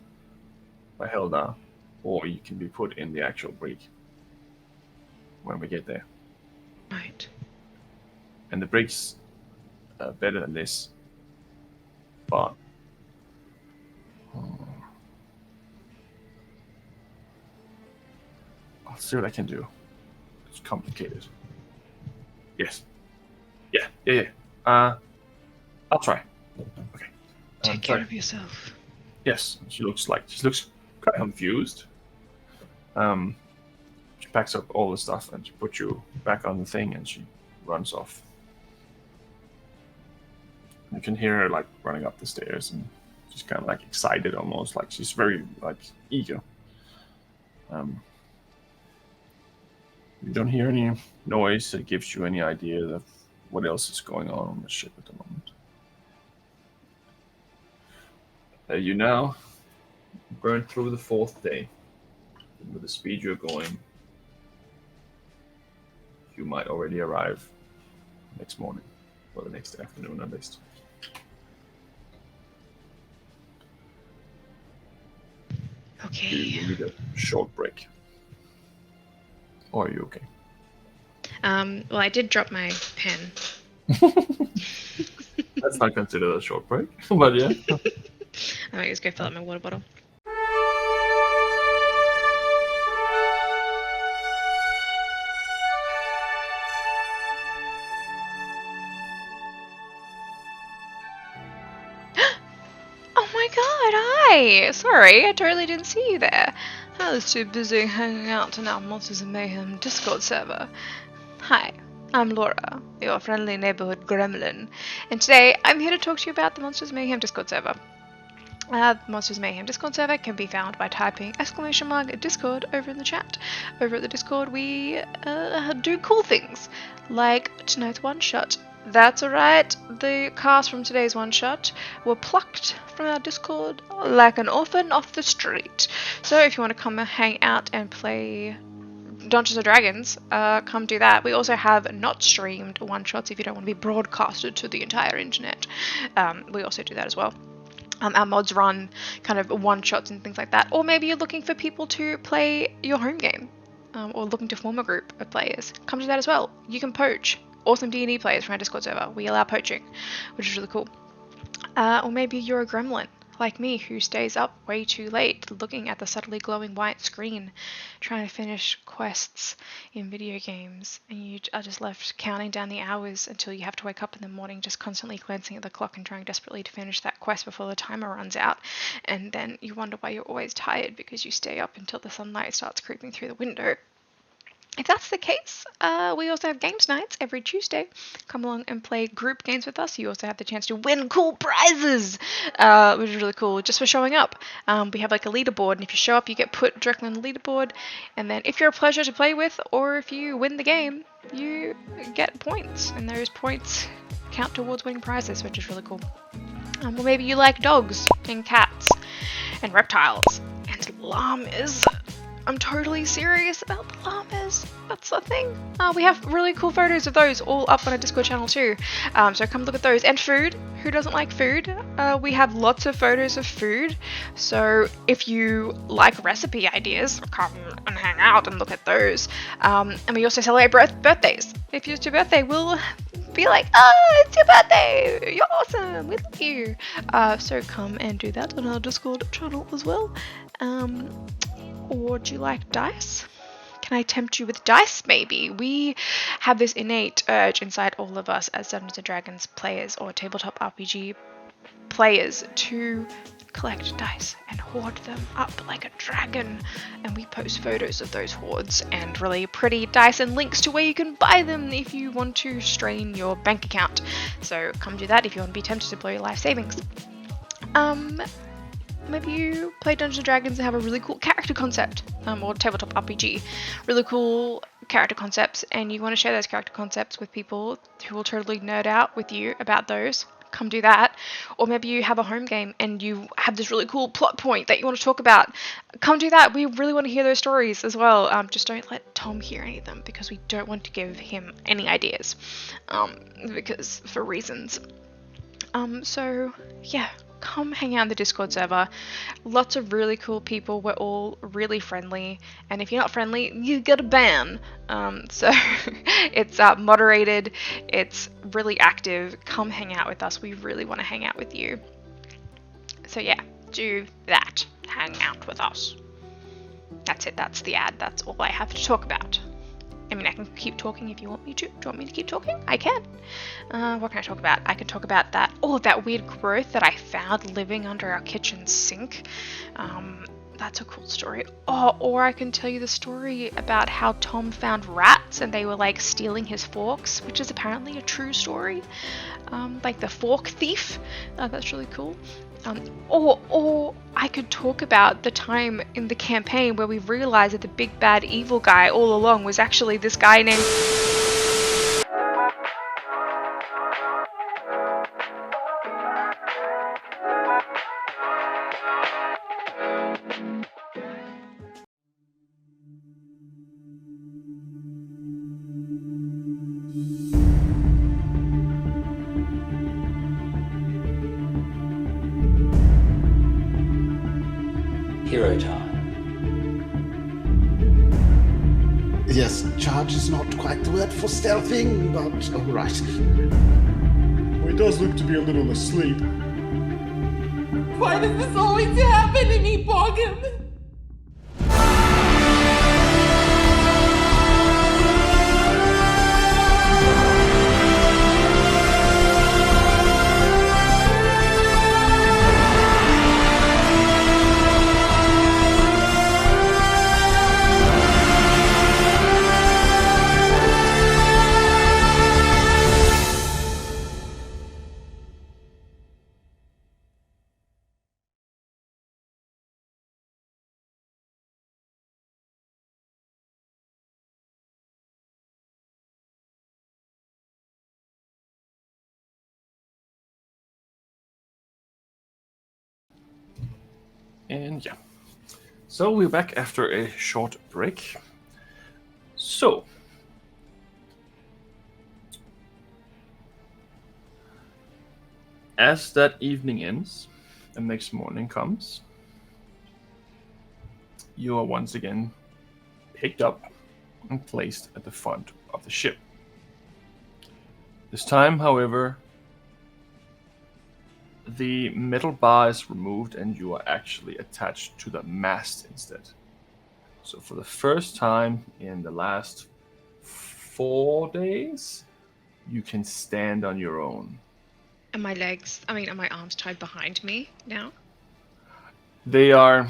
by Helda, or you can be put in the actual brig when we get there. Right. And the brig's better than this, but I'll see what I can do. It's complicated. Yes. Yeah. I'll try. Okay. Take care of yourself. Yes. She looks quite confused. She packs up all the stuff and she puts you back on the thing and she runs off. You can hear her like running up the stairs and she's kind of like excited almost, like she's very like eager. You don't hear any noise that gives you any idea of what else is going on the ship at the moment. You now burn through the 4th day. With the speed you're going, you might already arrive next morning, or the next afternoon at least. Okay. You need a short break. Or are you okay? Well, I did drop my pen. That's not considered a short break, but yeah. I might just go fill up my water bottle. Oh my god, hi! Sorry, I totally didn't see you there. I was too busy hanging out in our Monsters of Mayhem Discord server. Hi, I'm Laura, your friendly neighborhood gremlin, and today I'm here to talk to you about the Monsters of Mayhem Discord server. The Monsters of Mayhem Discord server can be found by typing !Discord over in the chat. Over at the Discord we do cool things, like tonight's one-shot. That's alright, the cast from today's one-shot were plucked from our Discord like an orphan off the street. So if you want to come hang out and play Dungeons & Dragons, come do that. We also have not streamed one-shots if you don't want to be broadcasted to the entire internet. We also do that as well. Our mods run kind of one-shots and things like that. Or maybe you're looking for people to play your home game. or looking to form a group of players, come to that as well. You can poach awesome D&D players from our Discord server. We allow poaching, which is really cool. Or maybe you're a gremlin, like me, who stays up way too late looking at the subtly glowing white screen, trying to finish quests in video games, and you are just left counting down the hours until you have to wake up in the morning, just constantly glancing at the clock and trying desperately to finish that quest before the timer runs out, and then you wonder why you're always tired because you stay up until the sunlight starts creeping through the window. If that's the case, we also have games nights every Tuesday. Come along and play group games with us. You also have the chance to win cool prizes, which is really cool, just for showing up. We have like a leaderboard, and if you show up, you get put directly on the leaderboard. And then if you're a pleasure to play with, or if you win the game, you get points, and those points count towards winning prizes, which is really cool. Or maybe you like dogs and cats and reptiles and llamas. I'm totally serious about the llamas. That's the thing. We have really cool photos of those all up on our Discord channel too. So come look at those. And food. Who doesn't like food? We have lots of photos of food. So if you like recipe ideas, come and hang out and look at those. And we also celebrate birthdays. If it's your birthday, we'll be like, oh, it's your birthday. You're awesome. We love you. So come and do that on our Discord channel as well. Or do you like dice? Can I tempt you with dice, maybe? We have this innate urge inside all of us as Dungeons & Dragons players or tabletop RPG players to collect dice and hoard them up like a dragon. And we post photos of those hoards and really pretty dice and links to where you can buy them if you want to strain your bank account. So come do that if you want to be tempted to blow your life savings. Maybe you play Dungeons & Dragons and have a really cool character concept, or tabletop RPG, really cool character concepts, and you want to share those character concepts with people who will totally nerd out with you about those. Come do that. Or maybe you have a home game and you have this really cool plot point that you want to talk about. Come do that. We really want to hear those stories as well. Just don't let Tom hear any of them because we don't want to give him any ideas, because for reasons. So yeah. Come hang out in the Discord server. Lots of really cool people. We're all really friendly. And if you're not friendly, you get a ban. So it's moderated. It's really active. Come hang out with us. We really want to hang out with you. So yeah, do that. Hang out with us. That's it. That's the ad. That's all I have to talk about. I mean, I can keep talking if you want me to. Do you want me to keep talking? I can. What can I talk about? I can talk about that. Oh, that weird growth that I found living under our kitchen sink. That's a cool story. Oh, or I can tell you the story about how Tom found rats and they were like stealing his forks, which is apparently a true story. Like the fork thief. That's really cool. Or I could talk about the time in the campaign where we realized that the big bad evil guy all along was actually this guy named... Hero time. Yes, charge is not quite the word for stealthing, but alright. Well, he does look to be a little asleep. Why does this always happen to me, Boggin? And yeah. So we're back after a short break. So, as that evening ends and next morning comes, you are once again picked up and placed at the front of the ship. This time, however, the metal bar is removed and you are actually attached to the mast instead. So for the first time in the last 4 days, you can stand on your own. And my legs, are my arms tied behind me now? They are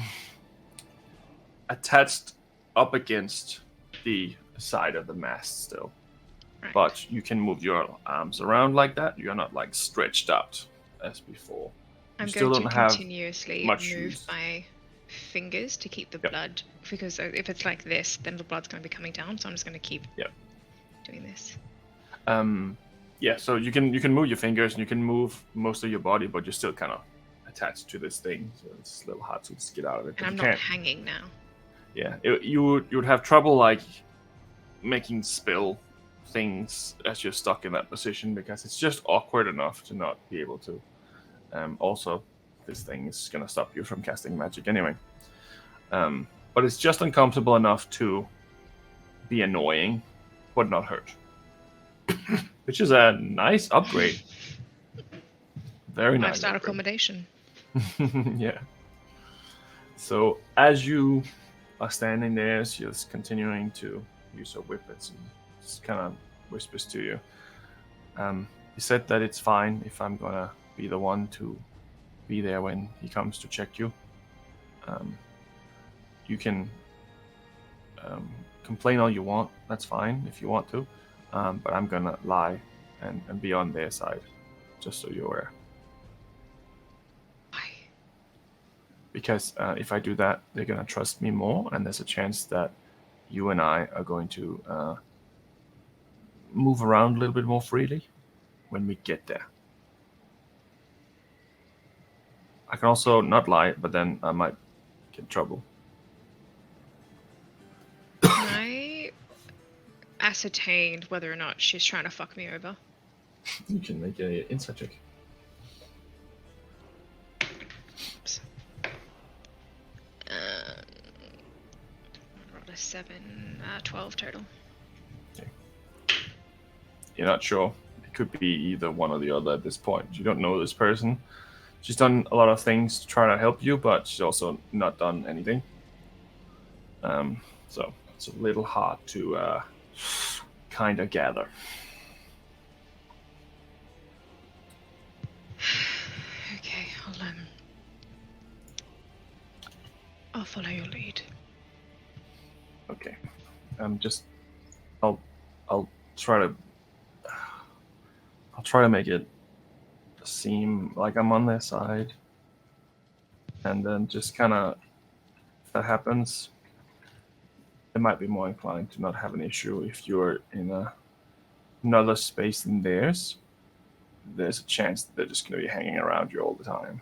attached up against the side of the mast still. Right. But you can move your arms around like that. You're not like stretched out as before. I'm still going don't to have continuously much move use. my fingers to keep the Yep. blood, because if it's like this, then the blood's going to be coming down, so I'm just going to keep doing this. Yeah, so you can move your fingers and you can move most of your body, but you're still kind of attached to this thing, so it's a little hard to just get out of it. And I'm you not can't. hanging now. Yeah, you would have trouble like making spill things as you're stuck in that position because it's just awkward enough to not be able to. Also, this thing is gonna stop you from casting magic anyway. But it's just uncomfortable enough to be annoying, but not hurt. Which is a nice upgrade. Very nice. Lifestyle upgrade. accommodation. Yeah. So as you are standing there, she's continuing to use her whippets and just kind of whispers to you. He said that it's fine if I'm gonna be the one to be there when he comes to check you. You can complain all you want. That's fine if you want to. But I'm gonna lie and be on their side, just so you're aware. Why? Because if I do that, they're gonna trust me more, and there's a chance that you and I are going to move around a little bit more freely when we get there. I can also not lie, but then I might get in trouble. Can I ascertain whether or not she's trying to fuck me over? You can make an insight check. Oops. Rolled a 7, 12 total. You're not sure. It could be either one or the other at this point. You don't know this person. She's done a lot of things to try to help you, but she's also not done anything. So it's a little hard to kind of gather. Okay, I'll follow your lead. Okay. I'll try to make it seem like I'm on their side, and then just kind of, if that happens, they might be more inclined to not have an issue. If you're in another space than theirs, there's a chance that they're just going to be hanging around you all the time.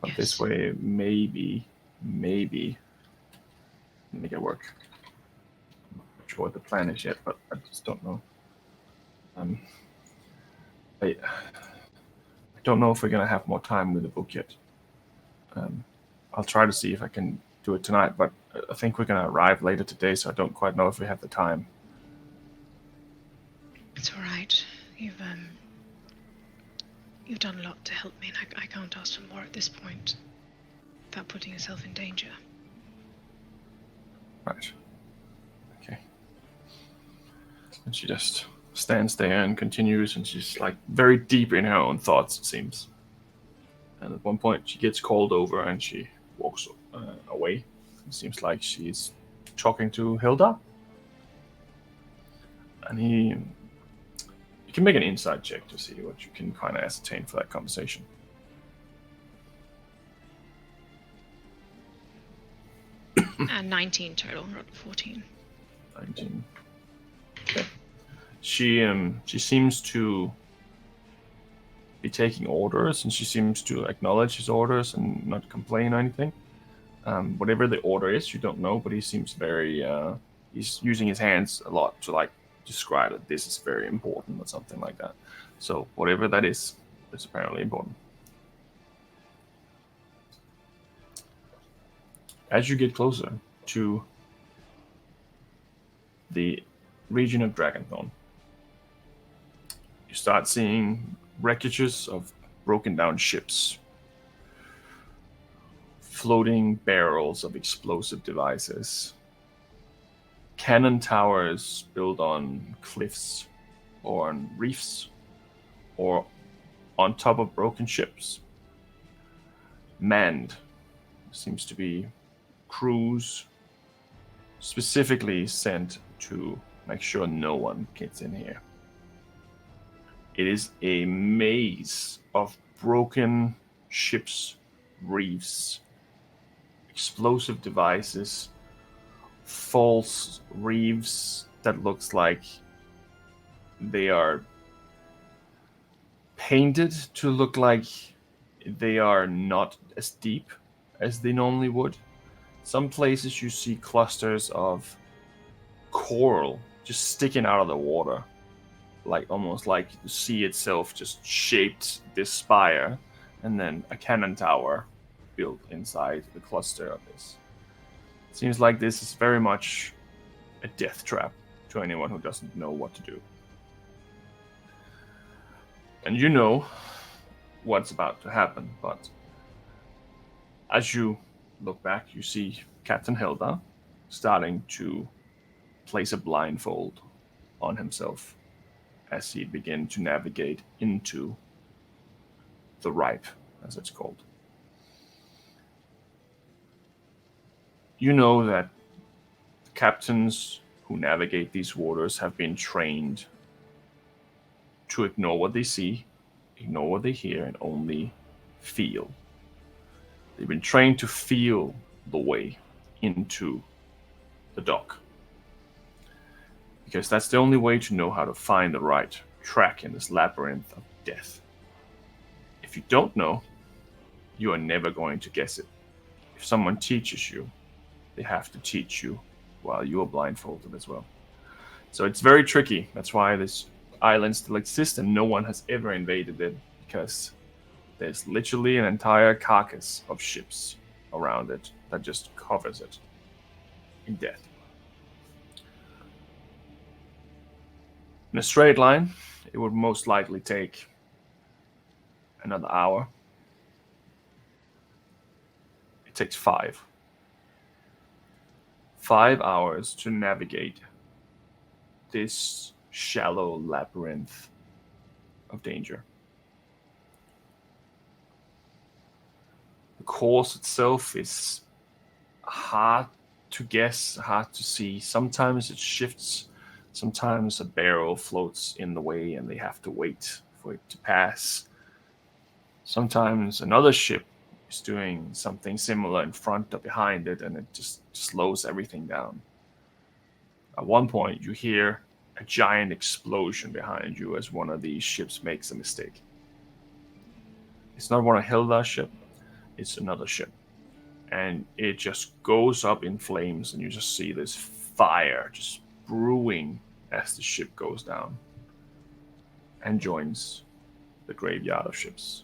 But Yes. this way, maybe make it work. I'm not sure what the plan is yet, but I just don't know. I don't know if we're gonna have more time with the book yet. I'll try to see if I can do it tonight, but I think we're gonna arrive later today, so I don't quite know if we have the time. It's all right. You've done a lot to help me, and I can't ask for more at this point without putting yourself in danger. Right. Okay. And she just stands there and continues, and she's like very deep in her own thoughts, it seems. And at one point, she gets called over and she walks away. It seems like she's talking to Hilda. And you can make an insight check to see what you can kind of ascertain for that conversation. 19 total, not 14. 19. Okay. She seems to be taking orders, and she seems to acknowledge his orders and not complain or anything. Whatever the order is, you don't know, but he seems very. He's using his hands a lot to like describe that this is very important or something like that. So whatever that is apparently important. As you get closer to the region of Dragonthorn. You start seeing wreckages of broken down ships, floating barrels of explosive devices, cannon towers built on cliffs or on reefs or on top of broken ships. Manned. Seems to be crews specifically sent to make sure no one gets in here. It is a maze of broken ships, reefs, explosive devices, false reefs that looks like they are painted to look like they are not as deep as they normally would. Some places you see clusters of coral just sticking out of the water, like almost like the sea itself just shaped this spire, and then a cannon tower built inside the cluster of this. Seems like this is very much a death trap to anyone who doesn't know what to do. And you know what's about to happen, but as you look back, you see Captain Hilda starting to place a blindfold on himself as he begins to navigate into the Ripe, as it's called. You know that captains who navigate these waters have been trained to ignore what they see, ignore what they hear, and only feel. They've been trained to feel the way into the dock, because that's the only way to know how to find the right track in this labyrinth of death. If you don't know, you are never going to guess it. If someone teaches you, they have to teach you while you are blindfolded as well. So it's very tricky. That's why this island still exists and no one has ever invaded it, because there's literally an entire carcass of ships around it that just covers it in death. In a straight line, it would most likely take another hour. It takes 5. 5 hours to navigate this shallow labyrinth of danger. The course itself is hard to guess, hard to see. Sometimes it shifts. Sometimes a barrel floats in the way and they have to wait for it to pass. Sometimes another ship is doing something similar in front or behind it, and it just slows everything down. At one point, you hear a giant explosion behind you as one of these ships makes a mistake. It's not one of Hilda's ship, it's another ship. And it just goes up in flames, and you just see this fire just brewing as the ship goes down and joins the graveyard of ships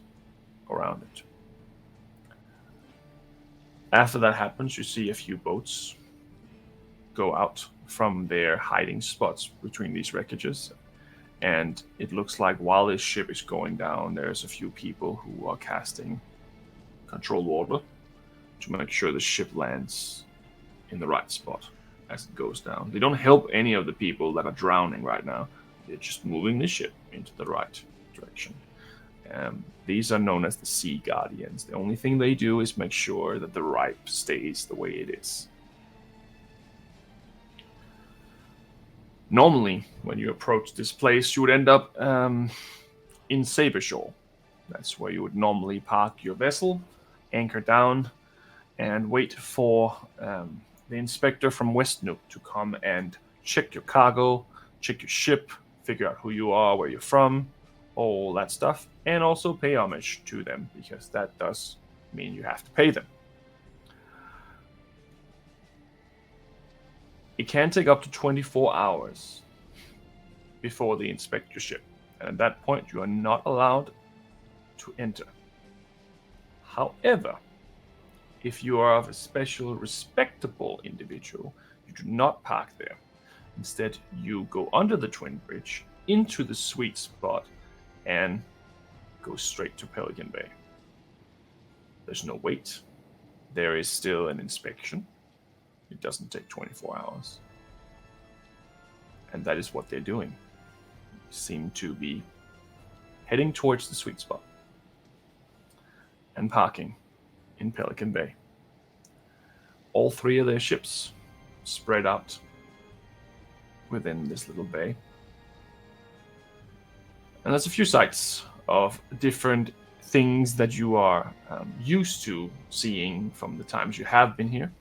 around it. After that happens, you see a few boats go out from their hiding spots between these wreckages, and it looks like while this ship is going down, there's a few people who are casting control water to make sure the ship lands in the right spot as it goes down. They don't help any of the people that are drowning right now. They're just moving the ship into the right direction. These are known as the Sea Guardians. The only thing they do is make sure that the Ripe stays the way it is. Normally, when you approach this place, you would end up in Sabershore. That's where you would normally park your vessel, anchor down, and wait for the inspector from West Nook to come and check your cargo, check your ship, figure out who you are, where you're from, all that stuff, and also pay homage to them, because that does mean you have to pay them. It can take up to 24 hours before they inspect your ship, and at that point you are not allowed to enter. However, if you are of a special respectable individual, you do not park there. Instead, you go under the twin bridge into the sweet spot and go straight to Pelican Bay. There's no wait. There is still an inspection. It doesn't take 24 hours. And that is what they're doing. They seem to be heading towards the sweet spot and parking in Pelican Bay. All three of their ships spread out within this little bay. And there's a few sites of different things that you are used to seeing from the times you have been here.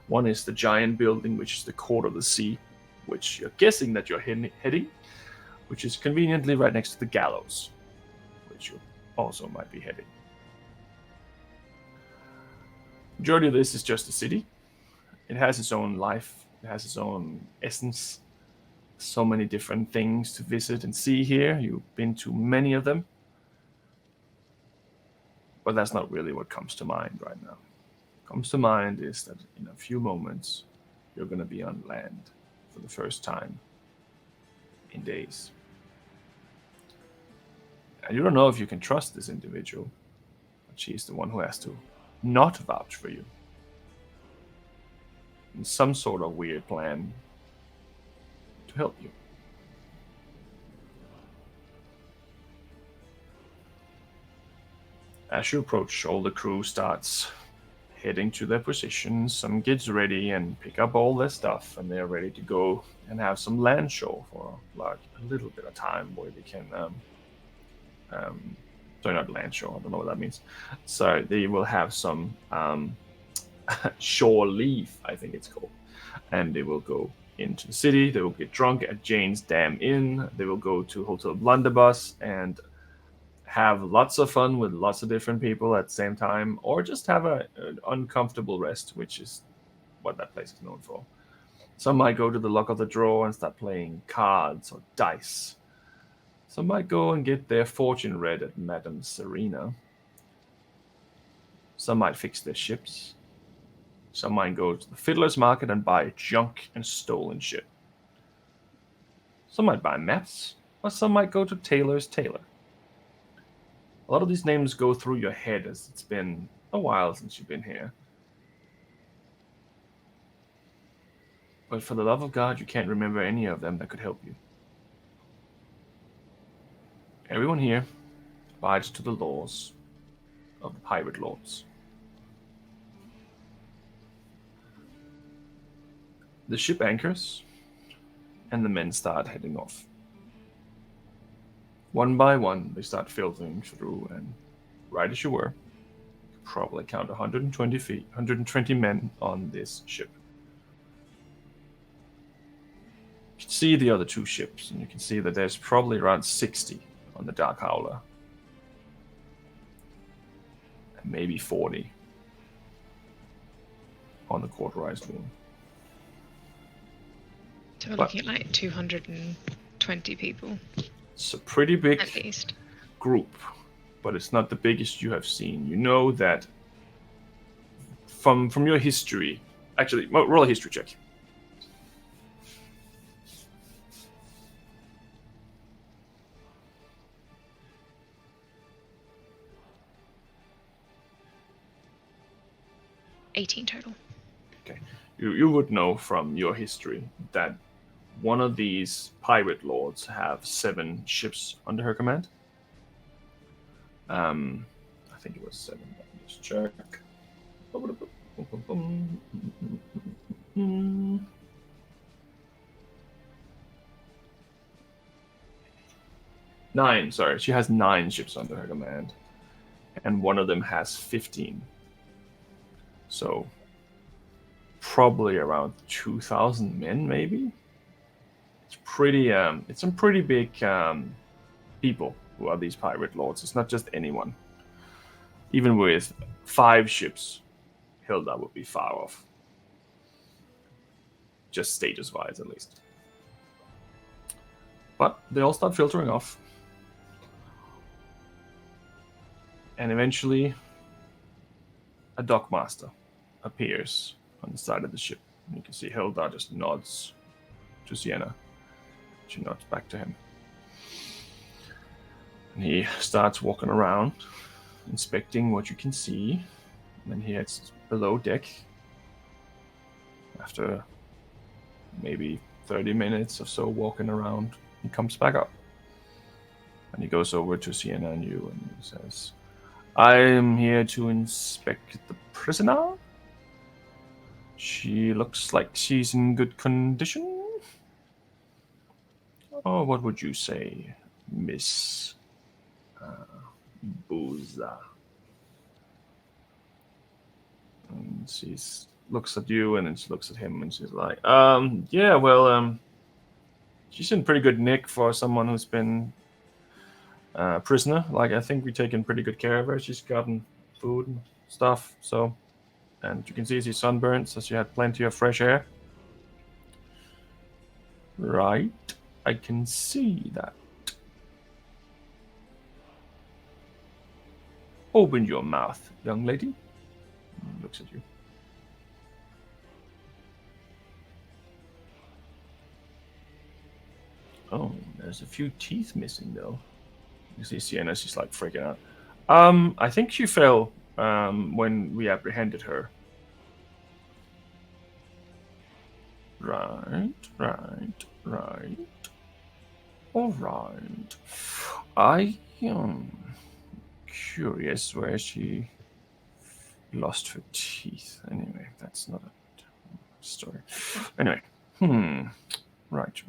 One is the giant building, which is the Court of the Sea, which you're guessing that you're heading, which is conveniently right next to the gallows, which you also might be heading. Majority of this is just a city. It has its own life. It has its own essence. So many different things to visit and see here. You've been to many of them. But that's not really what comes to mind right now. What comes to mind is that in a few moments, you're going to be on land for the first time in days. And you don't know if you can trust this individual, but she's the one who has to not vouch for you. In some sort of weird plan to help you. As you approach, all the crew starts heading to their positions. Some gets ready and pick up all their stuff, and they're ready to go and have some land show for like a little bit of time where they can sorry, not land show, I don't know what that means. So they will have some shore leave, I think it's called. And they will go into the city, they will get drunk at Jane's Dam Inn, they will go to Hotel Blunderbuss and have lots of fun with lots of different people at the same time, or just have an uncomfortable rest, which is what that place is known for. Some might go to the Luck of the Draw and start playing cards or dice. Some might go and get their fortune read at Madame Serena. Some might fix their ships. Some might go to the Fiddler's Market and buy junk and stolen shit. Some might buy maps, or some might go to Taylor's Tailor. A lot of these names go through your head as it's been a while since you've been here. But for the love of God, you can't remember any of them that could help you. Everyone here abides to the laws of the pirate lords. The ship anchors, and the men start heading off. One by one, they start filtering through, and right as you were, you could probably count 120 men on this ship. You can see the other two ships, and you can see that there's probably around 60 on the Dark Howler. And maybe 40 on the Cauterized Loom. So we're looking at like 220 people. It's a pretty big at least group, but it's not the biggest you have seen. You know that from your history. Actually, roll a history check. $18 total. Okay, you would know from your history that one of these pirate lords have 7 ships under her command. I think it was 7. Let me just check. 9, sorry. She has 9 ships under her command. And one of them has 15. So, probably around 2,000 men, maybe? It's some pretty big people who are these pirate lords. It's not just anyone. Even with 5 ships, Hilda would be far off. Just status-wise, at least. But they all start filtering off. And eventually, a dockmaster appears on the side of the ship. And you can see Hilda just nods to Sienna. She nods back to him. And he starts walking around, inspecting what you can see. And then he heads below deck. After maybe 30 minutes or so walking around, he comes back up. And he goes over to Sienna and you and he says, I am here to inspect the prisoner. She looks like she's in good condition. Oh, what would you say, Miss Booza? And she looks at you and then she looks at him and she's like, yeah, well, she's in pretty good nick for someone who's been a prisoner. Like, I think we've taken pretty good care of her. She's gotten food and stuff, so... And you can see she's sunburned, so she had plenty of fresh air. Right. I can see that. Open your mouth, young lady. Looks at you. Oh, there's a few teeth missing, though. You see Sienna, she's like freaking out. I think she fell when we apprehended her. Right. All right. I am curious where she lost her teeth. Anyway, that's not a story. Anyway, Right.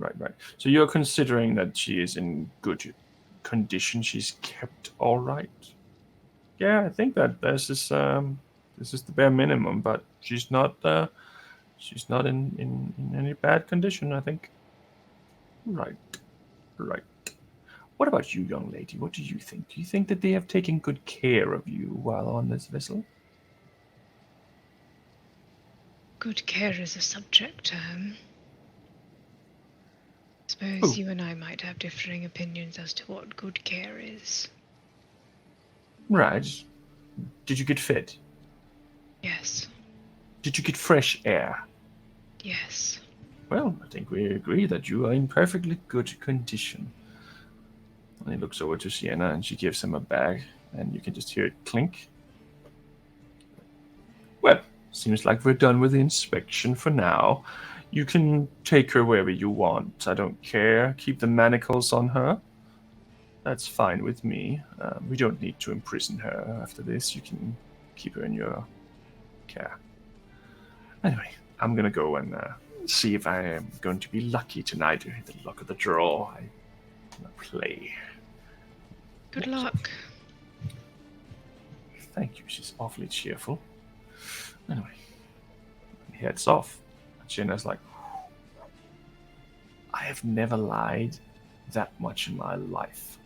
So you're considering that she is in good condition. She's kept all right. Yeah, I think that this is the bare minimum, but she's not in any bad condition, I think. Right. What about you, young lady? What do you think? Do you think that they have taken good care of you while on this vessel? Good care is a subject term. Suppose you and I might have differing opinions as to what good care is. Right. Did you get fed? Yes. Did you get fresh air? Yes. Well, I think we agree that you are in perfectly good condition. And he looks over to Sienna and she gives him a bag, and you can just hear it clink. Well, seems like we're done with the inspection for now. You can take her wherever you want. I don't care. Keep the manacles on her. That's fine with me. We don't need to imprison her after this. You can keep her in your care. Anyway, I'm going to go and see if I am going to be lucky tonight to hit the luck of the draw. I'm going to play. Good luck. Thank you. She's awfully cheerful. Anyway, he heads off. And Jenna's like, I have never lied that much in my life.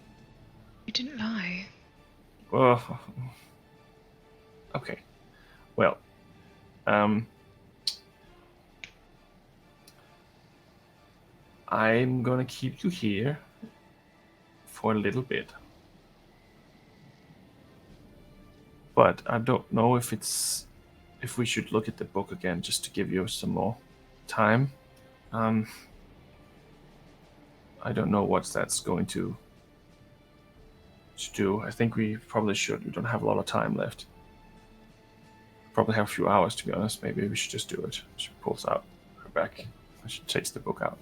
You didn't lie. Well, okay. Well, I'm gonna keep you here for a little bit. But I don't know if we should look at the book again just to give you some more time. I don't know what that's going to do. I think we probably should. We don't have a lot of time left. Probably have a few hours, to be honest. Maybe we should just do it. She pulls out her back. She takes the book out.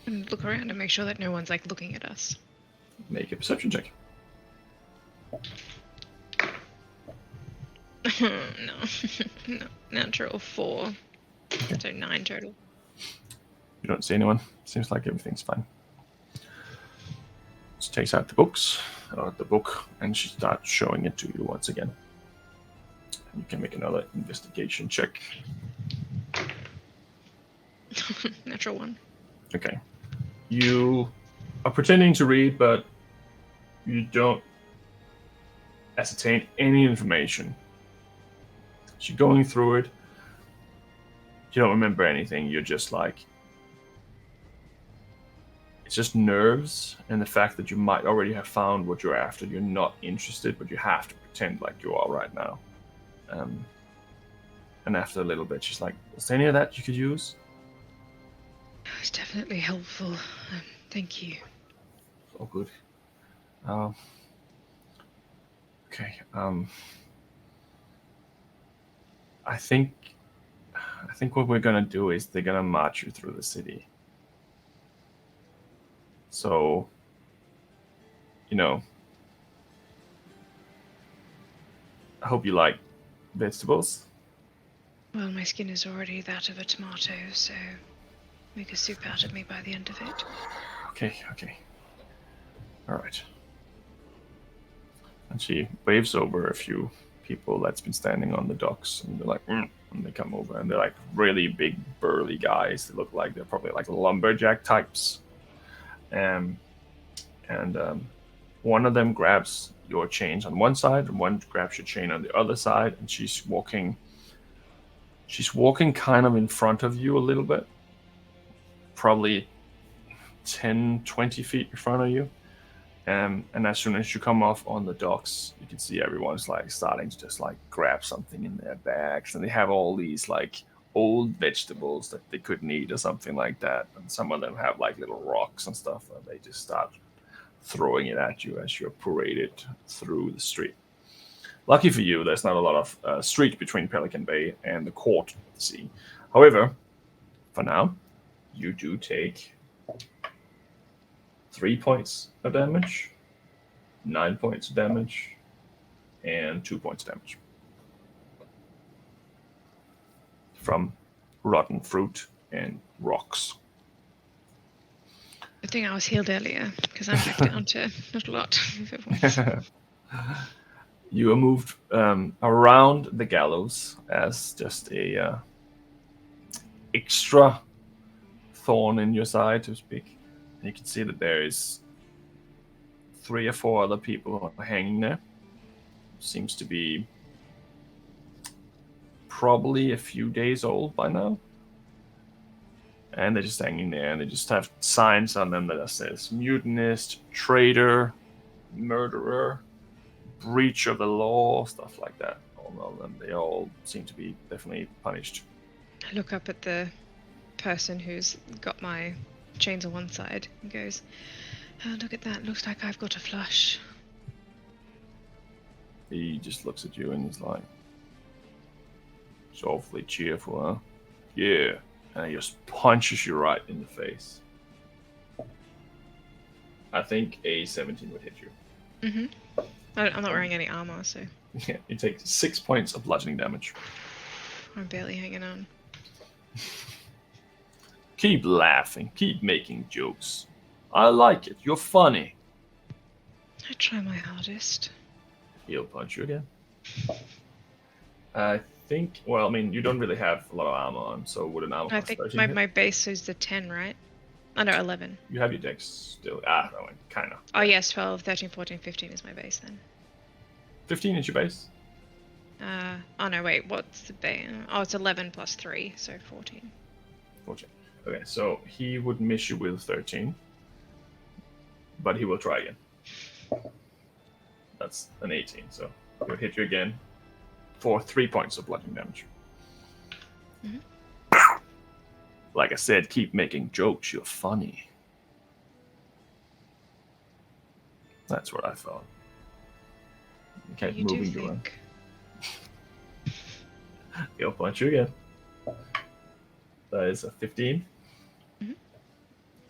And look around and make sure that no one's like looking at us. Make a perception check. No. Natural 4. Okay. So 9 total. You don't see anyone. Seems like everything's fine. She takes out the book, and she starts showing it to you once again. And you can make another investigation check. Natural 1. Okay. You are pretending to read, but you don't ascertain any information. You're going through it. You don't remember anything. You're just like... It's just nerves and the fact that you might already have found what you're after. You're not interested, but you have to pretend like you are right now. And after a little bit, she's like, is there any of that you could use? It was definitely helpful. Thank you. Oh, good. Okay. I think what we're gonna do is they're gonna march you through the city. So, I hope you like vegetables. Well, my skin is already that of a tomato, so make a soup out of me by the end of it. Okay. All right. And she waves over a few people that's been standing on the docks, and they're like, and they come over, and they're like really big, burly guys. They look like they're probably like lumberjack types. And one of them grabs your chains on one side, and one grabs your chain on the other side, and she's walking kind of in front of you a little bit, probably 10, 20 feet in front of you. And as soon as you come off on the docks, you can see everyone's like starting to just like grab something in their bags, and they have all these like old vegetables that they couldn't eat or something like that. And some of them have like little rocks and stuff, and they just start throwing it at you as you're paraded through the street. Lucky for you, there's not a lot of street between Pelican Bay and the court of the sea. However, for now, you do take 3 points of damage, 9 points of damage, and 2 points of damage from rotten fruit and rocks. Good thing I was healed earlier, because I'm back down to not a lot of it was. You are moved around the gallows as just a extra thorn in your side, so to speak. And you can see that there is 3 or 4 other people who are hanging there. Seems to be probably a few days old by now. And they're just hanging there, and they just have signs on them that says mutinist, traitor, murderer, breach of the law, stuff like that. All of them, they all seem to be definitely punished. I look up at the person who's got my chains on one side and goes, "Oh, look at that, looks like I've got a flush." He just looks at you and he's like, "It's awfully cheerful, huh?" "Yeah." And he just punches you right in the face. I think a 17 would hit you. Mm-hmm. I'm not wearing any armor, so Yeah, you take 6 points of bludgeoning damage. I'm barely hanging on. Keep laughing. Keep making jokes. I like it. You're funny. I try my hardest. He'll punch you again. I think, well, I mean, you don't really have a lot of armor on, so would an armor I class think 13 hit? my base is the 10, right? Oh, no, 11. You have your dex still. No, kind of. Oh, yes, 12, 13, 14, 15 is my base then. 15 is your base? Oh, no, wait, what's the base? Oh, it's 11 plus 3, so 14. 14. Okay, so he would miss you with 13, but he will try again. That's an 18, so he would hit you again for 3 points of bludgeoning damage. Mm-hmm. Like I said, keep making jokes. You're funny. That's what I thought. You kept You do moving you around. think. He'll punch you again. That is a 15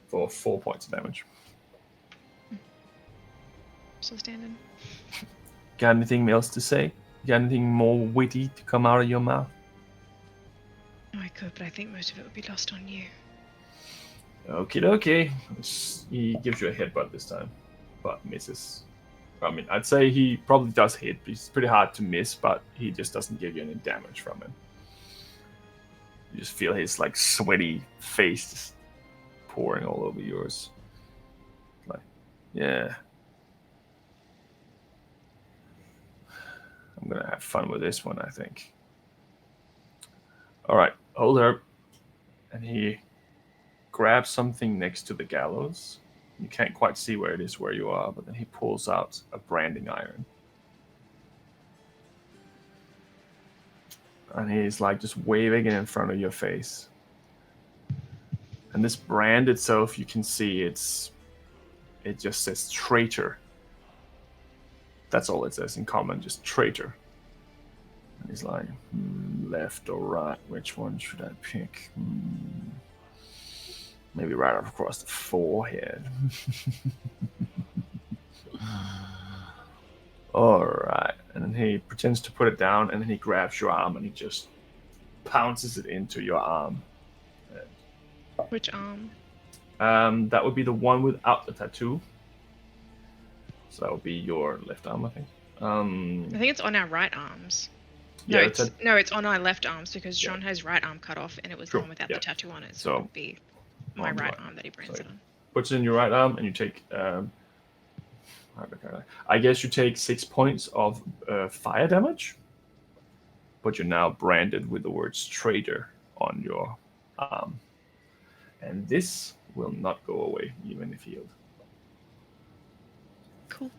for 4 points of damage. Still standing. Got anything else to say? Got anything more witty to come out of your mouth? Oh, I could, but I think most of it would be lost on you. Okie dokie. He gives you a headbutt this time, but misses. I mean, I'd say he probably does hit. It's pretty hard to miss, but he just doesn't give you any damage from it. You just feel his like sweaty face just pouring all over yours. Like, yeah. I'm gonna have fun with this one, I think. All right, hold her. And he grabs something next to the gallows. You can't quite see where it is where you are, but then he pulls out a branding iron. And he's like just waving it in front of your face. And this brand itself, you can see it just says traitor. That's all it says in common, just traitor. And he's like, left or right? Which one should I pick? Maybe right across the forehead. All right. And then he pretends to put it down, and then he grabs your arm and he just pounces it into your arm. Which arm? That would be the one without the tattoo. So that would be your left arm, I think. I think it's on our right arms. Yeah, No, it's on our left arms because Sean has right arm cut off, and it was the one without the tattoo on it. So it would be my right arm that he brands it on. Puts it in your right arm, and you take. I guess you take 6 points of fire damage, but you're now branded with the words traitor on your arm. And this will not go away, even if healed. Cool.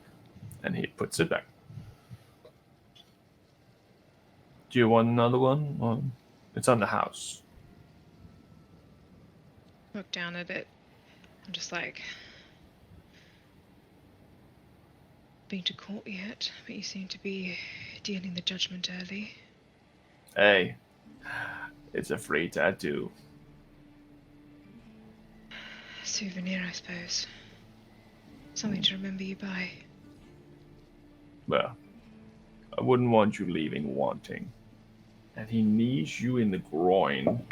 And he puts it back. Do you want another one? It's on the house. Look down at it. I'm just like, been to court yet? But you seem to be dealing the judgment early. Hey, it's a free tattoo. Souvenir, I suppose. Something to remember you by. Well, I wouldn't want you leaving wanting. And he knees you in the groin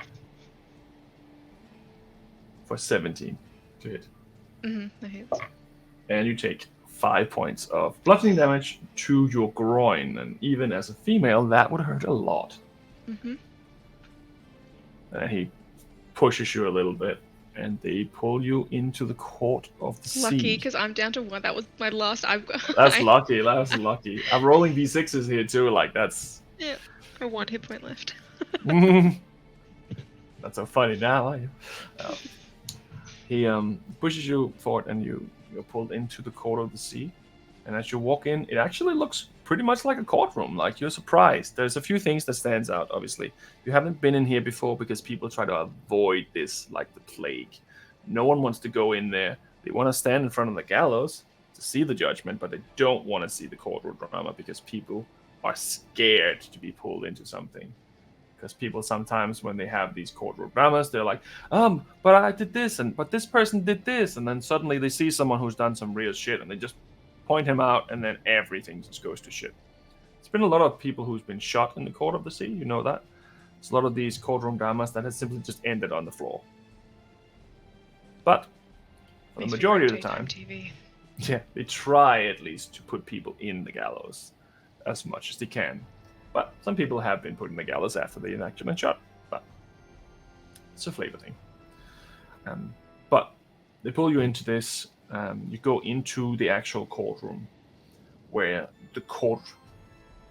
for 17 to hit. That hits. And you take 5 points of bludgeoning damage to your groin. And even as a female, that would hurt a lot. And he pushes you a little bit, and they pull you into the court of the sea. Lucky, because I'm down to 1. That was my last. That's lucky. That's lucky. I'm rolling d6s here too. Like that's. Yeah, or 1 hit point left. That's so funny now, are you? He pushes you forward, and you're pulled into the court of the sea. And as you walk in, it actually looks pretty much like a courtroom. Like, you're surprised. There's a few things that stands out, obviously. You haven't been in here before because people try to avoid this like the plague. No one wants to go in there. They want to stand in front of the gallows to see the judgment, but they don't want to see the courtroom drama because people are scared to be pulled into something. Because people sometimes, when they have these courtroom dramas, they're like, but I did this, but this person did this. And then suddenly they see someone who's done some real shit, and they just point him out, and then everything just goes to shit. There's been a lot of people who's been shot in the court of the sea, you know that? There's a lot of these courtroom dramas that has simply just ended on the floor. But for the majority of the time, yeah, they try at least to put people in the gallows as much as they can. But some people have been put in the gallows after they've actually been shot. But it's a flavor thing. But they pull you into this. You go into the actual courtroom where the court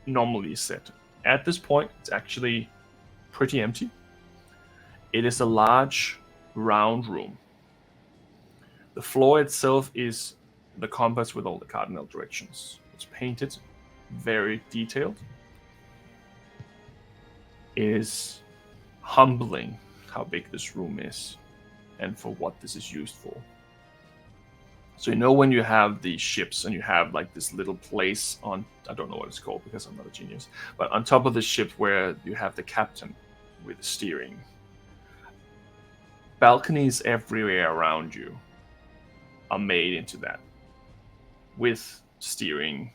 normally is set. At this point, it's actually pretty empty. It is a large, round room. The floor itself is the compass with all the cardinal directions. It's painted, very detailed. It is humbling how big this room is and for what this is used for. So you know when you have these ships and you have like this little place on, I don't know what it's called because I'm not a genius, but on top of the ship where you have the captain with the steering. Balconies everywhere around you are made into that with steering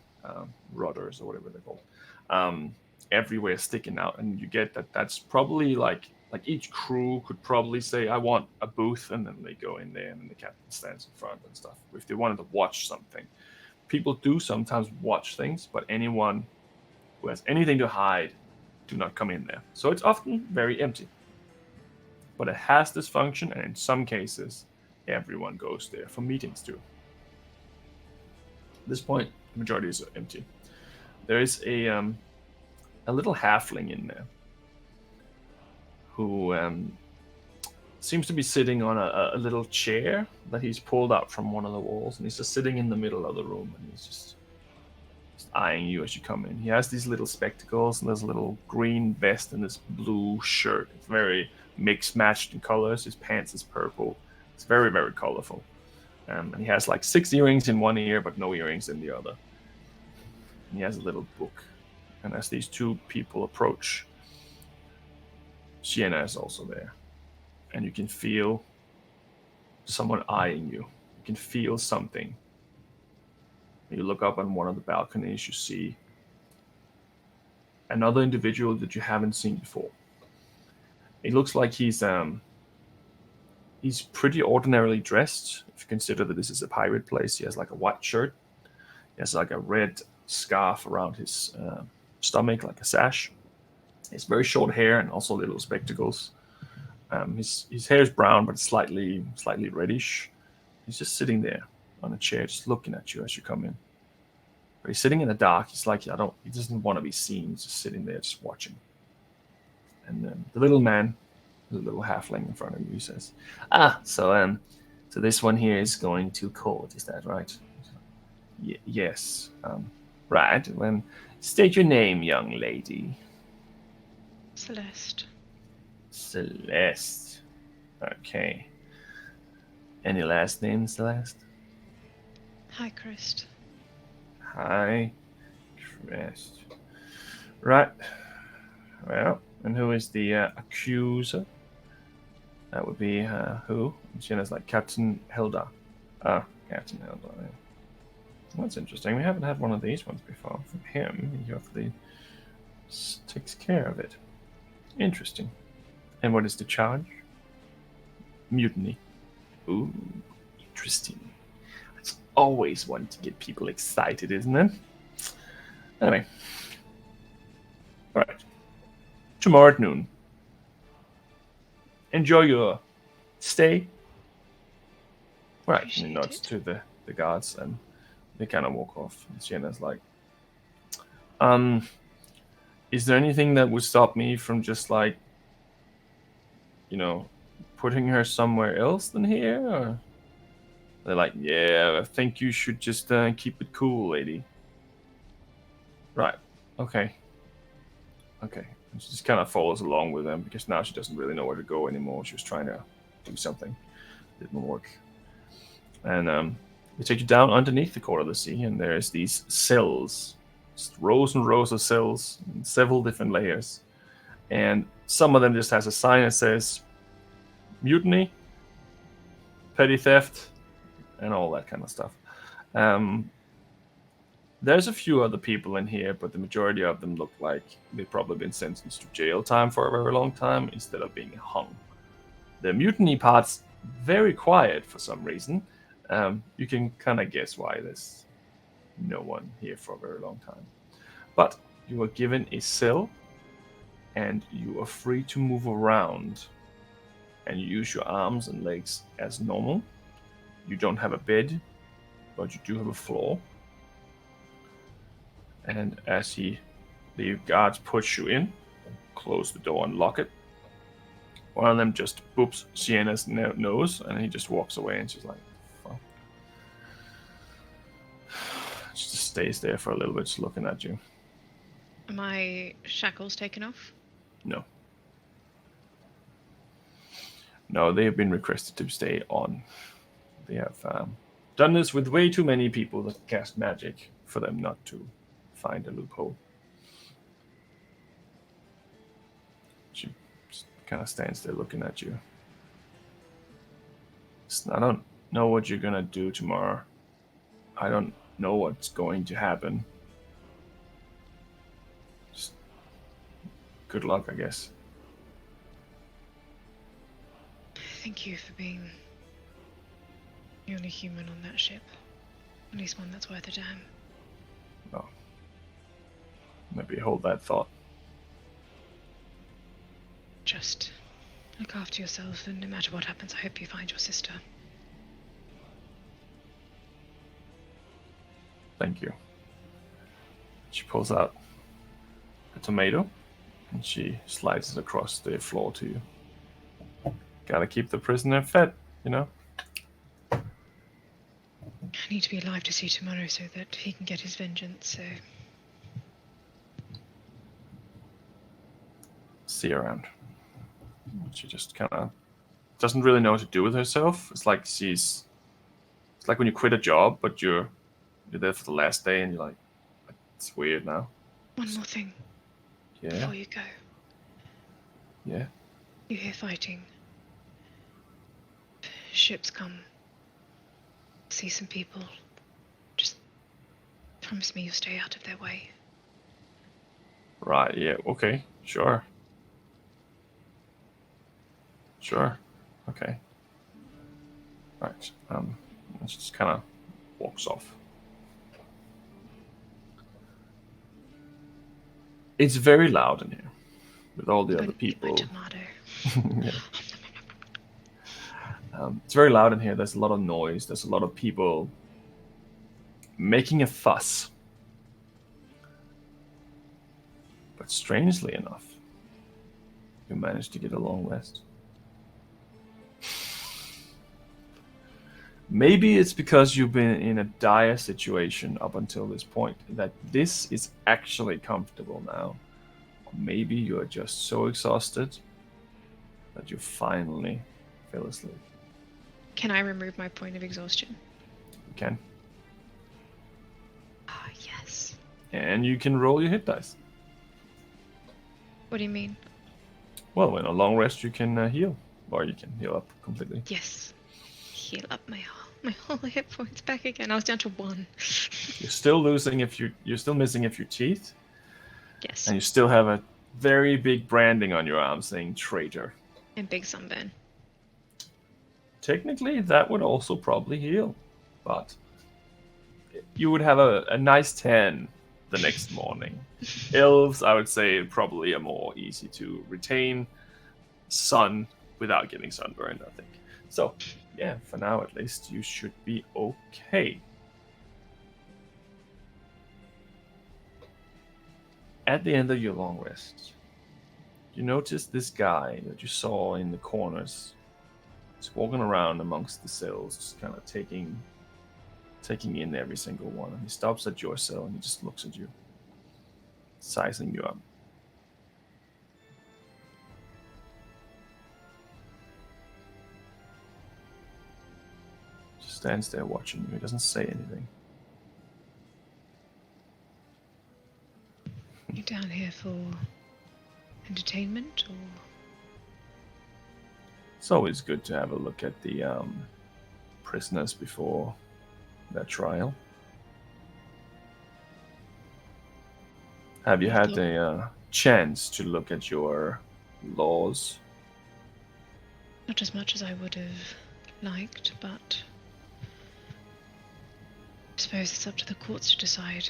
rudders or whatever they're called. Everywhere sticking out, and you get that's probably like each crew could probably say, I want a booth, and then they go in there and then the captain stands in front and stuff if they wanted to watch something. People do sometimes watch things, but anyone who has anything to hide do not come in there. So it's often very empty, but it has this function, and in some cases everyone goes there for meetings too. At this point, the majority is empty. There is a little halfling in there who seems to be sitting on a little chair that he's pulled out from one of the walls, and he's just sitting in the middle of the room, and he's just just eyeing you as you come in. He has these little spectacles and this little green vest and this blue shirt. It's very mixed matched in colors. His pants is purple. It's very, very colorful. And he has like 6 earrings in one ear, but no earrings in the other. And he has a little book. And as these two people approach, Sienna is also there. And you can feel someone eyeing you. You can feel something. You look up on one of the balconies, you see another individual that you haven't seen before. It looks like he's pretty ordinarily dressed. If you consider that this is a pirate place, he has like a white shirt. He has like a red scarf around his stomach, like a sash. He has very short hair and also little spectacles. His hair is brown, but slightly reddish. He's just sitting there on a chair, just looking at you as you come in. But he's sitting in the dark. He's like, he doesn't want to be seen. He's just sitting there, just watching. And the little man, the little halfling in front of you, he says, so this one here is going to court, is that right? Yes. Right. State your name, young lady. Celeste. Celeste. Okay. Any last name, Celeste? Hi, Christ. Hi, Trussed. Right. Well, and who is the accuser? That would be who? Jenna's like Captain Hilda. Captain Hilda. Yeah. That's interesting. We haven't had one of these ones before. From him, he hopefully takes care of it. Interesting. And what is the charge? Mutiny. Ooh, interesting. It's always one to get people excited, isn't it? Anyway. Alright. Tomorrow at noon. Enjoy your stay. Right. And he nods to the guards and they kind of walk off. And Sienna's like, is there anything that would stop me from just like, putting her somewhere else than here? Or they're like, yeah, I think you should just keep it cool, lady. Right. Okay. And she just kind of follows along with them because now she doesn't really know where to go anymore. She was trying to do something. Didn't work. And they take you down underneath the core of the sea, and there's these cells. Just rows and rows of cells in several different layers. And some of them just has a sign that says mutiny, petty theft, and all that kind of stuff. There's a few other people in here, but the majority of them look like they've probably been sentenced to jail time for a very long time instead of being hung. The mutiny part's very quiet for some reason. You can kind of guess why there's no one here for a very long time. But you are given a cell, and you are free to move around and use your arms and legs as normal. You don't have a bed, but you do have a floor. And as the guards push you in, close the door and lock it, one of them just boops Sienna's nose, and he just walks away, and she's like, fuck. She just stays there for a little bit, just looking at you. Are my shackles taken off? No, they have been requested to stay on. They have done this with way too many people that cast magic for them not to find a loophole. She just kind of stands there looking at you. I don't know what you're gonna do tomorrow. I don't know what's going to happen. Just good luck, I guess. Thank you for being the only human on that ship. At least one that's worth a damn. Oh. Maybe hold that thought. Just look after yourself, and no matter what happens, I hope you find your sister. Thank you. She pulls out a tomato, and she slides it across the floor to you. Gotta keep the prisoner fed, I need to be alive to see tomorrow so that he can get his vengeance, so see around. She just kind of doesn't really know what to do with herself. It's like it's like when you quit a job, but you're there for the last day, and you're like, it's weird now. One more thing Yeah. before you go. Yeah. You hear fighting. Ships come. See some people. Just promise me you'll stay out of their way. Right. Yeah. Okay. Sure. Sure. Okay. Right. It just kind of walks off. It's very loud in here with all the other people. My tomato. Yeah. It's very loud in here. There's a lot of noise. There's a lot of people making a fuss. But strangely enough, you managed to get a long rest. Maybe it's because you've been in a dire situation up until this point that this is actually comfortable now. Or maybe you're just so exhausted that you finally fell asleep. Can I remove my point of exhaustion? You can. Ah, yes. And you can roll your hit dice. What do you mean? Well, in a long rest you can heal. Or you can heal up completely. Yes. Heal up my whole hit points back again. I was down to 1. You're still losing you're still missing a few teeth. Yes. And you still have a very big branding on your arm saying traitor. And big sunburn. Technically, that would also probably heal. But you would have a nice tan the next morning. Elves, I would say, probably are more easy to retain sun without getting sunburned, I think. So, yeah, for now at least, you should be okay. At the end of your long rest, you notice this guy that you saw in the corners. He's walking around amongst the cells, just kind of taking in every single one. And he stops at your cell and he just looks at you, sizing you up. Just stands there watching you. He doesn't say anything. You down here for entertainment or? It's always good to have a look at the prisoners before their trial. Have you had a chance to look at your laws? Not as much as I would have liked, but I suppose it's up to the courts to decide.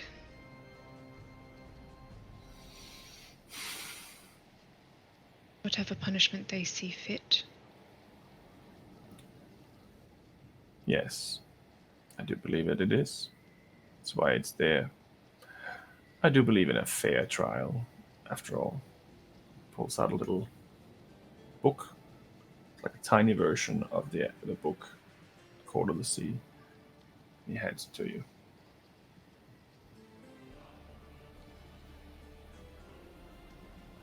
Whatever punishment they see fit. Yes, I do believe that it is. That's why it's there. I do believe in a fair trial, after all. Pulls out a little book, like a tiny version of the book, Court of the Sea. He hands it to you.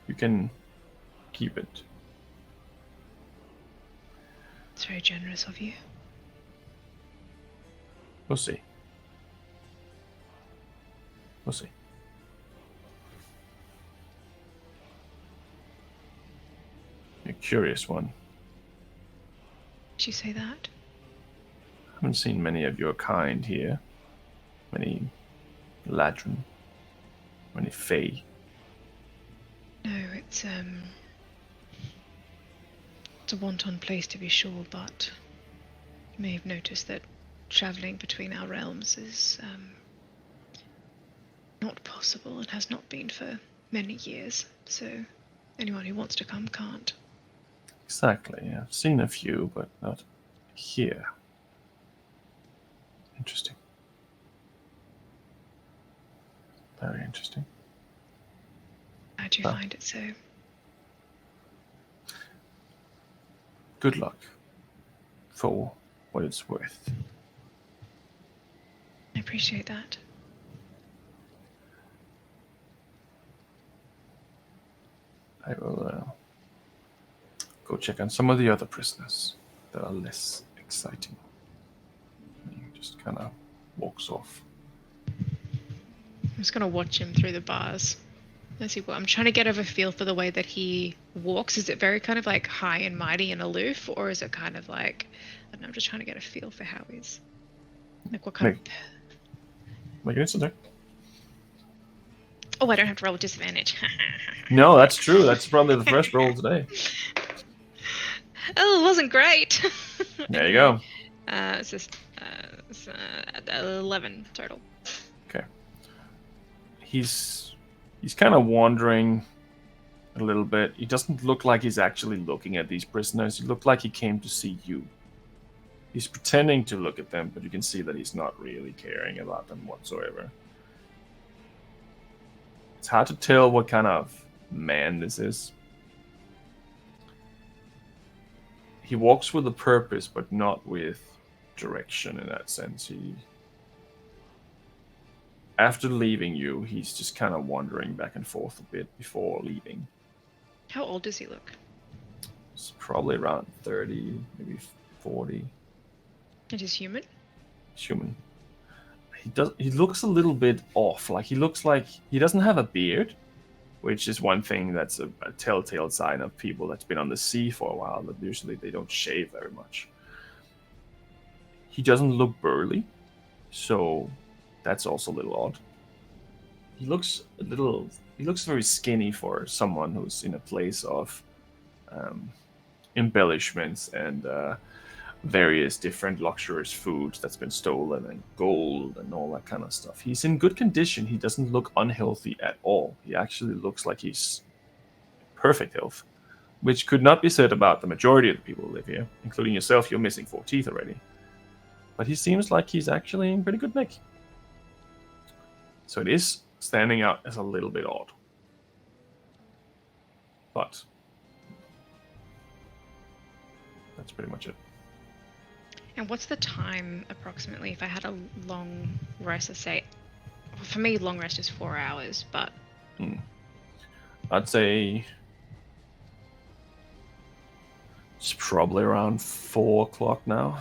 You can keep it. It's very generous of you. We'll see. We'll see. You're a curious one. Did you say that? I haven't seen many of your kind here. Many Ladrin. Many Fae. No, it's a wanton place to be sure, but you may have noticed that traveling between our realms is not possible and has not been for many years, so anyone who wants to come can't. Exactly. I've seen a few, but not here. Interesting. Very interesting. How do you find it so? Good luck for what it's worth. I appreciate that. I will go check on some of the other prisoners that are less exciting. He just kind of walks off. I'm just gonna watch him through the bars. Let's see what I'm trying to get a feel for the way that he walks. Is it very kind of like high and mighty and aloof, or is it kind of like, I don't know, I'm just trying to get a feel for how he's like what kind of. Make an instant check. Oh, I don't have to roll with disadvantage. No, that's true. That's probably the first roll today. Oh, it wasn't great. There you go. It's just 11 total. Okay. He's kind of wandering a little bit. He doesn't look like he's actually looking at these prisoners. He looked like he came to see you. He's pretending to look at them, but you can see that he's not really caring about them whatsoever. It's hard to tell what kind of man this is. He walks with a purpose, but not with direction in that sense. After leaving you, he's just kind of wandering back and forth a bit before leaving. How old does he look? It's probably around 30, maybe 40. And he's human? He's human. He looks a little bit off. Like he looks like he doesn't have a beard, which is one thing that's a telltale sign of people that's been on the sea for a while, that usually they don't shave very much. He doesn't look burly, so that's also a little odd. He looks very skinny for someone who's in a place of embellishments and various different luxurious foods that's been stolen and gold and all that kind of stuff. He's in good condition. He doesn't look unhealthy at all. He actually looks like he's in perfect health, which could not be said about the majority of the people who live here, including yourself. You're missing 4 teeth already. But he seems like he's actually in pretty good nick. So it is standing out as a little bit odd. But that's pretty much it. And what's the time approximately? If I had a long rest, let's say, for me, long rest is 4 hours, but. I'd say it's probably around 4 o'clock now.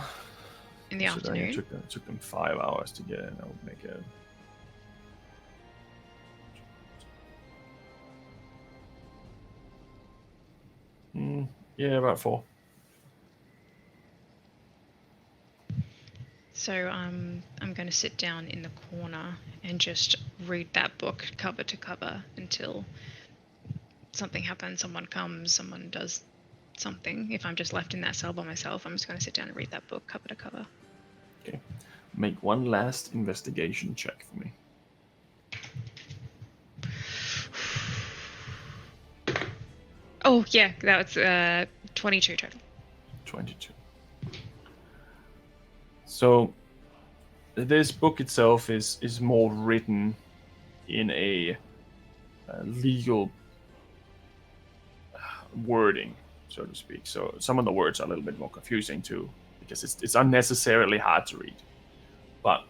In the afternoon? It took them 5 hours to get in. I would make it. Yeah, about 4. So I'm going to sit down in the corner and just read that book cover to cover until something happens, someone comes, someone does something. If I'm just left in that cell by myself, I'm just going to sit down and read that book cover to cover. Okay. Make one last investigation check for me. Oh, yeah, that was 22 total. 22. So, this book itself is more written in a legal wording, so to speak. So, some of the words are a little bit more confusing too, because it's unnecessarily hard to read. But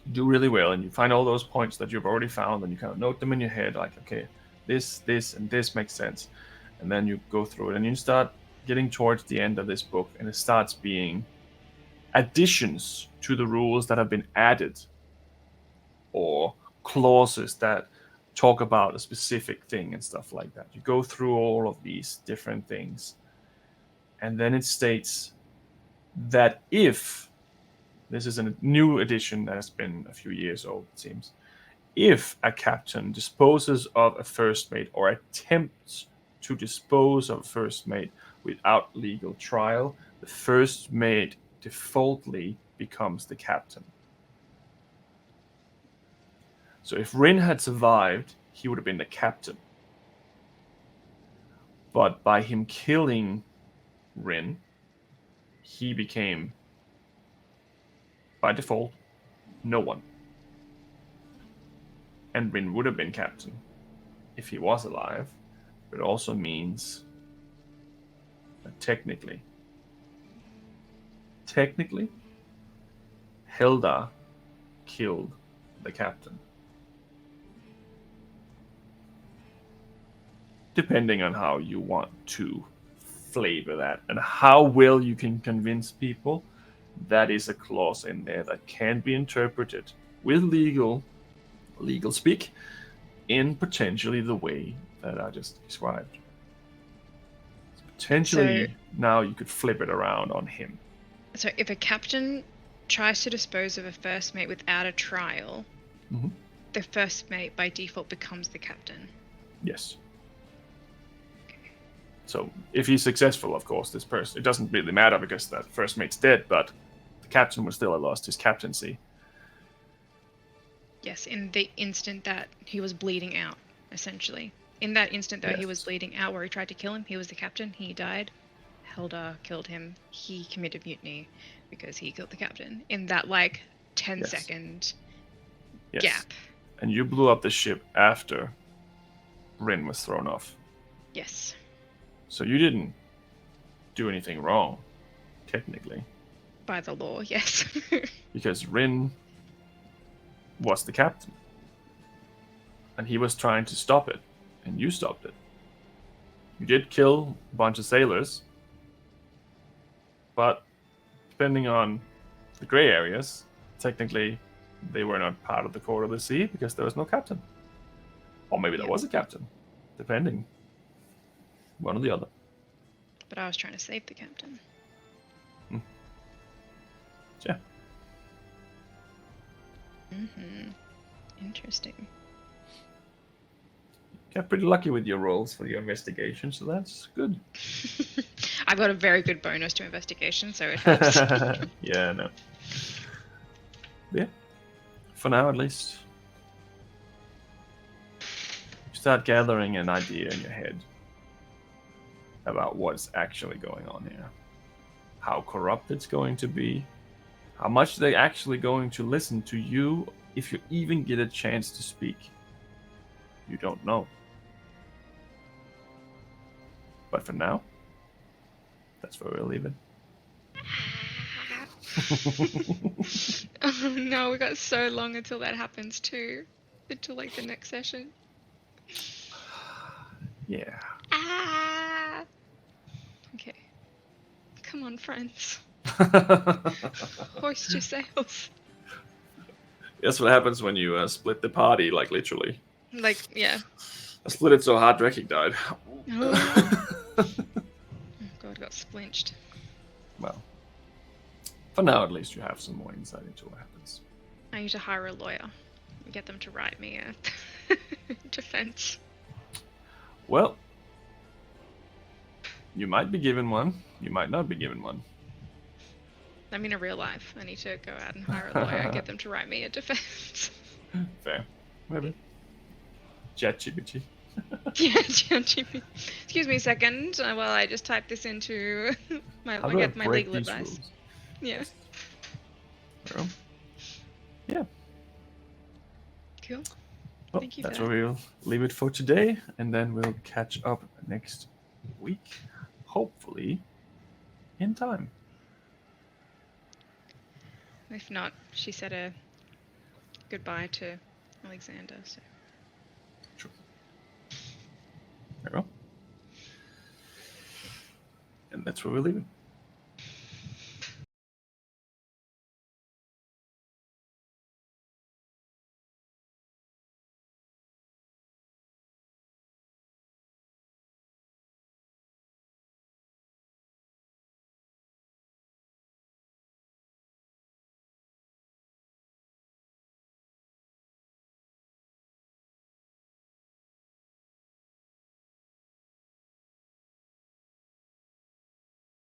you do really well, and you find all those points that you've already found, and you kind of note them in your head, like, okay, this, and this makes sense. And then you go through it, and you start getting towards the end of this book, and it starts being additions to the rules that have been added, or clauses that talk about a specific thing and stuff like that. You go through all of these different things, and then it states that if, this is a new edition that has been a few years old, it seems, if a captain disposes of a first mate or attempts to dispose of a first mate without legal trial, the first mate defaultly becomes the captain. So if Rin had survived, he would have been the captain. But by him killing Rin, he became, by default, no one. And Rin would have been captain if he was alive. But it also means that technically, Hilda killed the captain. Depending on how you want to flavor that. And how well you can convince people, that is a clause in there that can be interpreted with legal speak in potentially the way that I just described. Potentially, now you could flip it around on him. So if a captain tries to dispose of a first mate without a trial, the first mate by default becomes the captain. Yes. So if he's successful, of course, this person, it doesn't really matter because that first mate's dead, but the captain would still have lost his captaincy. Yes, in the instant that he was bleeding out, essentially. In that instant, though, he was bleeding out where he tried to kill him. He was the captain. He died. Helda killed him. He committed mutiny because he killed the captain. In that, 10-second gap. And you blew up the ship after Rin was thrown off. Yes. So you didn't do anything wrong, technically. By the law, yes. Because Rin was the captain. And he was trying to stop it. And you stopped it. You did kill a bunch of sailors. But depending on the gray areas, technically they were not part of the court of the sea because there was no captain. Or maybe there was a captain. Depending. One or the other. But I was trying to save the captain. Yeah. Interesting. Got pretty lucky with your rolls for your investigation, so that's good. I got a very good bonus to investigation, so it helps. Yeah, no. Yeah. For now, at least. You start gathering an idea in your head about what's actually going on here. How corrupt it's going to be. How much they're actually going to listen to you if you even get a chance to speak. You don't know. But for now, that's where we'll leave it. Oh no, we got so long until that happens too. Until the next session. Yeah. Okay. Come on, friends. Hoist your sails. That's what happens when you split the party, literally. Yeah. I split it so hard Dreki died. Oh god, got splinched. Well, for now at least you have some more insight into what happens. I need to hire a lawyer and get them to write me a defense. Well, you might be given one. You might not be given one. I mean, in real life, I need to go out and hire a lawyer and get them to write me a defense. Fair. Maybe. ChatGPT. Yeah, ChatGPT. Excuse me a second while I just type this into my legal advice. Rules? Yeah. Well, yeah. Cool. Well, Thank you that's for where we'll leave it for today, and then we'll catch up next week, hopefully in time. If not, she said a goodbye to Alexander, so. True. There we go. And that's where we'll leave it.